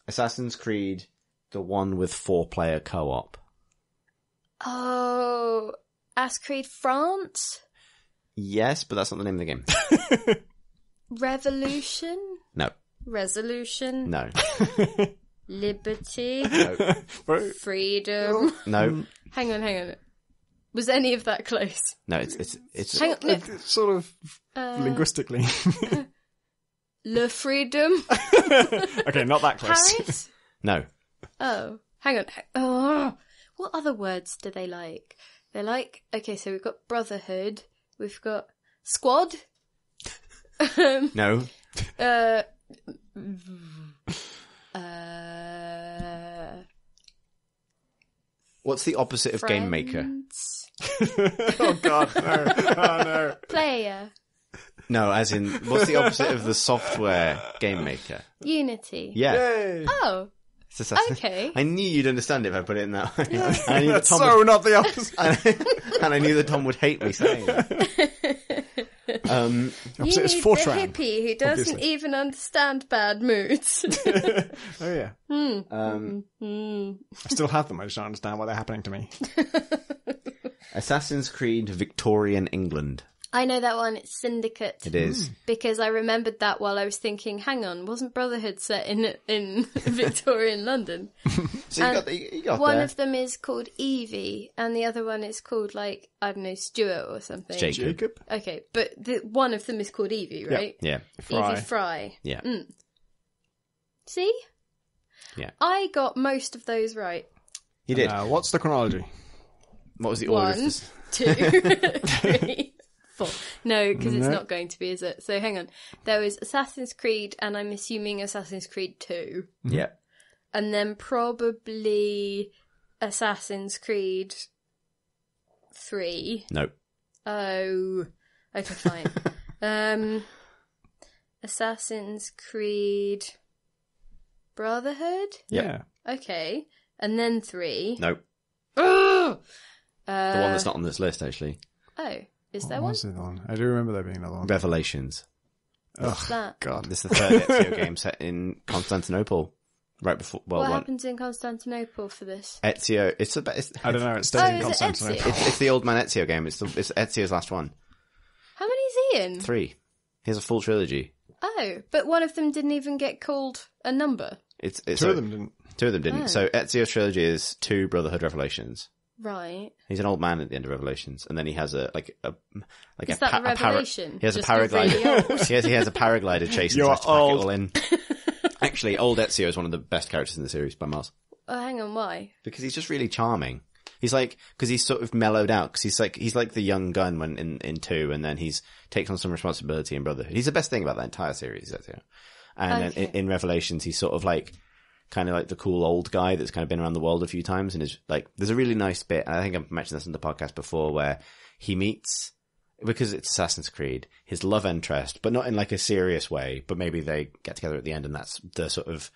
A: Assassin's Creed, the one with 4-player co-op.
C: Oh, Assassin's Creed France?
A: Yes, but that's not the name of the game.
C: Revolution?
A: No.
C: Resolution?
A: No.
C: Liberty?
A: No.
C: Freedom?
A: No.
C: Hang on. Was any of that close?
A: No, it's
C: Hang on, no.
B: It's sort of linguistically.
C: Le Freedom?
B: Okay, not that close.
C: Paris?
A: No.
C: Oh, hang on. Oh, what other words do they like? They like... Okay, so we've got Brotherhood. We've got Squad.
A: No. What's the opposite of Game Maker?
C: Friends.
B: Oh god, no. Oh no.
C: Player.
A: No, as in, what's the opposite of the software Game Maker?
C: Unity.
A: Yeah.
B: Yay.
C: Oh,
A: It's Assassin's-
C: okay.
A: I knew you'd understand it if I put it in that way. I knew that
B: That's
A: Tom
B: so
A: would,
B: not the opposite.
A: and I knew that Tom would hate me saying that.
B: Opposite
C: You
B: is
C: need the
B: Fortran.
C: hippie who doesn't
B: obviously.
C: even understand bad moods.
B: Oh yeah. I still have them. I just don't understand why they're happening to me.
A: Assassin's Creed Victorian England.
C: I know that one. It's Syndicate.
A: It is.
C: Because I remembered that while I was thinking, hang on, wasn't Brotherhood set in Victorian London?
A: So you got
C: One
A: there.
C: of them is called Evie, and the other one is called, like, I don't know, Stuart or something.
A: Jacob.
C: Okay, but one of them is called Evie, right?
A: Yeah.
B: Fry.
C: Evie Fry.
A: Yeah.
C: See?
A: Yeah.
C: I got most of those right.
A: You did.
B: What's the chronology?
A: What was the order? of
C: 1,
A: this?
C: 2, 3, 4. No, because it's
B: No.
C: not going to be, is it? So hang on. There was Assassin's Creed, and I'm assuming Assassin's Creed 2.
A: Yeah.
C: And then probably Assassin's Creed 3.
A: No.
C: Oh. Okay, fine. Assassin's Creed Brotherhood?
B: Yeah.
C: Okay. And then 3.
A: No.
C: Ugh!
A: The one that's not on this list, actually.
C: Oh, is there
B: What
C: one?
B: was it on? I do remember there being another one.
A: Revelations.
C: What's that?
B: God.
A: This is the third Ezio game set in Constantinople. Right before... Well,
C: What
A: one.
C: happens in Constantinople for this?
A: Ezio... It's
B: I don't know. It stays
C: Oh,
B: in
C: is it
B: Constantinople.
C: Ezio?
A: It's the old man Ezio game. It's Ezio's last one.
C: How many is he in?
A: 3. He has a full trilogy.
C: Oh, but one of them didn't even get called a number.
A: It's
B: Two of them didn't.
A: Two of them didn't.
C: Oh.
A: So Ezio's trilogy is 2 Brotherhood Revelations.
C: Right.
A: He's an old man at the end of Revelations, and then he has
C: Is
A: a
C: that the Revelation?
A: he has
C: Just
A: a
C: a really
A: paraglider.
C: old-
A: he has a paraglider chase and
B: You're
A: tries to pack
B: old.
A: it all in. Actually, old Ezio is one of the best characters in the series by miles
C: Oh, hang on, why?
A: because he's just really charming. He's like because he's sort of mellowed out because he's like the young gun when in 2, and then he's takes on some responsibility in Brotherhood. He's the best thing about that entire series, Ezio. And
C: Okay.
A: then in Revelations, he's sort of like kind of like the cool old guy that's kind of been around the world a few times, and is like there's a really nice bit. And I think I've mentioned this in the podcast before, where he meets, because it's Assassin's Creed, his love interest, but not in like a serious way. But maybe they get together at the end, and that's the sort of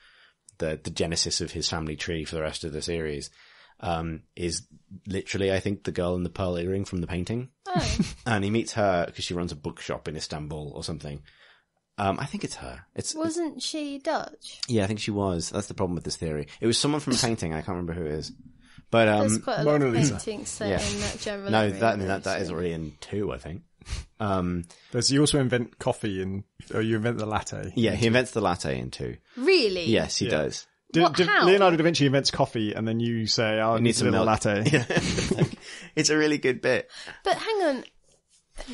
A: the genesis of his family tree for the rest of the series. Is literally, I think, the girl in the pearl earring from the painting.
C: Oh,
A: And he meets her because she runs a bookshop in Istanbul or something. I think it's her.
C: wasn't she Dutch?
A: Yeah, I think she was. That's the problem with this theory. It was someone from a painting. I can't remember who it is. But
C: There's quite a lot
B: Mona
C: of
B: Lisa.
C: paintings set
A: Yeah.
C: in that general
A: no,
C: area,
A: that is
C: so-
A: already in 2, I think.
B: You also invent coffee or you invent the latte.
A: Yeah, he invents the latte in 2.
C: Really?
A: Yes, he
B: Yeah.
A: does.
C: How?
B: Leonardo da Vinci invents coffee, and then you say, "I need
A: some
B: a little
A: milk."
B: latte."
A: It's a really good bit.
C: But hang on.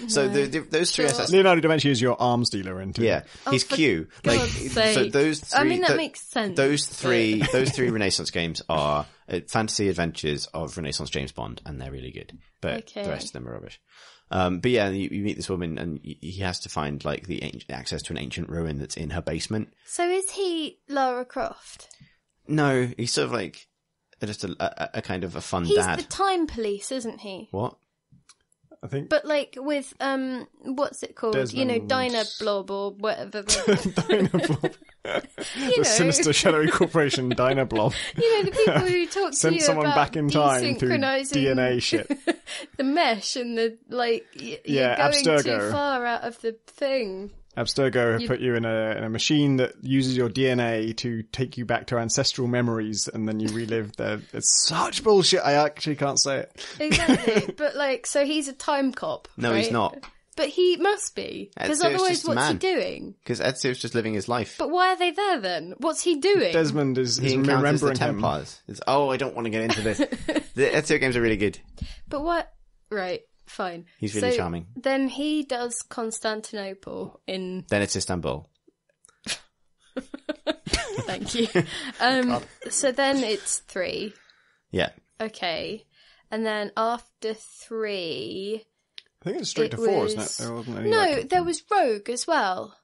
A: So
C: No.
A: those 3
C: Sure.
A: Assassins.
B: Leonardo da Vinci is your arms dealer in 2.
A: Yeah, he's
C: for
A: Q.
C: God's
A: So
C: sake.
A: those 3.
C: I mean, that makes sense.
A: Those three
C: but-
A: Renaissance games are fantasy adventures of Renaissance James Bond, and they're really good. But
C: Okay.
A: the rest of them are rubbish. But yeah, you meet this woman, and he has to find like the access to an ancient ruin that's in her basement.
C: So is he Lara Croft?
A: No, he's sort of like just a kind of a fun
C: He's
A: dad.
C: the time police, isn't he?
A: What?
B: I think.
C: But like with what's it called? You know,
B: Desmond.
C: Dynablob or whatever.
B: Dynablob.
C: You know,
B: The sinister shadowy corporation Dynablob
C: you know the people who talk to
B: sent
C: you
B: someone
C: about
B: back in time through
C: desynchronizing
B: DNA shit.
C: the mesh and the like. You're
B: Yeah,
C: going too
B: Abstergo.
C: far out of the thing.
B: Abstergo have put you in a machine that uses your DNA to take you back to ancestral memories, and then you relive their. It's such bullshit. I actually can't say it.
C: Exactly, but like, so he's a time cop.
A: No,
C: right?
A: he's not.
C: But he must be, because
A: Ezio's
C: otherwise,
A: just a
C: what's he
A: man.
C: doing?
A: Because Ezio's just living his life.
C: But why are they there then? What's he doing?
B: Desmond is
A: He encounters the
B: remembering him.
A: Templars. I don't want to get into this. The Ezio games are really good.
C: But what? Right, fine.
A: He's really
C: So
A: charming.
C: Then he does Constantinople in.
A: Then it's Istanbul.
C: Thank you. So then it's 3.
A: Yeah.
C: Okay, and then after 3,
B: I think it's straight to
C: It
B: 4,
C: was-
B: isn't it? There wasn't any,
C: no,
B: like-
C: there was Rogue as well.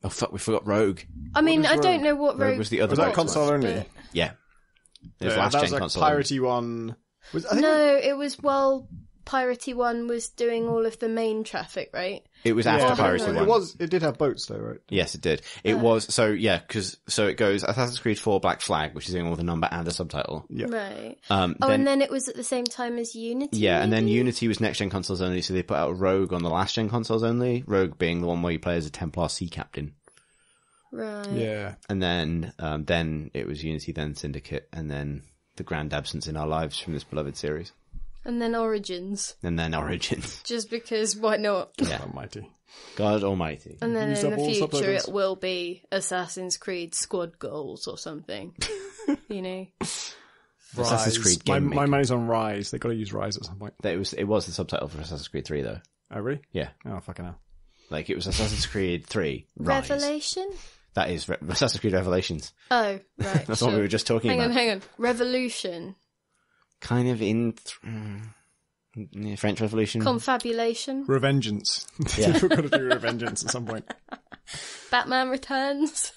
A: Oh fuck, we forgot Rogue.
C: I mean,
B: was
C: I don't
B: Rogue?
C: know what
A: Rogue
C: Rogue
A: was the other
B: was that
A: one.
B: console only?
C: but-
A: Yeah. It was
B: Yeah,
A: last
B: that
A: gen
B: was like
A: console.
B: piratey one. I think
C: No, it was Piratey 1 was doing all of the main traffic, right?
A: It was
B: Yeah,
A: after
C: hang
A: Piracy
C: on.
A: 1.
B: It did have boats though, right?
A: Yes, it did. It was, so it goes Assassin's Creed 4 Black Flag, which is doing all the number and a subtitle.
B: Yeah.
C: Right.
A: Then,
C: And then it was at the same time as Unity?
A: yeah, and then
C: maybe?
A: Unity was next-gen consoles only, so they put out Rogue on the last-gen consoles only, Rogue being the one where you play as a Templar sea captain.
C: Right.
B: Yeah.
A: And then it was Unity, then Syndicate, and then the grand absence in our lives from this beloved series.
C: And then Origins.
A: And then Origins.
C: Just because, why not?
A: Yeah.
B: Almighty.
A: God almighty.
C: And then
B: Use
C: in
B: up
C: the
B: all
C: future
B: subtitles.
C: it will be Assassin's Creed Squad Goals or something. You know?
A: Assassin's Creed game
B: My
A: making.
B: money's on Rise. They've got to use Rise at some point.
A: It was the subtitle for Assassin's Creed 3, though.
B: Oh, really?
A: Yeah.
B: Oh, fucking hell.
A: Like, it was Assassin's Creed 3, Rise.
C: Revelation?
A: That is Assassin's Creed Revelations.
C: Oh, right.
A: That's what we were just talking about.
C: Hang on. Revolution.
A: Kind of in French Revolution.
C: Confabulation.
B: Revengeance.
A: Yeah.
B: We've got to do Revengeance at some point.
C: Batman Returns.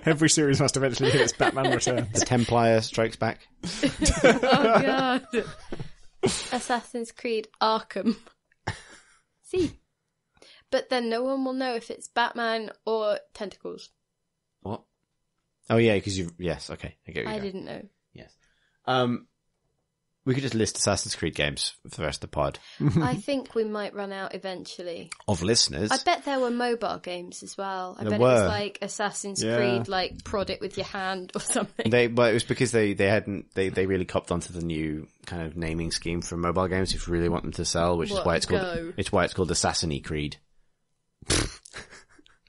B: Every series must eventually hit its Batman Returns.
A: The Templar Strikes Back.
C: Oh, God. Assassin's Creed Arkham. See? But then no one will know if it's Batman or Tentacles.
A: What? Oh, yeah, because yes, okay. I get what
C: I
A: you're going.
C: didn't know.
A: Yes. We could just list Assassin's Creed games for the rest of the pod.
C: I think we might run out eventually.
A: Of listeners.
C: I bet there were mobile games as well. I
A: There
C: bet it was
A: were.
C: like Assassin's
B: Yeah.
C: Creed, like prod it with your hand or something.
A: Well, it was because they really copped onto the new kind of naming scheme for mobile games if you really want them to sell, which is
C: What,
A: why it's
C: Go?
A: called Assassin-y Creed.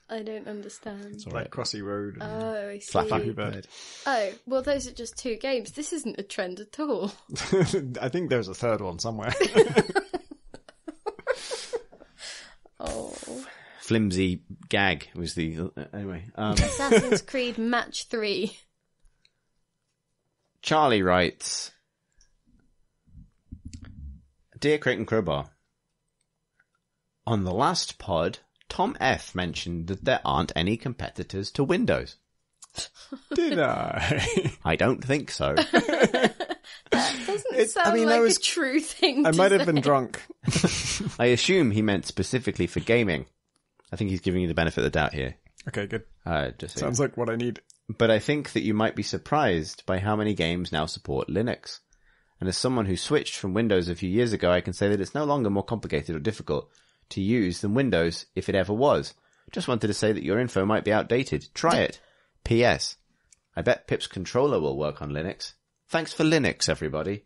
C: I don't understand.
B: Like Crossy Road.
C: Oh, I see.
A: Flappy
B: Bird.
C: Oh, well, those are just 2 games. This isn't a trend at all.
B: I think there's a third one somewhere.
C: Oh.
A: Flimsy Gag was the... anyway.
C: Assassin's Creed Match 3.
A: Charlie writes... Dear Creighton Crowbar, on the last pod, Tom F. mentioned that there aren't any competitors to Windows.
B: Did I?
A: I don't think so.
C: That doesn't sound like a true thing
B: I
C: to
B: might have
C: say.
B: been drunk.
A: I assume he meant specifically for gaming. I think he's giving you the benefit of the doubt here.
B: Okay, good.
A: Just so
B: Sounds like what I need.
A: But I think that you might be surprised by how many games now support Linux. And as someone who switched from Windows a few years ago, I can say that it's no longer more complicated or difficult to use than Windows, if it ever was. Just wanted to say that your info might be outdated. Try it. P.S. I bet Pip's controller will work on Linux. Thanks for Linux, everybody.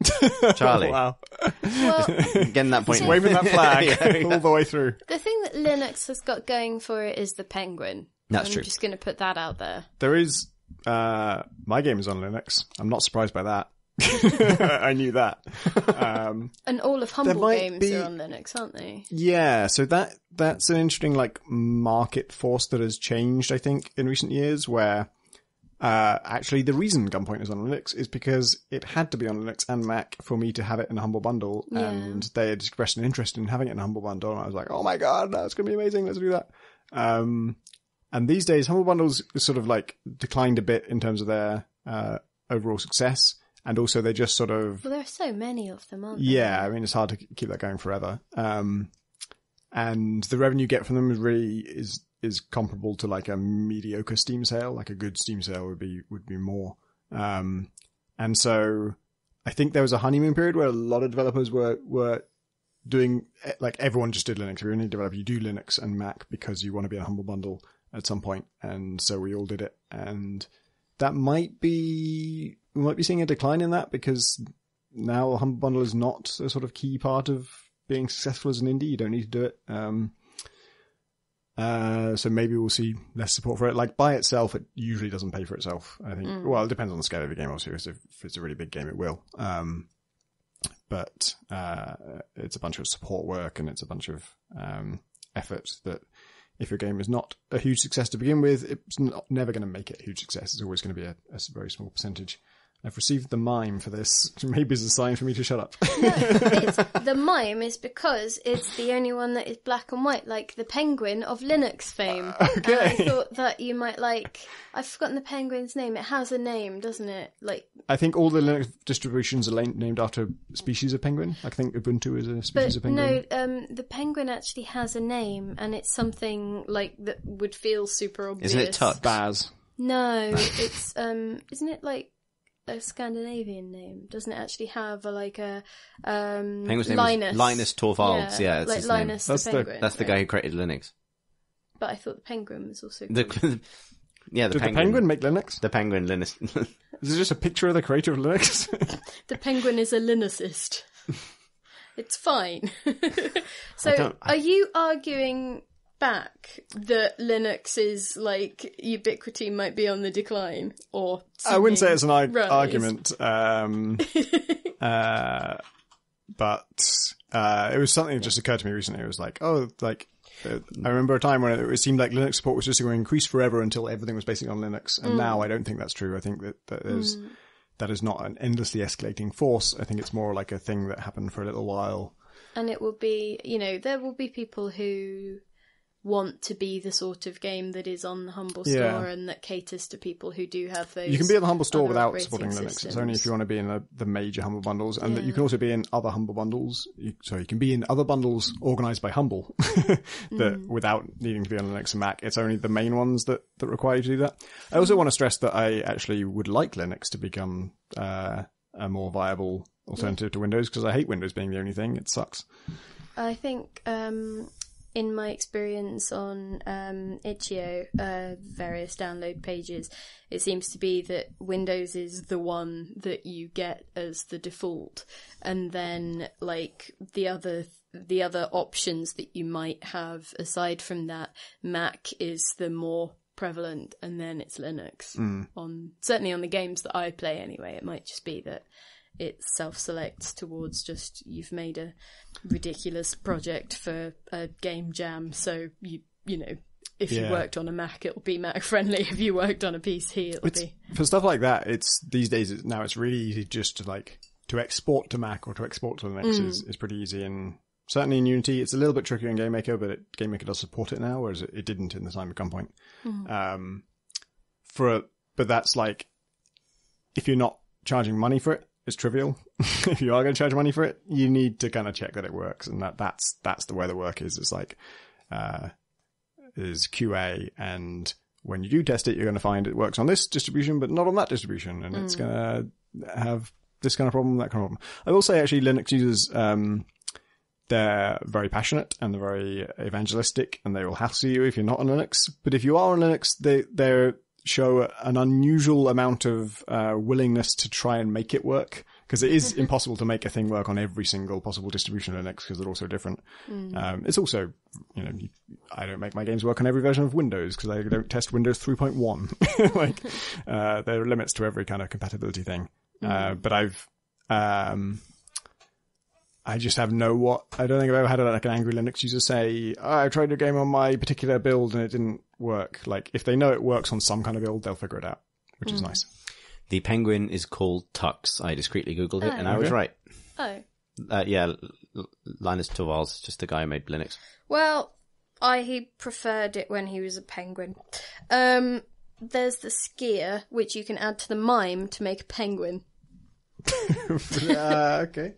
A: Charlie.
B: Wow.
C: Well,
A: Getting that point.
B: Waving that flag
A: Yeah.
B: all the way through.
C: the thing that Linux has got going for it is the Penguin.
A: That's
C: I'm
A: true.
C: just going to put that out there.
B: There is, my game is on Linux. I'm not surprised by that. I knew that.
C: And all of Humble
B: might
C: games
B: be-
C: are on Linux, aren't they?
B: Yeah, so that's an interesting like market force that has changed, I think, in recent years, where actually the reason Gunpoint is on Linux is because it had to be on Linux and Mac for me to have it in a Humble Bundle,
C: Yeah.
B: and they had expressed an interest in having it in a Humble Bundle, and I was like, oh my god, that's going to be amazing, let's do that. And these days, Humble Bundles sort of like declined a bit in terms of their overall success. And also they just sort of,
C: Well, there are so many of them, aren't there?
B: yeah, I mean, it's hard to keep that going forever. And the revenue you get from them is comparable to like a mediocre Steam sale. Like a good Steam sale would be more. And so I think there was a honeymoon period where a lot of developers were doing, like everyone just did Linux. If you're any developer, you do Linux and Mac because you want to be a Humble Bundle at some point. And so we all did it. And that we might be seeing a decline in that because now Humble Bundle is not a sort of key part of being successful as an indie. You don't need to do it. So maybe we'll see less support for it. Like by itself, it usually doesn't pay for itself. I think. Well, it depends on the scale of the game. Obviously, if it's a really big game, it will. But it's a bunch of support work and it's a bunch of effort that if your game is not a huge success to begin with, it's never going to make it a huge success. It's always going to be a very small percentage. I've received the mime for this. Maybe it's a sign for me to shut up.
C: No, the mime is because it's the only one that is black and white, like the Penguin of Linux fame.
B: Okay.
C: And I thought that you might like... I've forgotten the Penguin's name. It has a name, doesn't it? Like,
B: I think all the Linux distributions are named after species of penguin. I think Ubuntu is a species of penguin.
C: No, the Penguin actually has a name, and it's something like that would feel super obvious.
A: Isn't it Tux?
B: Baz.
C: No, it's isn't it like a Scandinavian name? Doesn't it actually have
A: Penguin's name
C: Linus?
A: is Linus Torvalds. Yeah, that's
C: like
A: his
C: Linus
A: name.
C: the Penguin.
A: That's the guy who created Linux.
C: But I thought the Penguin was also
A: The
C: called...
A: the
B: Did the Penguin make Linux?
A: The Penguin Linux.
B: Is it just a picture of the creator of Linux?
C: The Penguin is a Linuxist. It's fine. So, are you arguing back that Linux's like ubiquity might be on the decline, or
B: I wouldn't say it's an
C: rise?
B: argument, but it was something that just occurred to me recently. It was like, I remember a time when it seemed like Linux support was just going to increase forever until everything was basically on Linux, and now I don't think that's true. I think that is not an endlessly escalating force. I think it's more like a thing that happened for a little while.
C: And it will be, there will be people who want to be the sort of game that is on the Humble Store and that caters to people who do have those.
B: You can be on the Humble Store
C: other
B: without supporting
C: operating
B: Linux.
C: systems.
B: It's only if you want to be in the major Humble bundles, and that you can also be in other Humble bundles. You can be in other bundles organized by Humble that without needing to be on Linux and Mac. It's only the main ones that require you to do that. I also want to stress that I actually would like Linux to become a more viable alternative to Windows, because I hate Windows being the only thing. It sucks.
C: I think in my experience on itch.io, various download pages, it seems to be that Windows is the one that you get as the default, and then like the other options that you might have aside from that, Mac is the more prevalent, and then it's Linux. Certainly on the games that I play anyway. It might just be that it self-selects towards just, you've made a ridiculous project for a game jam, so if you worked on a Mac, it'll be Mac friendly. If you worked on a PC, it'll be. For
B: stuff like that, these days it's really easy just to export to Mac or to export to Linux is pretty easy. And certainly in Unity, it's a little bit trickier in GameMaker, but GameMaker does support it now, whereas it didn't in the time of Gunpoint. But that's like, if you're not charging money for it, it's trivial. If you are going to charge money for it, you need to kind of check that it works, and that's the way the work is. It's like is QA, and when you do test it, you're going to find it works on this distribution, but not on that distribution, and it's going to have this kind of problem, that kind of problem. I will say, actually, Linux users, they're very passionate and they're very evangelistic, and they will hassle you if you're not on Linux. But if you are on Linux, they show an unusual amount of willingness to try and make it work, because it is impossible to make a thing work on every single possible distribution of Linux, because they're all so different. It's also, I don't make my games work on every version of Windows because I don't test Windows 3.1. There are limits to every kind of compatibility thing. But I just have I don't think I've ever had like an angry Linux user say, I tried a game on my particular build and it didn't work. Like, if they know it works on some kind of build, they'll figure it out, which is nice.
A: The Penguin is called Tux. I discreetly Googled it, and I was right.
C: Oh.
A: Yeah, Linus Torvalds, just the guy who made Linux.
C: Well, he preferred it when he was a penguin. There's the skier, which you can add to the mime to make a penguin.
B: Okay.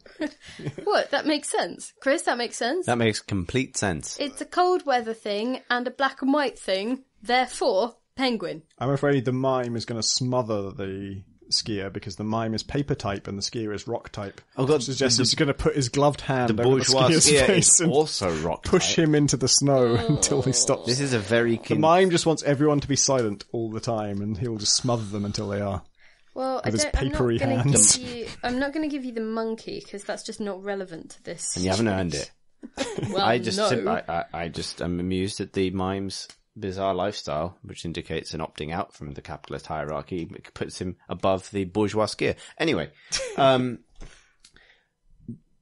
C: What? That makes sense. Chris, that makes sense?
A: That makes complete sense.
C: It's a cold weather thing and a black and white thing, therefore, penguin.
B: I'm afraid the mime is going to smother the skier, because the mime is paper type and the skier is rock type.
A: Oh god,
B: he's going to put his gloved hand
A: the
B: over
A: bourgeois
B: the skier's
A: skier
B: face
A: is
B: and
A: also rock
B: push
A: type.
B: him into the snow until he stops.
A: This is a very...
B: The mime just wants everyone to be silent all the time, and he'll just smother them until they are.
C: Well,
B: with his papery hands.
C: I'm not going to give you the monkey, because that's just not relevant to this.
A: And you haven't earned it.
C: Well,
A: I just am amused at the mime's bizarre lifestyle, which indicates an opting out from the capitalist hierarchy. It puts him above the bourgeois skier. Anyway,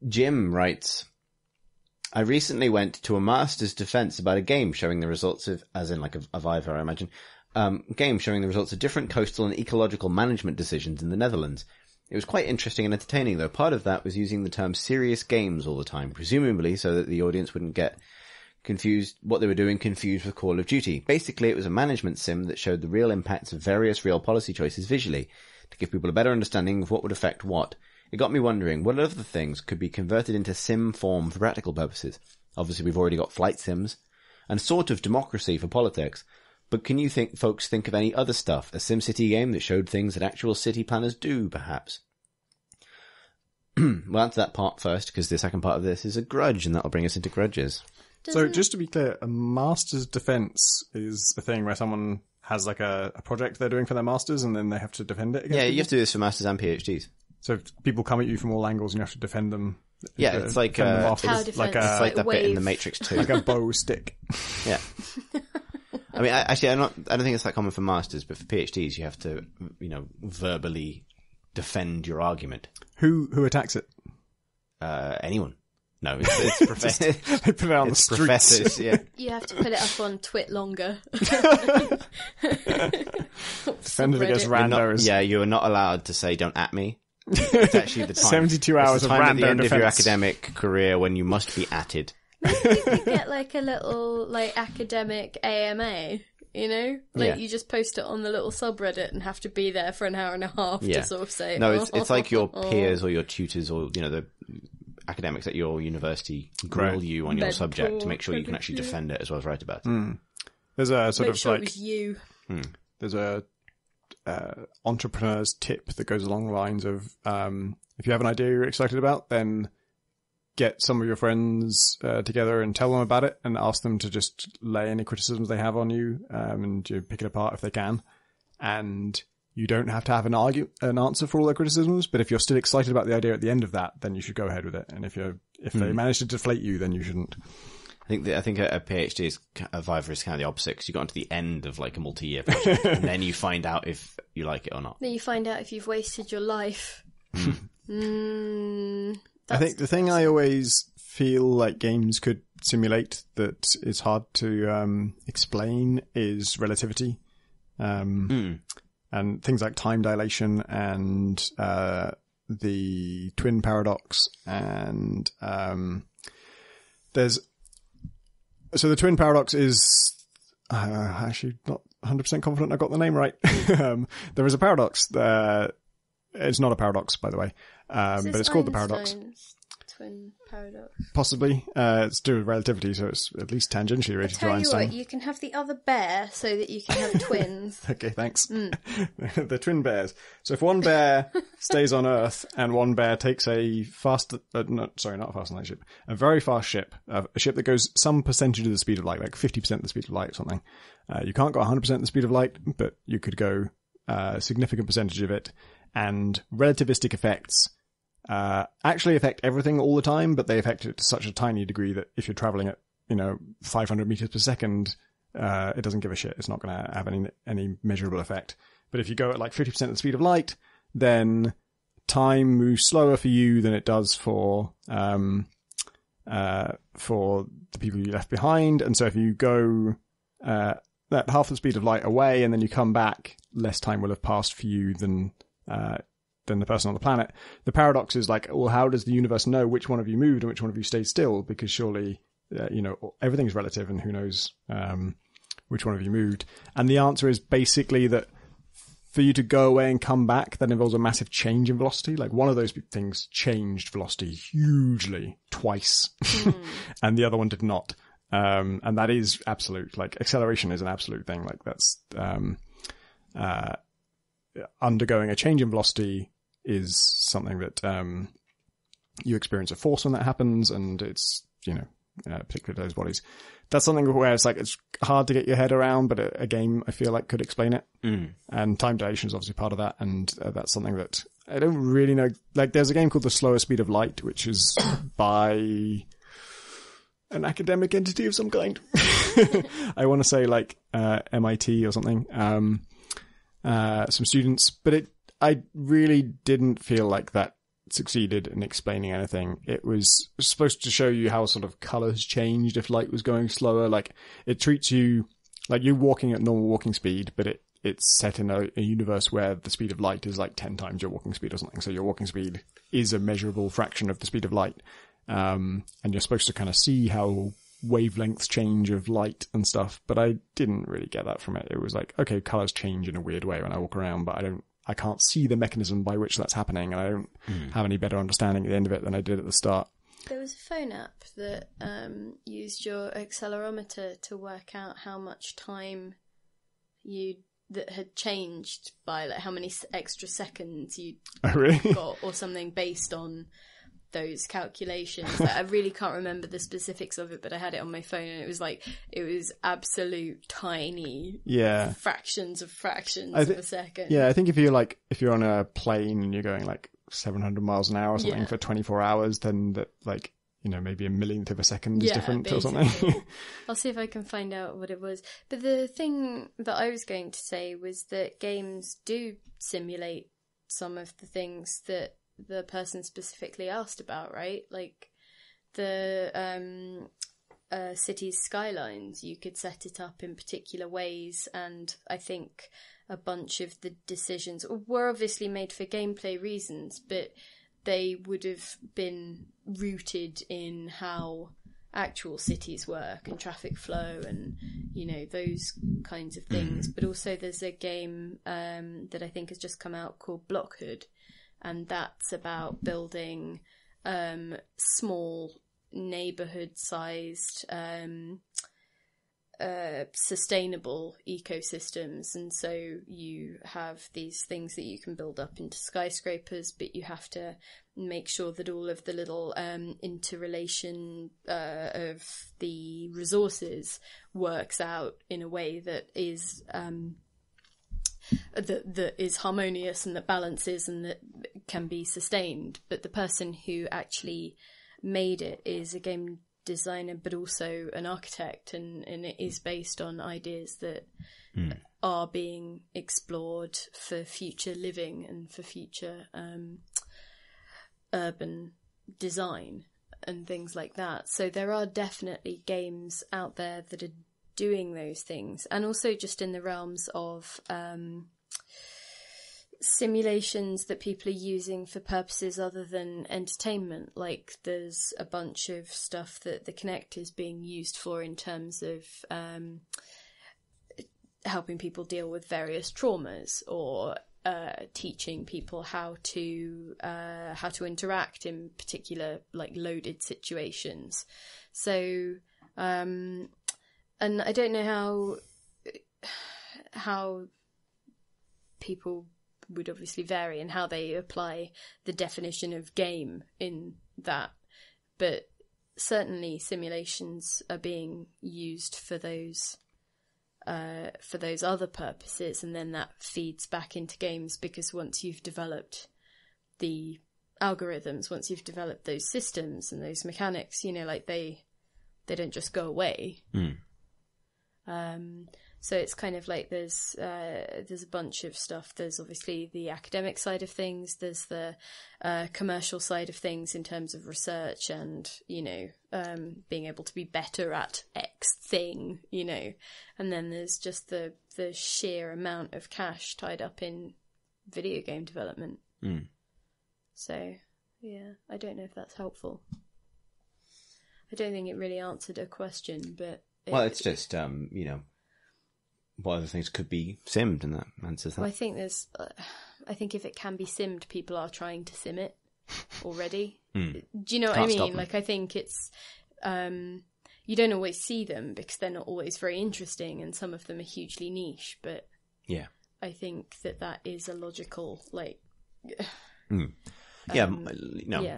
A: Jim writes, I recently went to a master's defense about a game showing the results of, as in like a Viva, I imagine, game showing the results of different coastal and ecological management decisions in the Netherlands. It was quite interesting and entertaining, though. Part of that was using the term serious games all the time, presumably so that the audience wouldn't get confused with Call of Duty. Basically, it was a management sim that showed the real impacts of various real policy choices visually, to give people a better understanding of what would affect what. It got me wondering, what other things could be converted into sim form for practical purposes? Obviously, we've already got flight sims, and sort of democracy for politics. But can you folks think of any other stuff? A SimCity game that showed things that actual city planners do, perhaps? We'll answer that part first, because the second part of this is a grudge, and that'll bring us into grudges.
B: So just to be clear, a master's defense is a thing where someone has like a project they're doing for their masters, and then they have to defend it against
A: Yeah,
B: people?
A: you have to do this for masters and PhDs.
B: So people come at you from all angles, and you have to defend them.
A: Yeah, it's like
C: it's
A: like that bit in The Matrix 2.
B: like a bow stick.
A: Yeah. I mean, I don't think it's that common for masters, but for PhDs, you have to, verbally defend your argument.
B: Who attacks it?
A: Anyone. No, it's professors.
B: They put it on the streets.
A: Professors, yeah.
C: You have to put it up on Twit longer.
B: Defend it against randos.
A: You are not allowed to say "don't at me." It's actually the time.
B: 72 hours
A: of
B: rando
A: at the end
B: defense.
A: of your academic career when you must be atted.
C: Maybe you could get like a little academic AMA, you just post it on the little subreddit and have to be there for an hour and a half to sort of say.
A: No, it's like your peers or your tutors or the academics at your university grill you on your subject to make sure you can actually defend it as well as write about it.
B: There's a sort
C: Make
B: of
C: sure
B: like
C: it was you.
B: There's a entrepreneur's tip that goes along the lines of if you have an idea you're excited about, then get some of your friends together and tell them about it and ask them to just lay any criticisms they have on you and you pick it apart if they can. And you don't have to have an answer for all their criticisms, but if you're still excited about the idea at the end of that, then you should go ahead with it. And if they manage to deflate you, then you shouldn't. I
A: think a PhD a Viva is kind of the opposite, because you got to the end of like a multi-year project and then you find out if you like it or not.
C: Then you find out if you've wasted your life.
B: I think the thing I always feel like games could simulate that is hard to explain is relativity. And things like time dilation and the twin paradox. And so the twin paradox is actually not 100% confident I got the name right. There is a paradox there. It's not a paradox, by the way, but it's called the paradox.
C: Twin paradox.
B: Possibly. It's to do with relativity, so it's at least tangentially related to Einstein.
C: Tell you what, you can have the other bear so that you can have twins.
B: Okay, thanks. The twin bears. So if one bear stays on Earth and one bear takes a not a fast light ship, a very fast ship, a ship that goes some percentage of the speed of light, like 50% of the speed of light or something. You can't go 100% of the speed of light, but you could go a significant percentage of it. And relativistic effects actually affect everything all the time, but they affect it to such a tiny degree that if you're traveling at 500 meters per second, it doesn't give a shit. It's not going to have any measurable effect. But if you go at like 50% of the speed of light, then time moves slower for you than it does for the people you left behind. And so if you go at half the speed of light away and then you come back, less time will have passed for you than the person on the planet. The paradox is like, well, how does the universe know which one of you moved and which one of you stayed still? Because surely, everything's relative, and who knows which one of you moved. And the answer is basically that for you to go away and come back, that involves a massive change in velocity. Like one of those things changed velocity hugely twice, and the other one did not. And that is absolute. Like acceleration is an absolute thing. Like that's undergoing a change in velocity is something that you experience a force when that happens, and it's particularly those bodies. That's something where it's like it's hard to get your head around, but a game I feel like could explain it. And time dilation is obviously part of that, and that's something that I don't really know. Like there's a game called The Slower Speed of Light, which is by an academic entity of some kind. I want to say like MIT or something. Some students, but I really didn't feel like that succeeded in explaining anything. It was supposed to show you how sort of colors changed if light was going slower. Like it treats you like you're walking at normal walking speed, but it's set in a universe where the speed of light is like 10 times your walking speed or something. So your walking speed is a measurable fraction of the speed of light. And you're supposed to kind of see how wavelengths change of light and stuff, but I didn't really get that from it. It was like, okay, colors change in a weird way when I walk around, but I can't see the mechanism by which that's happening, and I don't have any better understanding at the end of it than I did at the start.
C: There was a phone app that used your accelerometer to work out how much time that had changed by, like, how many extra seconds you got or something based on those calculations. I really can't remember the specifics of it, but I had it on my phone, and it was absolute tiny fractions of a second.
B: Yeah, I think if you're on a plane and you're going like 700 miles an hour or something for 24 hours, then that, like, you know, maybe a millionth of a second is different basically. Or something.
C: I'll see if I can find out what it was. But the thing that I was going to say was that games do simulate some of the things that the person specifically asked about, right? Like the city's skylines, you could set it up in particular ways, and I think a bunch of the decisions were obviously made for gameplay reasons, but they would have been rooted in how actual cities work and traffic flow and, you know, those kinds of things. But also there's a game that I think has just come out called Blockhood, and that's about building small neighborhood-sized sustainable ecosystems. And so you have these things that you can build up into skyscrapers, but you have to make sure that all of the little interrelation of the resources works out in a way that is that is harmonious and that balances and that can be sustained. But the person who actually made it is a game designer but also an architect, and it is based on ideas that are being explored for future living and for future urban design and things like that. So there are definitely games out there that are doing those things, and also just in the realms of simulations that people are using for purposes other than entertainment. Like there's a bunch of stuff that the Kinect is being used for in terms of helping people deal with various traumas, or teaching people how to interact in particular, like, loaded situations. So and I don't know how people would obviously vary and how they apply the definition of game in that, but certainly simulations are being used for those other purposes, and then that feeds back into games, because once you've developed the algorithms, once you've developed those systems and those mechanics, you know, like they don't just go away. So it's kind of like there's a bunch of stuff. There's obviously the academic side of things. There's the commercial side of things in terms of research and, you know, being able to be better at X thing, you know. And then there's just the sheer amount of cash tied up in video game development. So, yeah, I don't know if that's helpful. I don't think it really answered a question, but...
A: Well, it's just, you know, what other things could be simmed, and that answers that.
C: Well, I think I think if it can be simmed, people are trying to sim it already. Do you know what I mean? Like, I think it's, you don't always see them because they're not always very interesting, and some of them are hugely niche, but
A: yeah,
C: I think that is a logical, like...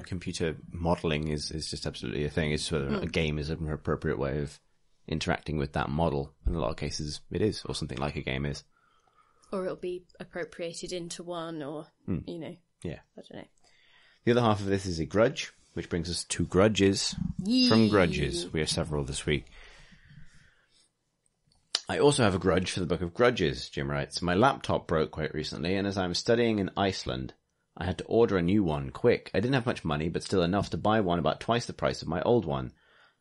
A: computer modelling is just absolutely a thing. It's whether a game is an appropriate way of interacting with that model. In a lot of cases it is, or something like a game is.
C: Or it'll be appropriated into one, or, you know. Yeah. I don't know.
A: The other half of this is a grudge, which brings us to grudges.
C: Yee.
A: From grudges. We have several this week. I also have a grudge for the Book of Grudges, Jim writes. My laptop broke quite recently, and as I'm studying in Iceland, I had to order a new one quick. I didn't have much money, but still enough to buy one about twice the price of my old one,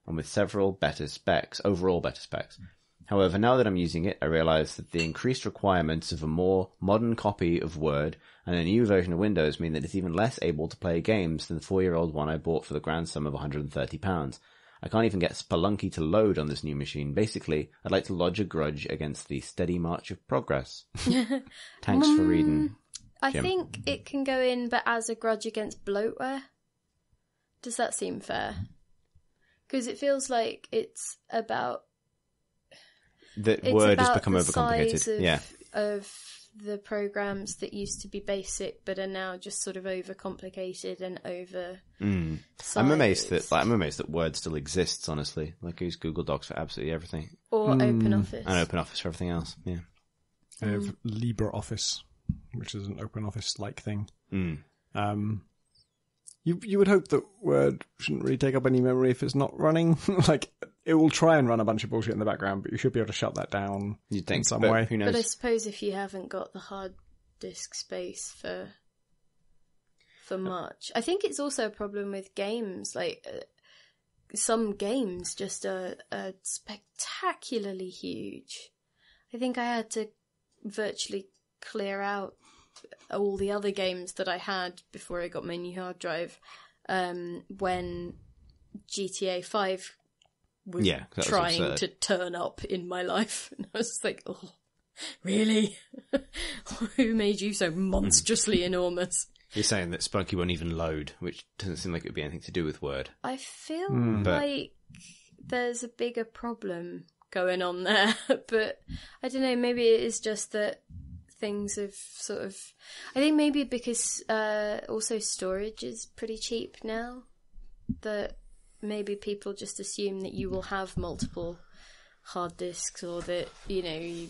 A: and with several better specs, overall better specs. However, now that I'm using it, I realize that the increased requirements of a more modern copy of Word and a new version of Windows mean that it's even less able to play games than the 4-year-old one I bought for the grand sum of £130. I can't even get Spelunky to load on this new machine. Basically, I'd like to lodge a grudge against the steady march of progress. Thanks for reading,
C: I
A: Jim.
C: think it can go in, but as a grudge against bloatware. Does that seem fair? Because it feels like it's about...
A: Word has become
C: the
A: overcomplicated.
C: size of the programs that used to be basic but are now just sort of overcomplicated and over.
A: I'm amazed that Word still exists. Honestly, like I use Google Docs for absolutely everything,
C: or OpenOffice,
A: and OpenOffice for everything else. Yeah,
B: I have LibreOffice, which is an OpenOffice-like thing. You would hope that Word shouldn't really take up any memory if it's not running. Like, it will try and run a bunch of bullshit in the background, but you should be able to shut that down.
A: You'd think,
B: in some
A: but
B: way.
A: who knows?
C: But I suppose if you haven't got the hard disk space for much, I think it's also a problem with games. Like some games just are spectacularly huge. I think I had to virtually clear out all the other games that I had before I got my new hard drive when GTA 5 was trying to turn up in my life. And I was just like, oh, really? Who made you so monstrously enormous?
A: You're saying that Spelunky won't even load, which doesn't seem like it would be anything to do with Word.
C: I feel like there's a bigger problem going on there. But I don't know, maybe it is just that things have sort of... I think maybe because also storage is pretty cheap now, that maybe people just assume that you will have multiple hard disks, or that, you know...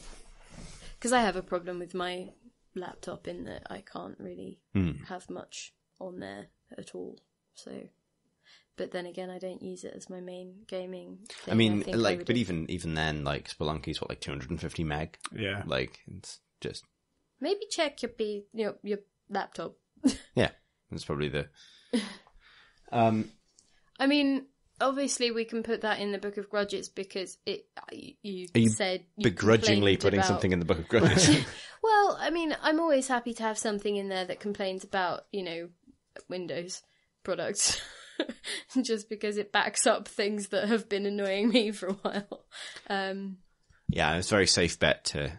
C: Because I have a problem with my laptop in that I can't really have much on there at all. So... But then again, I don't use it as my main gaming thing.
A: I mean, but even then, like, Spelunky's what, like 250 meg?
B: Yeah.
A: Like, it's just...
C: Maybe check your laptop.
A: Yeah, that's probably the...
C: I mean, obviously we can put that in the Book of Grudges because you said you
A: begrudgingly putting something in the Book of Grudges.
C: Well, I mean, I'm always happy to have something in there that complains about, Windows products. Just because it backs up things that have been annoying me for a while.
A: Yeah, it's a very safe bet to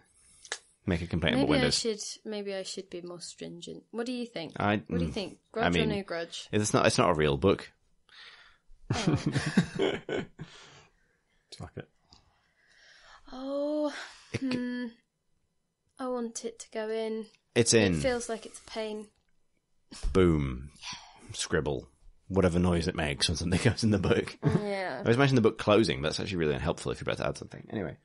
A: make a complaint about Windows.
C: Maybe I should be more stringent. What do you think?
A: What
C: do you think? Grudge or no grudge?
A: It's not a real book.
B: Oh. Fuck it.
C: Oh, I want it to go in.
A: It's in.
C: It feels like it's a pain.
A: Boom. Yeah. Scribble. Whatever noise it makes when something goes in the book.
C: Yeah.
A: I was mentioning the book closing. That's actually really unhelpful if you're about to add something. Anyway.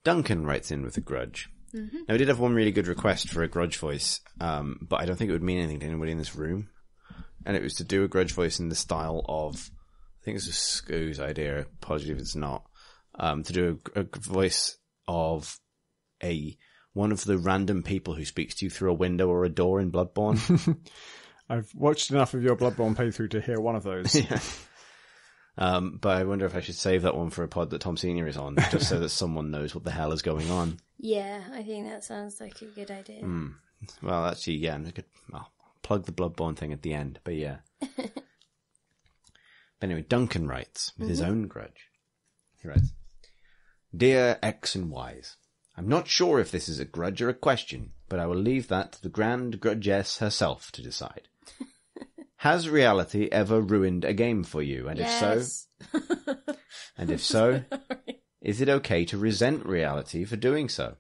A: Duncan writes in with a grudge. Mm-hmm. Now, we did have one really good request for a grudge voice, but I don't think it would mean anything to anybody in this room. And it was to do a grudge voice in the style of, I think this was Scoo's idea, apologies if it's not, to do a voice of one of the random people who speaks to you through a window or a door in Bloodborne.
B: I've watched enough of your Bloodborne playthrough to hear one of those.
A: Yeah. But I wonder if I should save that one for a pod that Tom Senior is on, just so that someone knows what the hell is going on.
C: Yeah, I think that sounds like a good idea.
A: Well, actually, yeah, I'll plug the Bloodborne thing at the end, but yeah. But anyway, Duncan writes, with his own grudge. He writes, Dear X and Ys, I'm not sure if this is a grudge or a question, but I will leave that to the grand grudgess herself to decide. Has reality ever ruined a game for you? And
C: yes.
A: if so, is it okay to resent reality for doing so?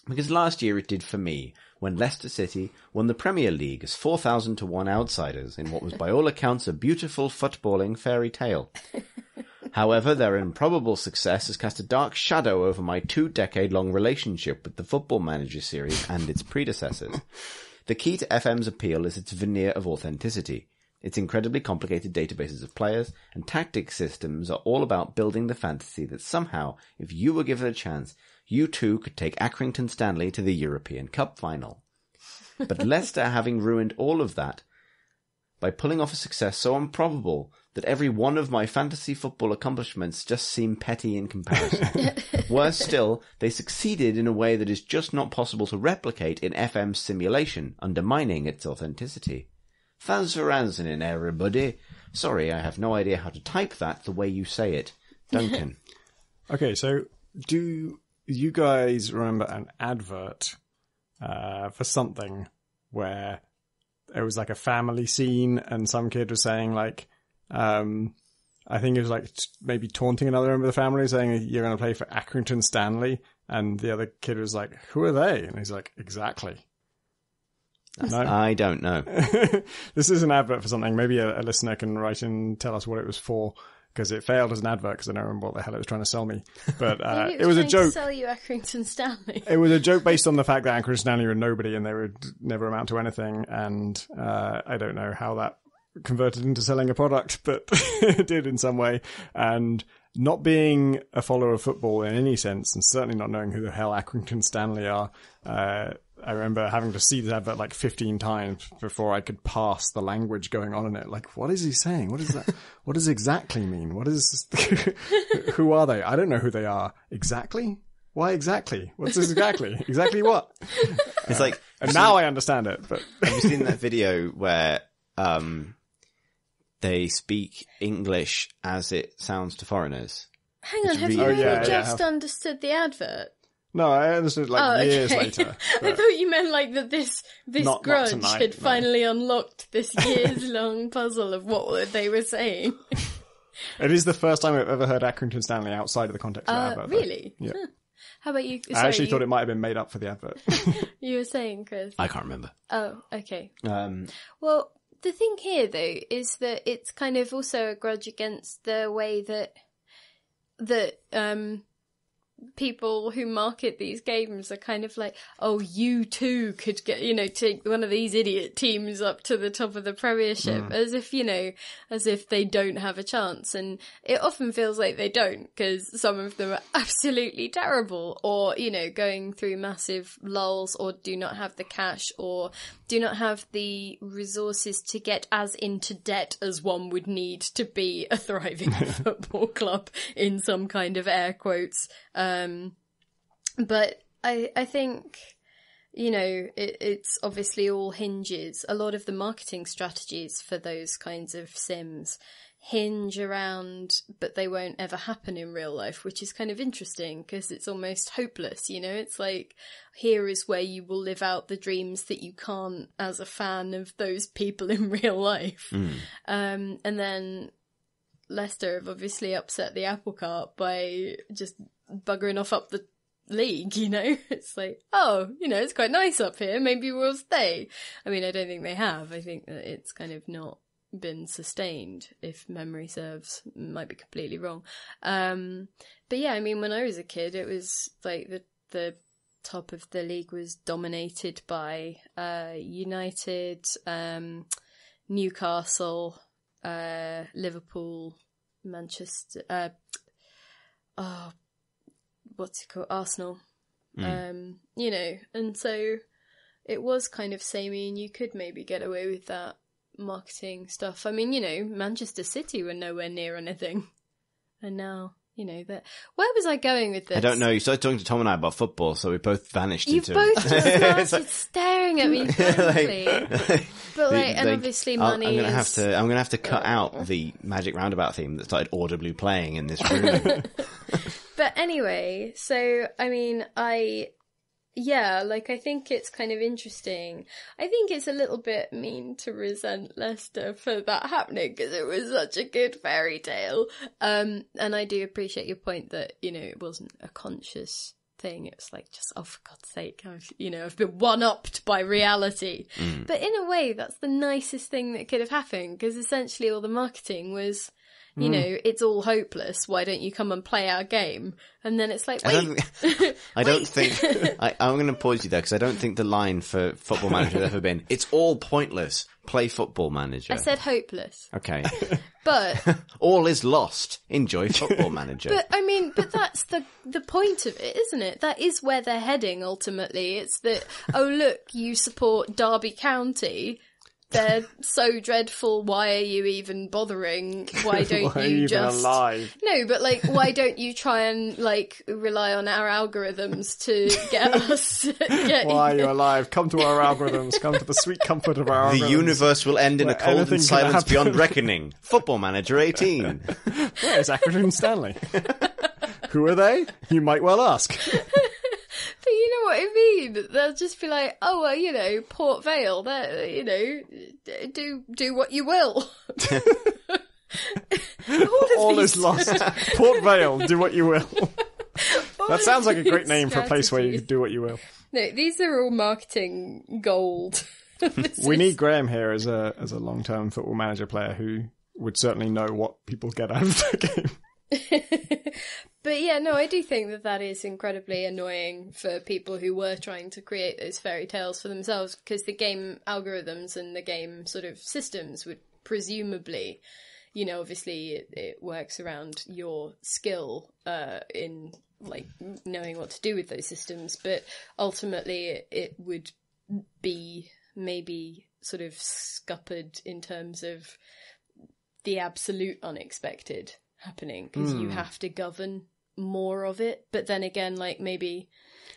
A: Because last year it did for me, when Leicester City won the Premier League as 4,000 to 1 outsiders in what was by all accounts a beautiful footballing fairy tale. However, their improbable success has cast a dark shadow over my 2-decade-long relationship with the Football Manager series and its predecessors. The key to FM's appeal is its veneer of authenticity. Its incredibly complicated databases of players and tactic systems are all about building the fantasy that somehow, if you were given a chance, you too could take Accrington Stanley to the European Cup final. But Leicester having ruined all of that by pulling off a success so improbable that every one of my fantasy football accomplishments just seem petty in comparison. Worse still, they succeeded in a way that is just not possible to replicate in FM simulation, undermining its authenticity. Thanks for answering, everybody. Sorry, I have no idea how to type that the way you say it. Duncan.
B: Okay, so do you guys remember an advert for something where it was like a family scene and some kid was saying like, I think it was like maybe taunting another member of the family, saying you're going to play for Accrington Stanley, and the other kid was like, who are they? And he's like, exactly. No?
A: I don't know.
B: This is an advert for something. Maybe a listener can write in and tell us what it was for, because it failed as an advert because I don't remember what the hell it was trying to sell me. But it was a joke.
C: To sell you Accrington Stanley.
B: It was a joke based on the fact that Accrington Stanley were nobody and they would never amount to anything. And I don't know how that converted into selling a product, but it did in some way. And not being a follower of football in any sense, and certainly not knowing who the hell Accrington Stanley are, I remember having to see this advert like 15 times before I could pass the language going on in it. Like, what is he saying? What is that? What does exactly mean? What is, who are they? I don't know who they are. Exactly? Why exactly? What's this exactly? Exactly what?
A: It's like,
B: and now I understand it, but.
A: Have you seen that video where, they speak English as it sounds to foreigners?
C: Hang on, have you just understood the advert?
B: No, I understood years later.
C: I thought you meant like that this grudge had finally unlocked this years-long puzzle of what they were saying.
B: It is the first time I've ever heard Accrington Stanley outside of the context of the advert.
C: Really?
B: Yeah.
C: Huh. How about you?
B: I actually thought it might have been made up for the advert.
C: You were saying, Chris?
A: I can't remember.
C: Oh, okay.
A: Well,
C: the thing here, though, is that it's kind of also a grudge against the way that people who market these games are kind of like, oh, you too could get, take one of these idiot teams up to the top of the Premiership, as if they don't have a chance. And it often feels like they don't, because some of them are absolutely terrible, or, going through massive lulls, or do not have the cash, or do not have the resources to get as into debt as one would need to be a thriving football club, in some kind of air quotes. But I think, it's obviously all hinges. A lot of the marketing strategies for those kinds of sims hinge around, but they won't ever happen in real life, which is kind of interesting because it's almost hopeless, It's like, here is where you will live out the dreams that you can't as a fan of those people in real life. And then Leicester have obviously upset the apple cart by just buggering off up the league, It's like, it's quite nice up here, maybe we'll stay. I mean, I don't think they have. I think that it's kind of not been sustained, if memory serves. Might be completely wrong. But yeah, I mean, when I was a kid, it was like the top of the league was dominated by United, Newcastle, Liverpool, Manchester, what's it called? Arsenal. And so it was kind of samey, and you could maybe get away with that marketing stuff. I mean, Manchester City were nowhere near anything. And now, that. Where was I going with this?
A: I don't know. You started talking to Tom and I about football, so we both vanished
C: you
A: into...
C: You both just started staring at me blankly. And obviously money
A: I'm gonna have to cut out the Magic Roundabout theme that started audibly playing in this room.
C: But anyway, so, I mean, I think it's kind of interesting. I think it's a little bit mean to resent Leicester for that happening, because it was such a good fairy tale. And I do appreciate your point that, it wasn't a conscious thing. It was like, just, oh, for God's sake, I've been one-upped by reality. But in a way, that's the nicest thing that could have happened, because essentially all the marketing was... it's all hopeless. Why don't you come and play our game? And then it's like, wait.
A: I don't think... I'm going to pause you there, because I don't think the line for Football Manager has ever been, it's all pointless. Play Football Manager.
C: I said hopeless.
A: Okay.
C: But...
A: all is lost. Enjoy Football Manager.
C: But that's the point of it, isn't it? That is where they're heading, ultimately. It's that, oh, look, you support Derby County... they're so dreadful. Why are you even bothering? Why don't
B: Why are you even alive?
C: No, but like, why don't you try and like rely on our algorithms to get us?
B: Why are you alive? Come to our algorithms. Come to the sweet comfort of our algorithms.
A: The universe will end in a cold and silence beyond reckoning. Football Manager 18.
B: Where's Accrington and Stanley? Who are they? You might well ask.
C: But you know what I mean? They'll just be like, oh, well, you know, Port Vale, do what you will.
B: All is lost. Port Vale, do what you will. That sounds like a great name for a place where you do what you will.
C: No, these are all marketing gold.
B: We need Graham here as a long-term Football Manager player who would certainly know what people get out of the game.
C: But yeah, no, I do think that is incredibly annoying for people who were trying to create those fairy tales for themselves, because the game algorithms and the game sort of systems would presumably, you know, obviously it works around your skill in like knowing what to do with those systems, but ultimately it would be maybe sort of scuppered in terms of the absolute unexpected happening, because you have to govern more of it. But then again, like maybe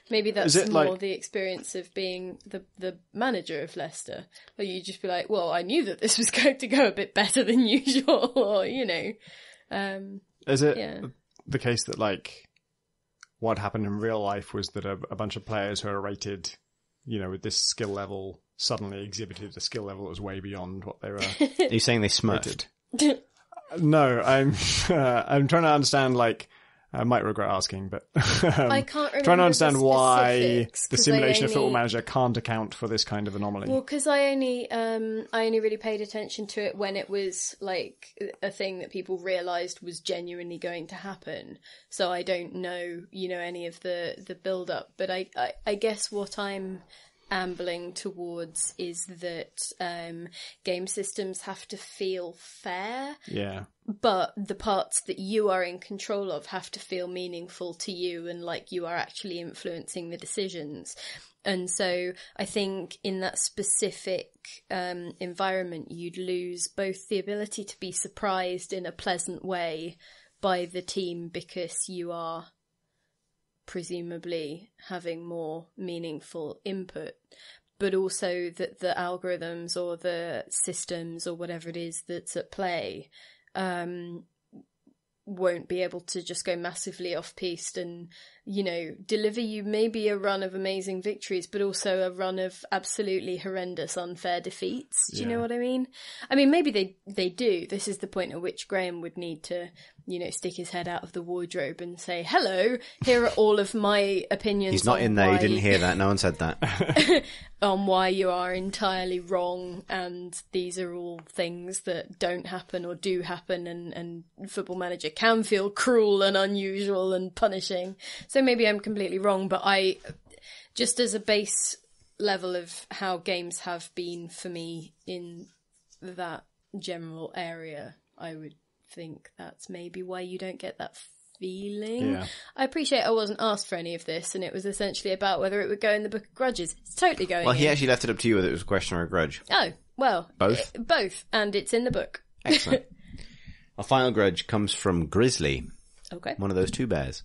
C: that's more like the experience of being the manager of Leicester, where you just be like, well, I knew that this was going to go a bit better than usual, or you know.
B: Is it the case that like what happened in real life was that a bunch of players who are rated, you know, with this skill level suddenly exhibited a skill level that was way beyond what they were?
A: Are you saying they smurfed?
B: No, I'm trying to understand, like, I might regret asking, but
C: I can't remember
B: trying to understand why the simulation of Football Manager can't account for this kind of anomaly.
C: Well, because I only really paid attention to it when it was like a thing that people realised was genuinely going to happen. So I don't know, you know, any of the build up. But I guess what I'm ambling towards is that game systems have to feel fair.
B: Yeah.
C: But the parts that you are in control of have to feel meaningful to you and like you are actually influencing the decisions. And so I think in that specific environment, you'd lose both the ability to be surprised in a pleasant way by the team because you are presumably having more meaningful input, but also that the algorithms or the systems or whatever it is that's at play won't be able to just go massively off-piste and, you know, deliver you maybe a run of amazing victories, but also a run of absolutely horrendous, unfair defeats. Do you know what I mean? I mean, maybe they do. This is the point at which Graham would need to, you know, stick his head out of the wardrobe and say, hello, here are all of my opinions.
A: He's not in there, you didn't hear that, no one said that.
C: On why you are entirely wrong, and these are all things that don't happen or do happen, and Football Manager can feel cruel and unusual and punishing. So maybe I'm completely wrong, but I, just as a base level of how games have been for me in that general area, I would think that's maybe why you don't get that feeling.
B: Yeah.
C: I appreciate I wasn't asked for any of this, and it was essentially about whether it would go in the Book of Grudges. It's totally going
A: Well, he
C: in.
A: actually left it up to you whether it was a question or a grudge.
C: Oh, well.
A: Both?
C: Both, and it's in the book.
A: Excellent. Our final grudge comes from Grizzly.
C: Okay.
A: One of those two bears.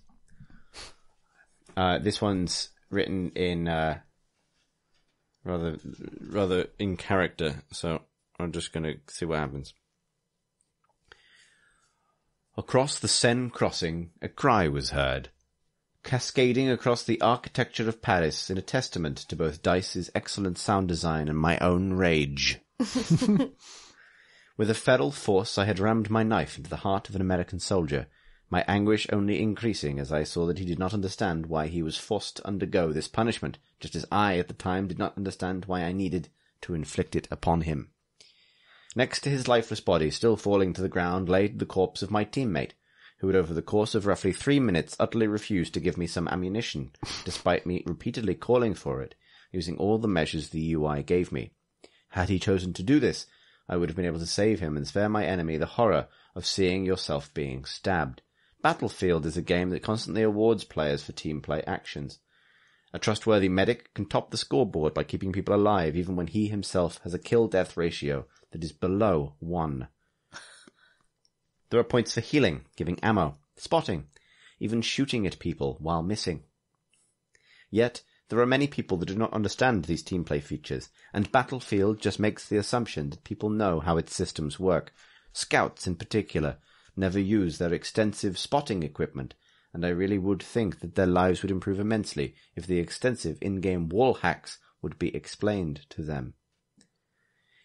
A: This one's written in rather in character, so I'm just going to see what happens. Across the Seine crossing, a cry was heard, cascading across the architecture of Paris in a testament to both DICE's excellent sound design and my own rage. With a feral force, I had rammed my knife into the heart of an American soldier, my anguish only increasing as I saw that he did not understand why he was forced to undergo this punishment, just as I, at the time, did not understand why I needed to inflict it upon him. Next to his lifeless body, still falling to the ground, lay the corpse of my teammate, who had over the course of roughly 3 minutes utterly refused to give me some ammunition, despite me repeatedly calling for it, using all the measures the UI gave me. Had he chosen to do this, I would have been able to save him and spare my enemy the horror of seeing yourself being stabbed. Battlefield is a game that constantly awards players for team play actions. A trustworthy medic can top the scoreboard by keeping people alive even when he himself has a kill-death ratio that is below 1. There are points for healing, giving ammo, spotting, even shooting at people while missing. Yet, there are many people that do not understand these team play features, and Battlefield just makes the assumption that people know how its systems work. Scouts, in particular, never use their extensive spotting equipment, and I really would think that their lives would improve immensely if the extensive in-game wall hacks would be explained to them.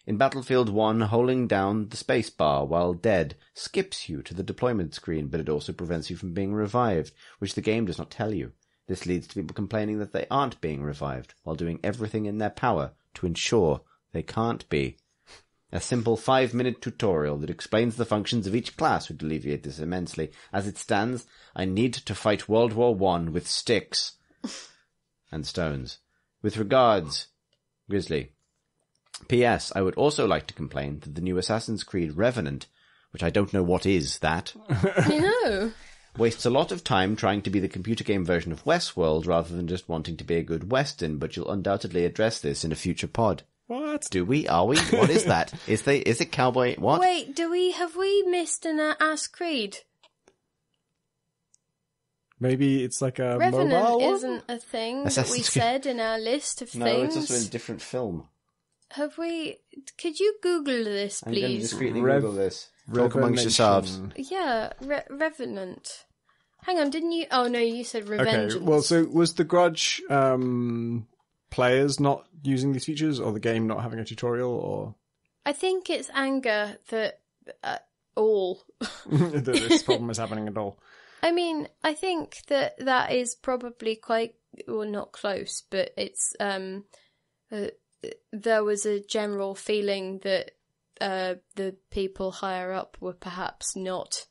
A: In Battlefield 1, holding down the space bar while dead skips you to the deployment screen, but it also prevents you from being revived, which the game does not tell you. This leads to people complaining that they aren't being revived, while doing everything in their power to ensure they can't be. A simple 5-minute tutorial that explains the functions of each class would alleviate this immensely. As it stands, I need to fight World War I with sticks and stones. With regards, Grizzly. P.S. I would also like to complain that the new Assassin's Creed Revenant, which I don't know what is that, wastes a lot of time trying to be the computer game version of Westworld rather than just wanting to be a good Western, but you'll undoubtedly address this in a future pod.
B: What?
A: Do we? Are we? What is that? Is it cowboy? What?
C: Wait, have we missed an Ass Creed?
B: Maybe it's like a
C: Revenant
B: mobile one?
C: isn't a thing that we
A: Assassin's Creed.
C: said in our list of
A: No,
C: things.
A: it's also in a different film.
C: Have we... Could you Google this,
A: I'm going to
C: please?
A: discreetly Google this. Talk amongst yourselves.
C: Yeah, Revenant. Hang on, didn't you... Oh, no, you said Revenge.
B: Okay, well, so was the Grudge players not using these features, or the game not having a tutorial, or...
C: I think it's anger that... all.
B: that this problem is happening at all.
C: I mean, I think that is probably quite... Well, not close, but it's... there was a general feeling that the people higher up were perhaps not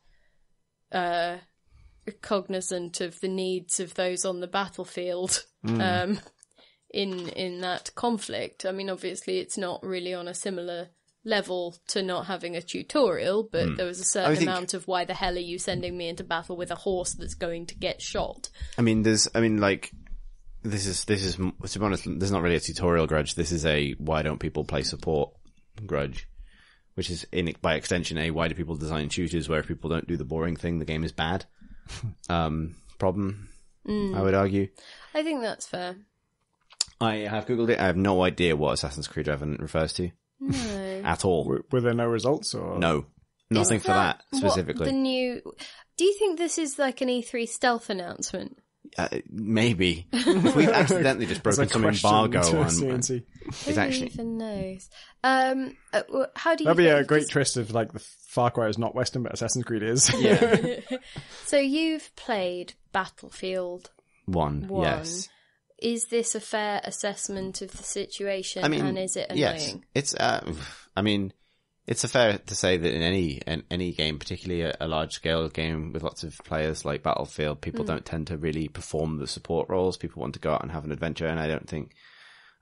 C: cognizant of the needs of those on the battlefield in that conflict. I mean, obviously, it's not really on a similar level to not having a tutorial, but there was a certain amount of why the hell are you sending me into battle with a horse that's going to get shot?
A: This is, to be honest, this is not really a tutorial grudge. This is a why don't people play support grudge, which is, by extension, a why do people design shooters where if people don't do the boring thing, the game is bad problem, I would argue.
C: I think that's fair.
A: I have Googled it. I have no idea what Assassin's Creed Revenant refers to.
C: No.
A: At all.
B: Were there no results, or...?
A: No. Nothing for that, specifically.
C: Do you think this is like an E3 stealth announcement?
A: Maybe. If we've accidentally just broken some embargo on...
B: CNC.
A: It's actually...
C: Who even knows? How do you...
B: That'd be a great twist if, like, the Far Cry is not Western, but Assassin's Creed is.
A: Yeah.
C: So you've played Battlefield
A: 1, yes.
C: Is this a fair assessment of the situation, and is it annoying?
A: Yes. It's, it's fair to say that in any game, particularly a large-scale game with lots of players like Battlefield, people don't tend to really perform the support roles. People want to go out and have an adventure, and I don't think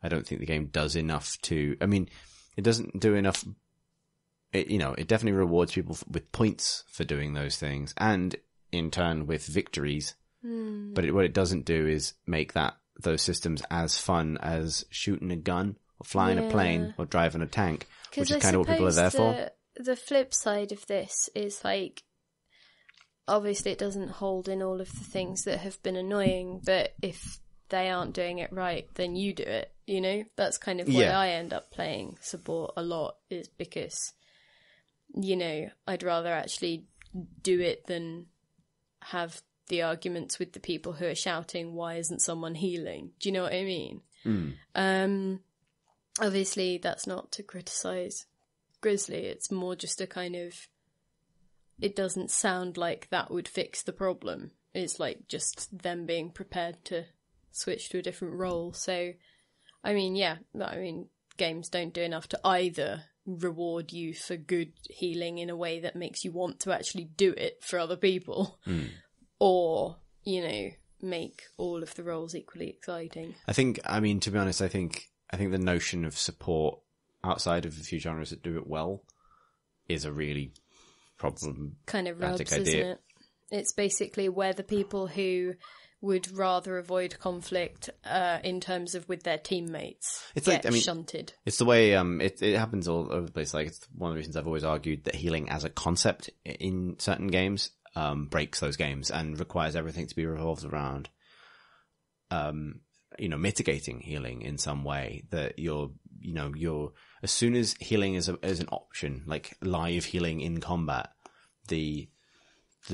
A: the game does enough to... I mean, it doesn't do enough... It definitely rewards people with points for doing those things, and in turn with victories. But what it doesn't do is make those systems as fun as shooting a gun or flying a plane or driving a tank, which is kind of what people are there for.
C: The flip side of this is, like, obviously it doesn't hold in all of the things that have been annoying, but if they aren't doing it right, then you do it, you know? That's kind of why I end up playing support a lot, is because, I'd rather actually do it than have the arguments with the people who are shouting, why isn't someone healing? Do you know what I mean? Obviously, that's not to criticise Grizzly. It's more just a kind of... It doesn't sound like that would fix the problem. It's like just them being prepared to switch to a different role. So, games don't do enough to either reward you for good healing in a way that makes you want to actually do it for other people, or, make all of the roles equally exciting.
A: I think, to be honest, I think the notion of support outside of a few genres that do it well is a really problematic
C: kind of rubs,
A: idea.
C: isn't it? It's basically where the people who would rather avoid conflict in terms of with their teammates.
A: It's
C: get
A: like, I mean,
C: shunted.
A: It's the way it happens all over the place. Like, it's one of the reasons I've always argued that healing as a concept in certain games breaks those games and requires everything to be revolved around mitigating healing in some way. That you're as soon as healing is an option, like live healing in combat, the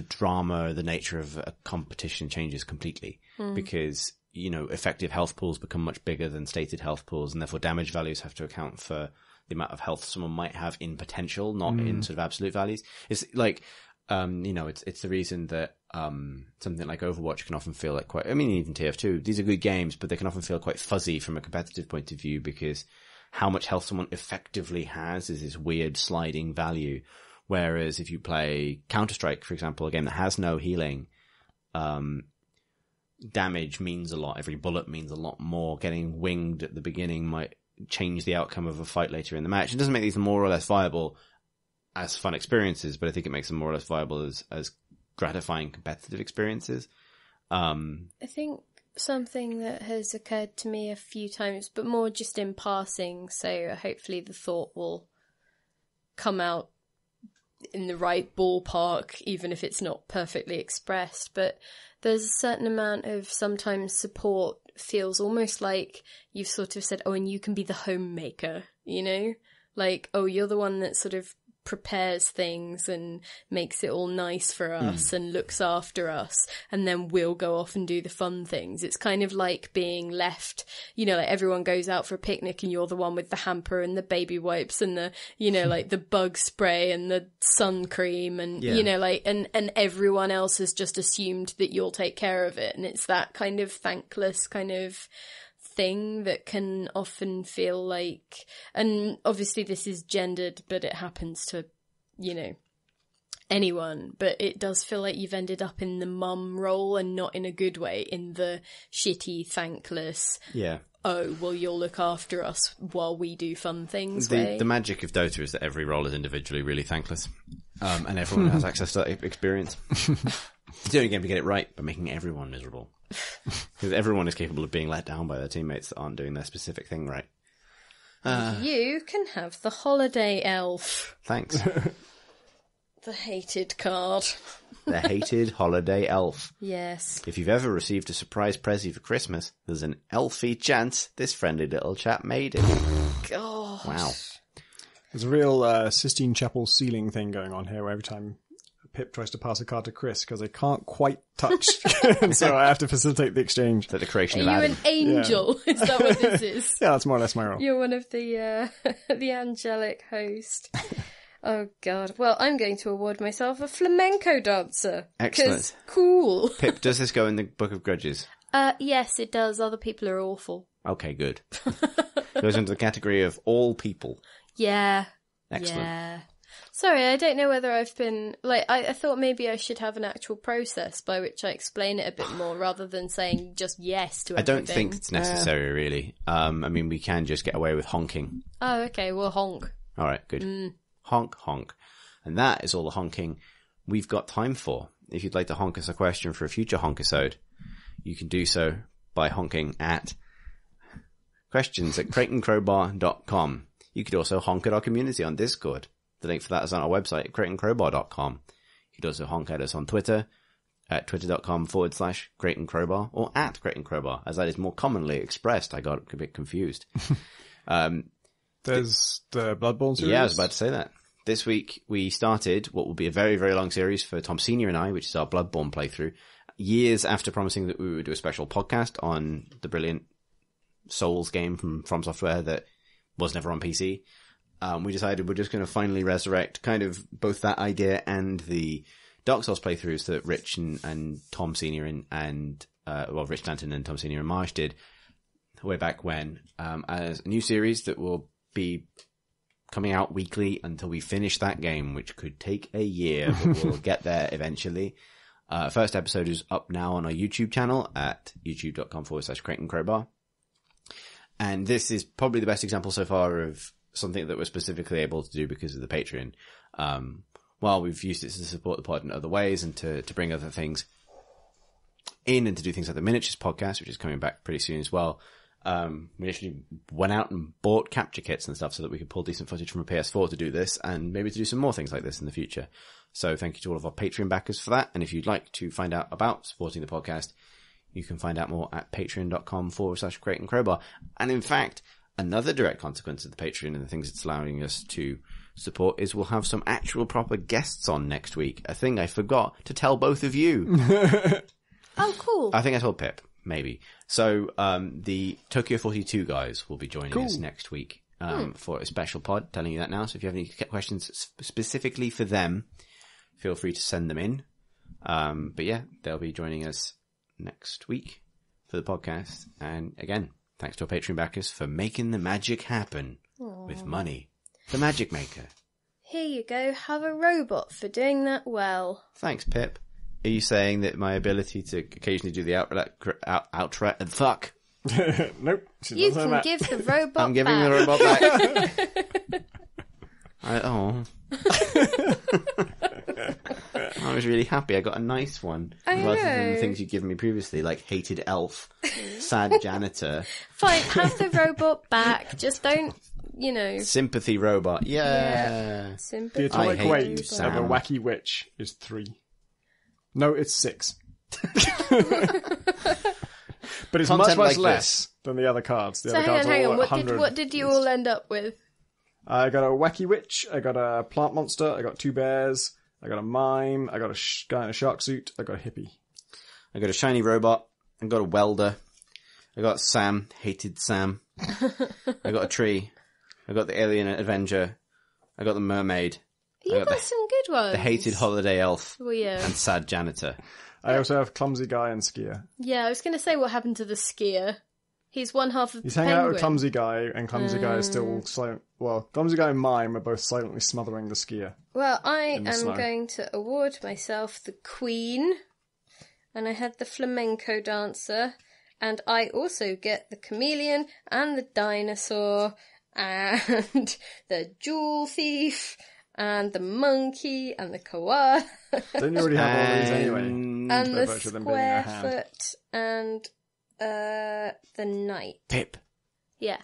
A: drama, the nature of a competition changes completely because, effective health pools become much bigger than stated health pools, and therefore damage values have to account for the amount of health someone might have in potential, not in sort of absolute values. It's like, it's the reason that something like Overwatch can often feel like even TF2, these are good games, but they can often feel quite fuzzy from a competitive point of view because how much health someone effectively has is this weird sliding value. Whereas if you play Counter-Strike, for example, a game that has no healing, damage means a lot. Every bullet means a lot more. Getting winged at the beginning might change the outcome of a fight later in the match. It doesn't make these more or less viable as fun experiences, but I think it makes them more or less viable as gratifying competitive experiences.
C: I think something that has occurred to me a few times, but more just in passing, so hopefully the thought will come out in the right ballpark, even if it's not perfectly expressed, but there's a certain amount of sometimes support feels almost like you've sort of said, and you can be the homemaker, like, you're the one that sort of prepares things and makes it all nice for us and looks after us, and then we'll go off and do the fun things. It's kind of like being left, like everyone goes out for a picnic and you're the one with the hamper and the baby wipes and the, like the bug spray and the sun cream and, and everyone else has just assumed that you'll take care of it. And it's that kind of thankless kind of thing that can often feel like, and obviously this is gendered, but it happens to, anyone, but it does feel like you've ended up in the mum role and not in a good way, in the shitty, thankless, you'll look after us while we do fun things way.
A: The magic of Dota is that every role is individually really thankless, and everyone has access to that experience. It's the only game to get it right by making everyone miserable. Because everyone is capable of being let down by their teammates that aren't doing their specific thing right.
C: You can have the holiday elf.
A: Thanks.
C: The hated card.
A: The hated holiday elf.
C: Yes.
A: If you've ever received a surprise present for Christmas, there's an elfy chance this friendly little chap made it.
C: God.
A: Wow.
B: There's a real Sistine Chapel ceiling thing going on here where every time Pip tries to pass a card to Chris because they can't quite touch, and so I have to facilitate the exchange.
A: So the creation
C: Are
A: of
C: you
A: Adam.
C: an angel? Yeah. Is that what this is?
B: Yeah, that's more or less my role.
C: You're one of the the angelic host. Oh God! Well, I'm going to award myself a flamenco dancer.
A: Excellent.
C: Cool.
A: Pip, does this go in the Book of Grudges?
C: Yes, it does. Other people are awful.
A: Okay, good. Goes into the category of all people.
C: Yeah.
A: Excellent.
C: Yeah. Sorry, I don't know whether I've been... I thought maybe I should have an actual process by which I explain it a bit more rather than saying just yes to everything.
A: I don't think it's necessary, really. We can just get away with honking.
C: Oh, okay, well, honk.
A: All right, good. Honk, honk. And that is all the honking we've got time for. If you'd like to honk us a question for a future honk-isode, you can do so by honking at questions@crateandcrowbar.com. You could also honk at our community on Discord. The link for that is on our website at crateandcrowbar.com. You could also honk at us on Twitter at twitter.com/crateandcrowbar or at crateandcrowbar, as that is more commonly expressed. I got a bit confused.
B: There's the Bloodborne series.
A: Yeah, I was about to say that. This week we started what will be a very, very long series for Tom Senior and I, which is our Bloodborne playthrough, years after promising that we would do a special podcast on the brilliant Souls game from Software that was never on PC. We decided we're just going to finally resurrect kind of both that idea and the Dark Souls playthroughs that Rich and Tom Senior and Rich Stanton and Tom Senior and Marsh did way back when, as a new series that will be coming out weekly until we finish that game, which could take a year, but we'll get there eventually. First episode is up now on our YouTube channel at youtube.com/crateandcrowbar. And this is probably the best example so far of something that we're specifically able to do because of the Patreon. While we've used it to support the pod in other ways and to bring other things in and to do things like the Miniatures podcast, which is coming back pretty soon as well. We actually went out and bought capture kits and stuff so that we could pull decent footage from a PS4 to do this, and maybe to do some more things like this in the future. So thank you to all of our Patreon backers for that. And if you'd like to find out about supporting the podcast, you can find out more at patreon.com/Crate and Crowbar. And in fact, another direct consequence of the Patreon and the things it's allowing us to support is we'll have some actual proper guests on next week. A thing I forgot to tell both of you.
C: Oh, cool.
A: I think I told Pip, maybe. So, the Tokyo 42 guys will be joining us next week, for a special pod, telling you that now. So if you have any questions specifically for them, feel free to send them in. But yeah, they'll be joining us next week for the podcast. And again, thanks to our Patreon backers for making the magic happen with money. The Magic Maker.
C: Here you go. Have a robot for doing that well.
A: Thanks, Pip. Are you saying that my ability to occasionally do the outro fuck?
B: Nope.
C: You can give the robot back.
A: I'm giving the robot back. I was really happy. I got a nice one. Rather than the things you'd given me previously, like hated elf, sad janitor.
C: Fine, have the robot back. Just don't,
A: Sympathy robot. Yeah.
C: Sympathy.
B: The atomic
A: I hate
B: weight
A: you,
B: of
A: Sam.
B: a wacky witch is 3. No, it's 6. But it's
A: Content
B: much
A: like
B: less than the other cards. The
C: So
B: other cards
C: hang
B: are
C: on.
B: all at 100.
C: What did you all end up with?
B: I got a wacky witch, I got a plant monster, I got 2 bears, I got a mime, I got a guy in a shark suit, I got a hippie.
A: I got a shiny robot. I got a welder. I got Sam. Hated Sam. I got a tree. I got the alien Avenger. I got the mermaid.
C: You got some good ones.
A: The hated holiday elf.
C: Well, yeah.
A: And sad janitor.
B: I also have clumsy guy and skier.
C: Yeah, I was going to say what happened to the skier. He's one half of
B: He's
C: the
B: hanging out
C: penguin.
B: with clumsy guy, and clumsy guy is still silent. Well, clumsy guy and mime are both silently smothering the skier.
C: Well, I am
B: snow.
C: going to award myself the Queen, and I had the flamenco dancer, and I also get the chameleon and the dinosaur and the jewel thief and the monkey and the koala
B: Don't you already have all these anyway?
C: and
B: by
C: the
B: virtue of them being in your hand.
C: squarefoot and the knight.
A: Pip.
C: Yeah.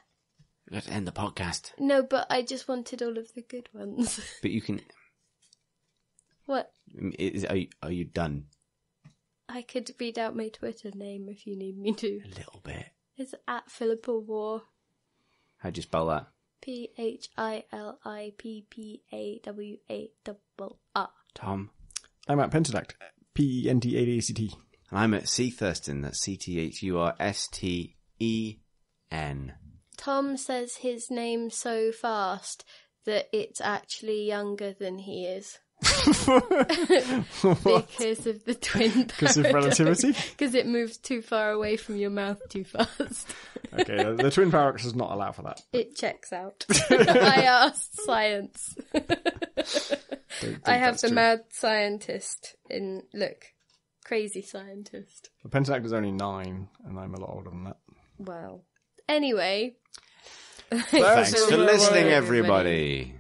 A: Let's end the podcast.
C: No, but I just wanted all of the good ones.
A: But you can...
C: What?
A: Are you done?
C: I could read out my Twitter name if you need me to.
A: A little bit.
C: It's at Philippa War.
A: How'd you spell that?
C: PHILIPPAWARR.
A: Tom.
B: I'm at Pentadact. PENTADACT.
A: And I'm at C Thurston. That's CTHURSTEN.
C: Tom says his name so fast that it's actually younger than he is. Because of the twin
B: Because of relativity?
C: Because it moves too far away from your mouth too fast.
B: Okay, the twin paradox does not allow for that.
C: It checks out. I asked science. I have the mad scientist in... Look. Crazy scientist.
B: The Pentadact is only 9, and I'm a lot older than that.
C: Well. Anyway.
A: Thanks for listening, everybody.